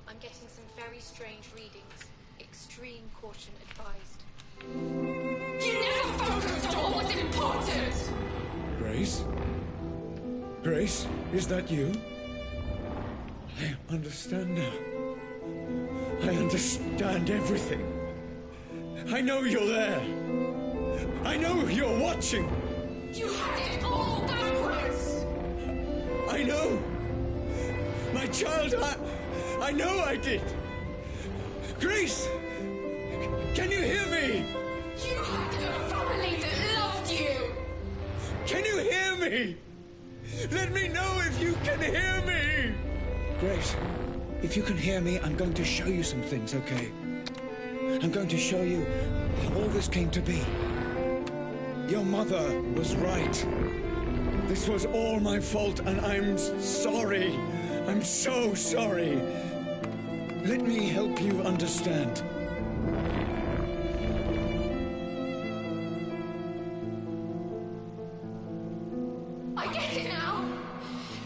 I'm getting some very strange readings. Extreme caution advised. You never focused on what was important! Grace? Grace, is that you? I understand now. I understand everything. I know you're there. I know you're watching. You had it all backwards! I know. My child, I know I did. Grace, can you hear me? You had a family that loved you! Can you hear me? Let me know if you can hear me. Grace, if you can hear me, I'm going to show you some things, okay? I'm going to show you how all this came to be. Your mother was right. This was all my fault, and I'm sorry. I'm so sorry. Let me help you understand. I get it now.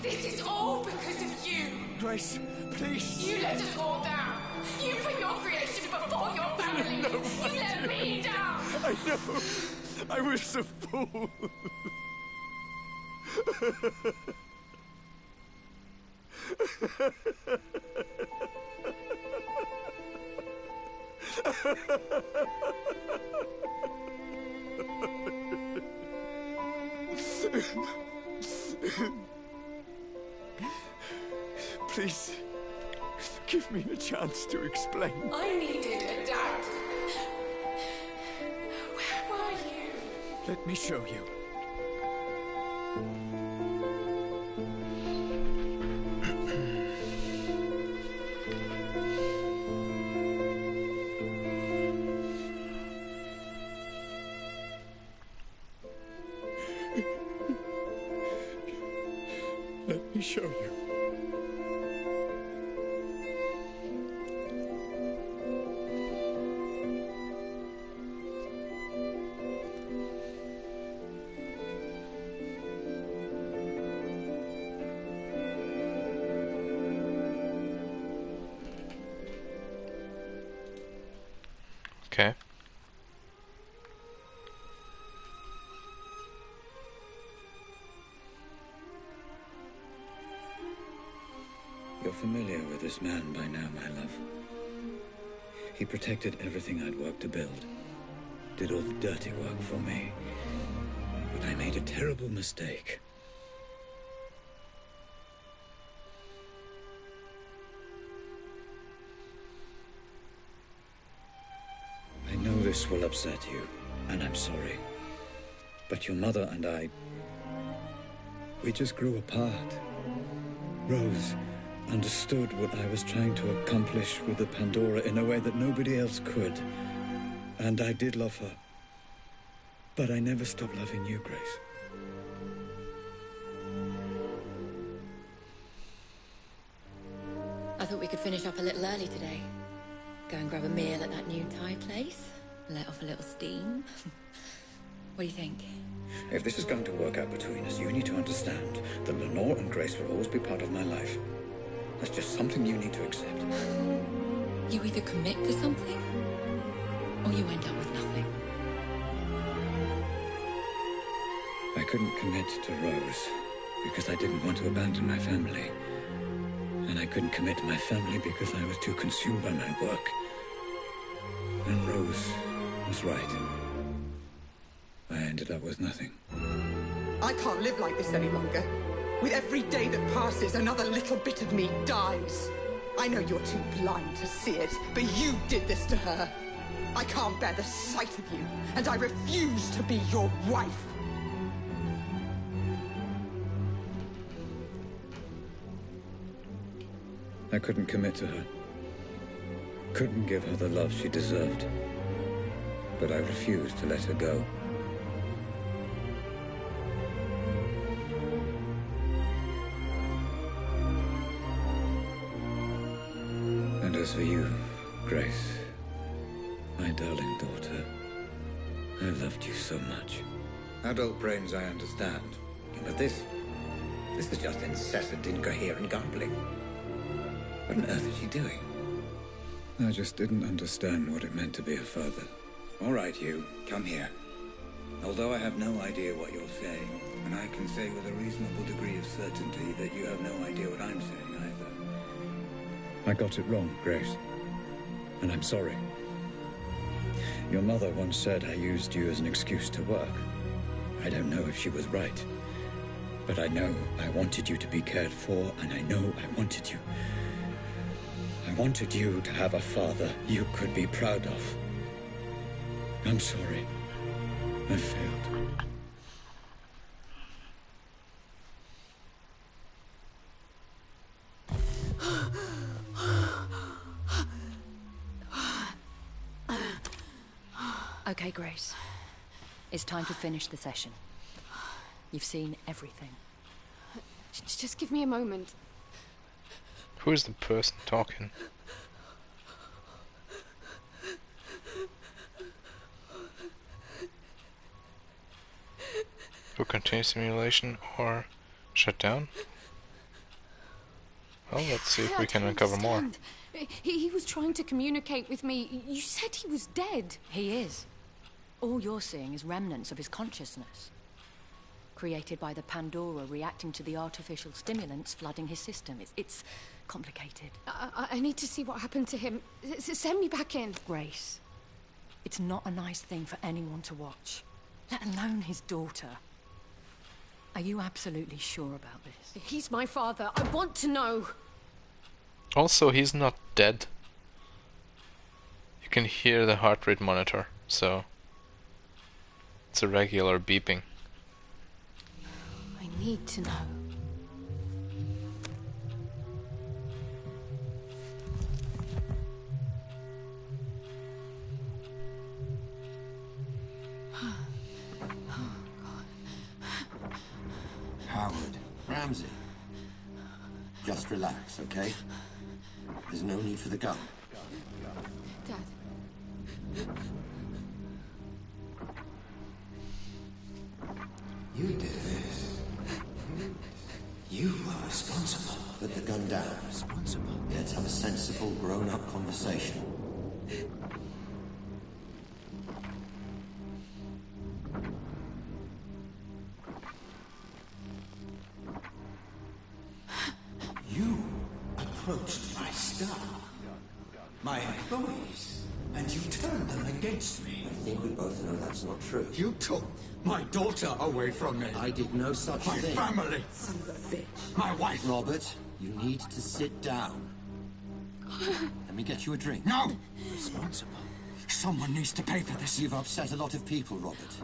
This is all because of you. Grace, please. You let us all down. You put your creation before your family. You let me down. I know. I was a fool. Please, give me a chance to explain. I needed a dad. Where were you? Let me show you. Let me show you. Okay. You're familiar with this man by now, my love. He protected everything I'd worked to build. Did all the dirty work for me. But I made a terrible mistake. I know this will upset you, and I'm sorry. But your mother and I, we just grew apart. Rose understood what I was trying to accomplish with the Pandora in a way that nobody else could. And I did love her. But I never stopped loving you, Grace. I thought we could finish up a little early today. Go and grab a meal at that new Thai place. Let off a little steam. What do you think? If this is going to work out between us, you need to understand that Lenore and Grace will always be part of my life. That's just something you need to accept. You either commit to something, or you end up with nothing. I couldn't commit to Rose because I didn't want to abandon my family. And I couldn't commit to my family because I was too consumed by my work. And Rose was right. I ended up with nothing. I can't live like this any longer. With every day that passes, another little bit of me dies. I know you're too blind to see it, but you did this to her. I can't bear the sight of you, and I refuse to be your wife. I couldn't commit to her. Couldn't give her the love she deserved. But I refused to let her go. And as for you, Grace, my darling daughter, I loved you so much. Adult brains I understand, but this is just incessant, incoherent gambling. What on earth is she doing? I just didn't understand what it meant to be a father. All right, you, come here. Although I have no idea what you're saying, and I can say with a reasonable degree of certainty that you have no idea what I'm saying either. I got it wrong, Grace. And I'm sorry. Your mother once said I used you as an excuse to work. I don't know if she was right. But I know I wanted you to be cared for, and I know I wanted you. I wanted you to have a father you could be proud of. I'm sorry. I failed. Okay, Grace. It's time to finish the session. You've seen everything. Just give me a moment. Who is the person talking? To continue simulation or shut down? Well, let's see if we can uncover more. He was trying to communicate with me. You said he was dead. He is. All you're seeing is remnants of his consciousness, created by the Pandora reacting to the artificial stimulants flooding his system. It's complicated. I need to see what happened to him. Send me back in. Grace, it's not a nice thing for anyone to watch, let alone his daughter. Are you absolutely sure about this? He's my father. I want to know. Also, he's not dead. You can hear the heart rate monitor, so it's a regular beeping. I need to know. Howard, Ramsey, just relax, okay? There's no need for the gun. Dad. You did this. You were responsible. Put the gun down. Responsible? Let's have a sensible, grown-up conversation. You approached my staff, my employees, and you turned them against me. I think we both know that's not true. You took my daughter away from me. I did no such My thing. family. Son of a bitch. My wife. Robert, you need to sit down. Let me get you a drink. No! Responsible. Someone needs to pay for this. You've upset a lot of people, Robert.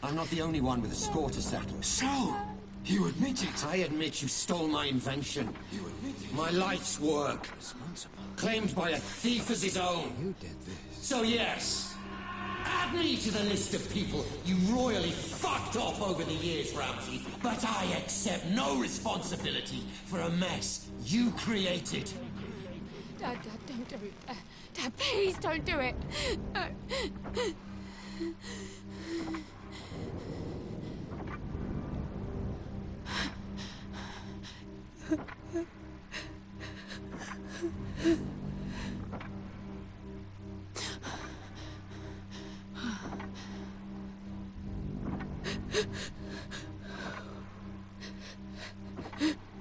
I'm not the only one with a score to settle. So, you admit it? I admit you stole my invention. You admit it? My life's work. Responsible. Claimed by a thief as his own. You did this. So yes, add me to the list of people you royally fucked off over the years, Ramsey. But I accept no responsibility for a mess you created. Dad, don't do it. Dad, please don't do it.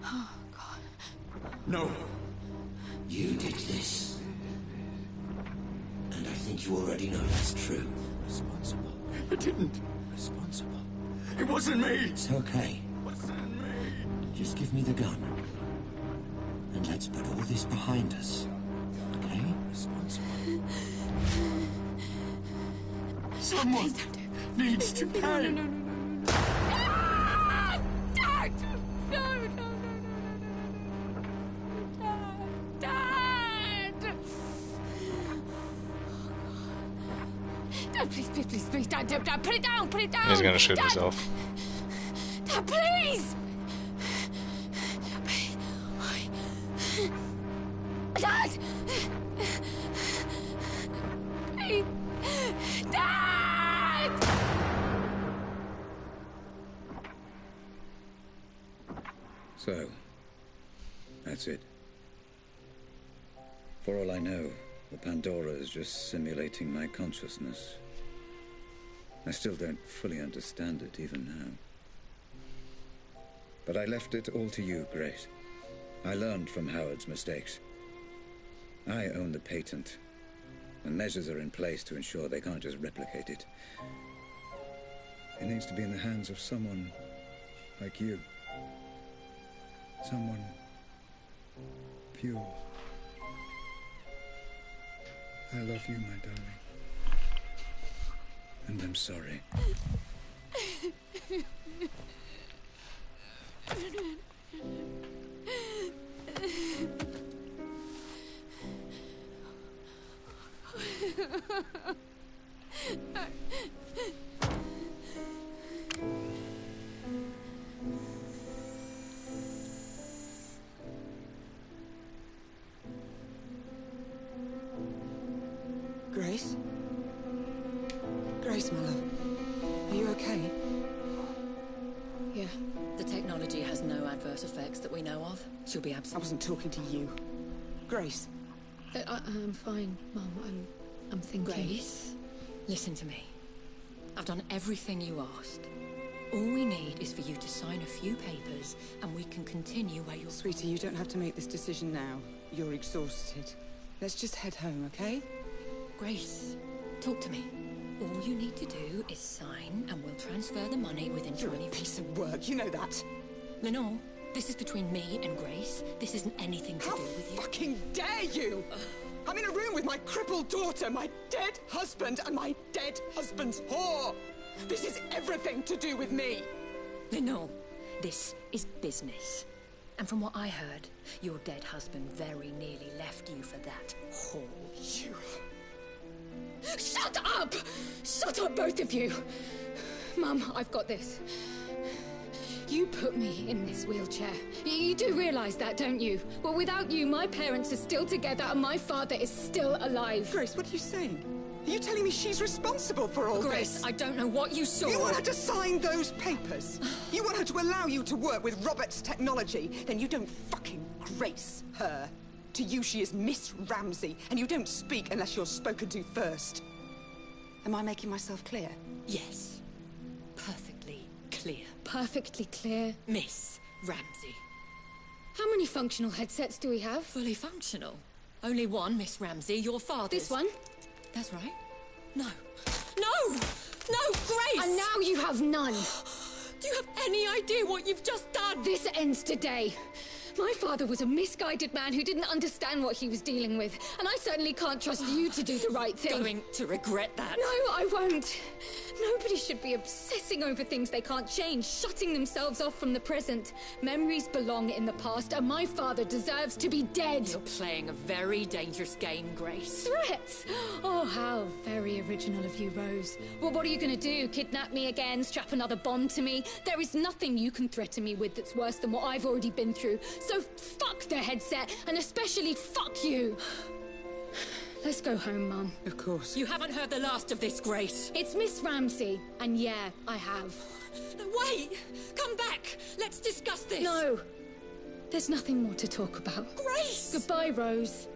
Oh, God. No. You did this. And I think you already know that's true. Responsible. I didn't. Responsible. It wasn't me! It's okay. Wasn't me. Just give me the gun. And let's put all this behind us. Okay? Responsible. Someone needs to pay. No. Ah! Dad! No. Dad! Dad, please, Dad, put it down, He's gonna shoot Dad. himself. Dad, please! Dad! Please! Dad! So, that's it. For all I know, the Pandora is just simulating my consciousness. I still don't fully understand it even now. But I left it all to you, Grace. I learned from Howard's mistakes. I own the patent, and measures are in place to ensure they can't just replicate it. It needs to be in the hands of someone like you. Someone pure. I love you, my darling. And I'm sorry. Grace? Grace, my love. Are you okay? Yeah. The technology has no adverse effects that we know of. She'll be I absolutely... wasn't talking to you. Grace. I'm fine, Mum. I'm thinking. Grace, listen to me. I've done everything you asked. All we need is for you to sign a few papers and we can continue where you're... Sweetie, you don't have to make this decision now. You're exhausted. Let's just head home, okay? Grace, talk to me. All you need to do is sign and we'll transfer the money within 24 hours. Piece of work, you know that. Lenore, this is between me and Grace. This isn't anything to do with you. How fucking dare you! I'm in a room with my crippled daughter, my dead husband, and my dead husband's whore! This is everything to do with me! Lenore, this is business. And from what I heard, your dead husband very nearly left you for that whore. You... Shut up! Shut up, both of you! Mum, I've got this. You put me in this wheelchair. You do realise that, don't you? Well, without you, my parents are still together and my father is still alive. Grace, what are you saying? Are you telling me she's responsible for all Grace, this? I don't know what you saw. You want her to sign those papers? You want her to allow you to work with Robert's technology? Then you don't fucking grace her. To you, she is Miss Ramsey, and you don't speak unless you're spoken to first. Am I making myself clear? Yes. Perfectly clear. Perfectly clear. Miss Ramsey. How many functional headsets do we have? Fully functional. Only one, Miss Ramsey, your father's. This one? That's right. No. No! No, Grace! And now you have none. Do you have any idea what you've just done? This ends today. My father was a misguided man who didn't understand what he was dealing with, and I certainly can't trust you to do the right thing. Going to regret that. No, I won't. Nobody should be obsessing over things they can't change, shutting themselves off from the present. Memories belong in the past, and my father deserves to be dead. You're playing a very dangerous game, Grace. Threats? Oh, how very original of you, Rose. Well, what are you going to do? Kidnap me again? Strap another bond to me? There is nothing you can threaten me with that's worse than what I've already been through. So fuck the headset, and especially fuck you. Let's go home, Mum. Of course. You haven't heard the last of this, Grace. It's Miss Ramsey, and yeah, I have. Wait! Come back! Let's discuss this! No! There's nothing more to talk about. Grace! Goodbye, Rose.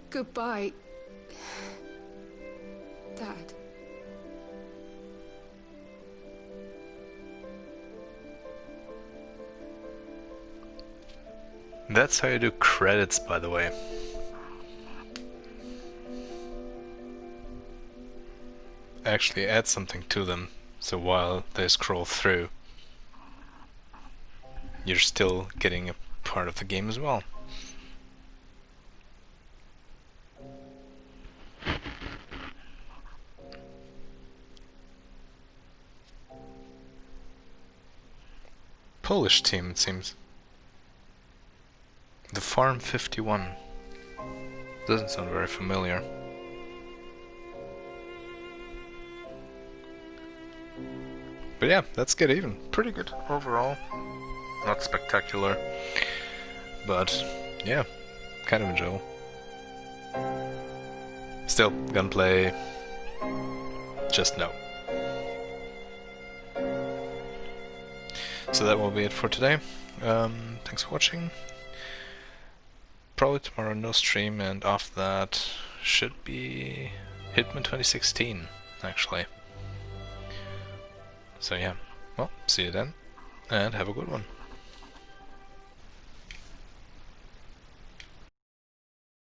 Goodbye, Dad. That's how you do credits, by the way. Actually add something to them, so while they scroll through, you're still getting a part of the game as well. Polish team, it seems. The Farm 51. Doesn't sound very familiar. But yeah, that's Get Even. Pretty good overall. Not spectacular. But yeah, kind of enjoyable. Still, gunplay, just no. So that will be it for today. Thanks for watching. Probably tomorrow no stream, and after that should be Hitman 2016, actually. So yeah, well, see you then, and have a good one.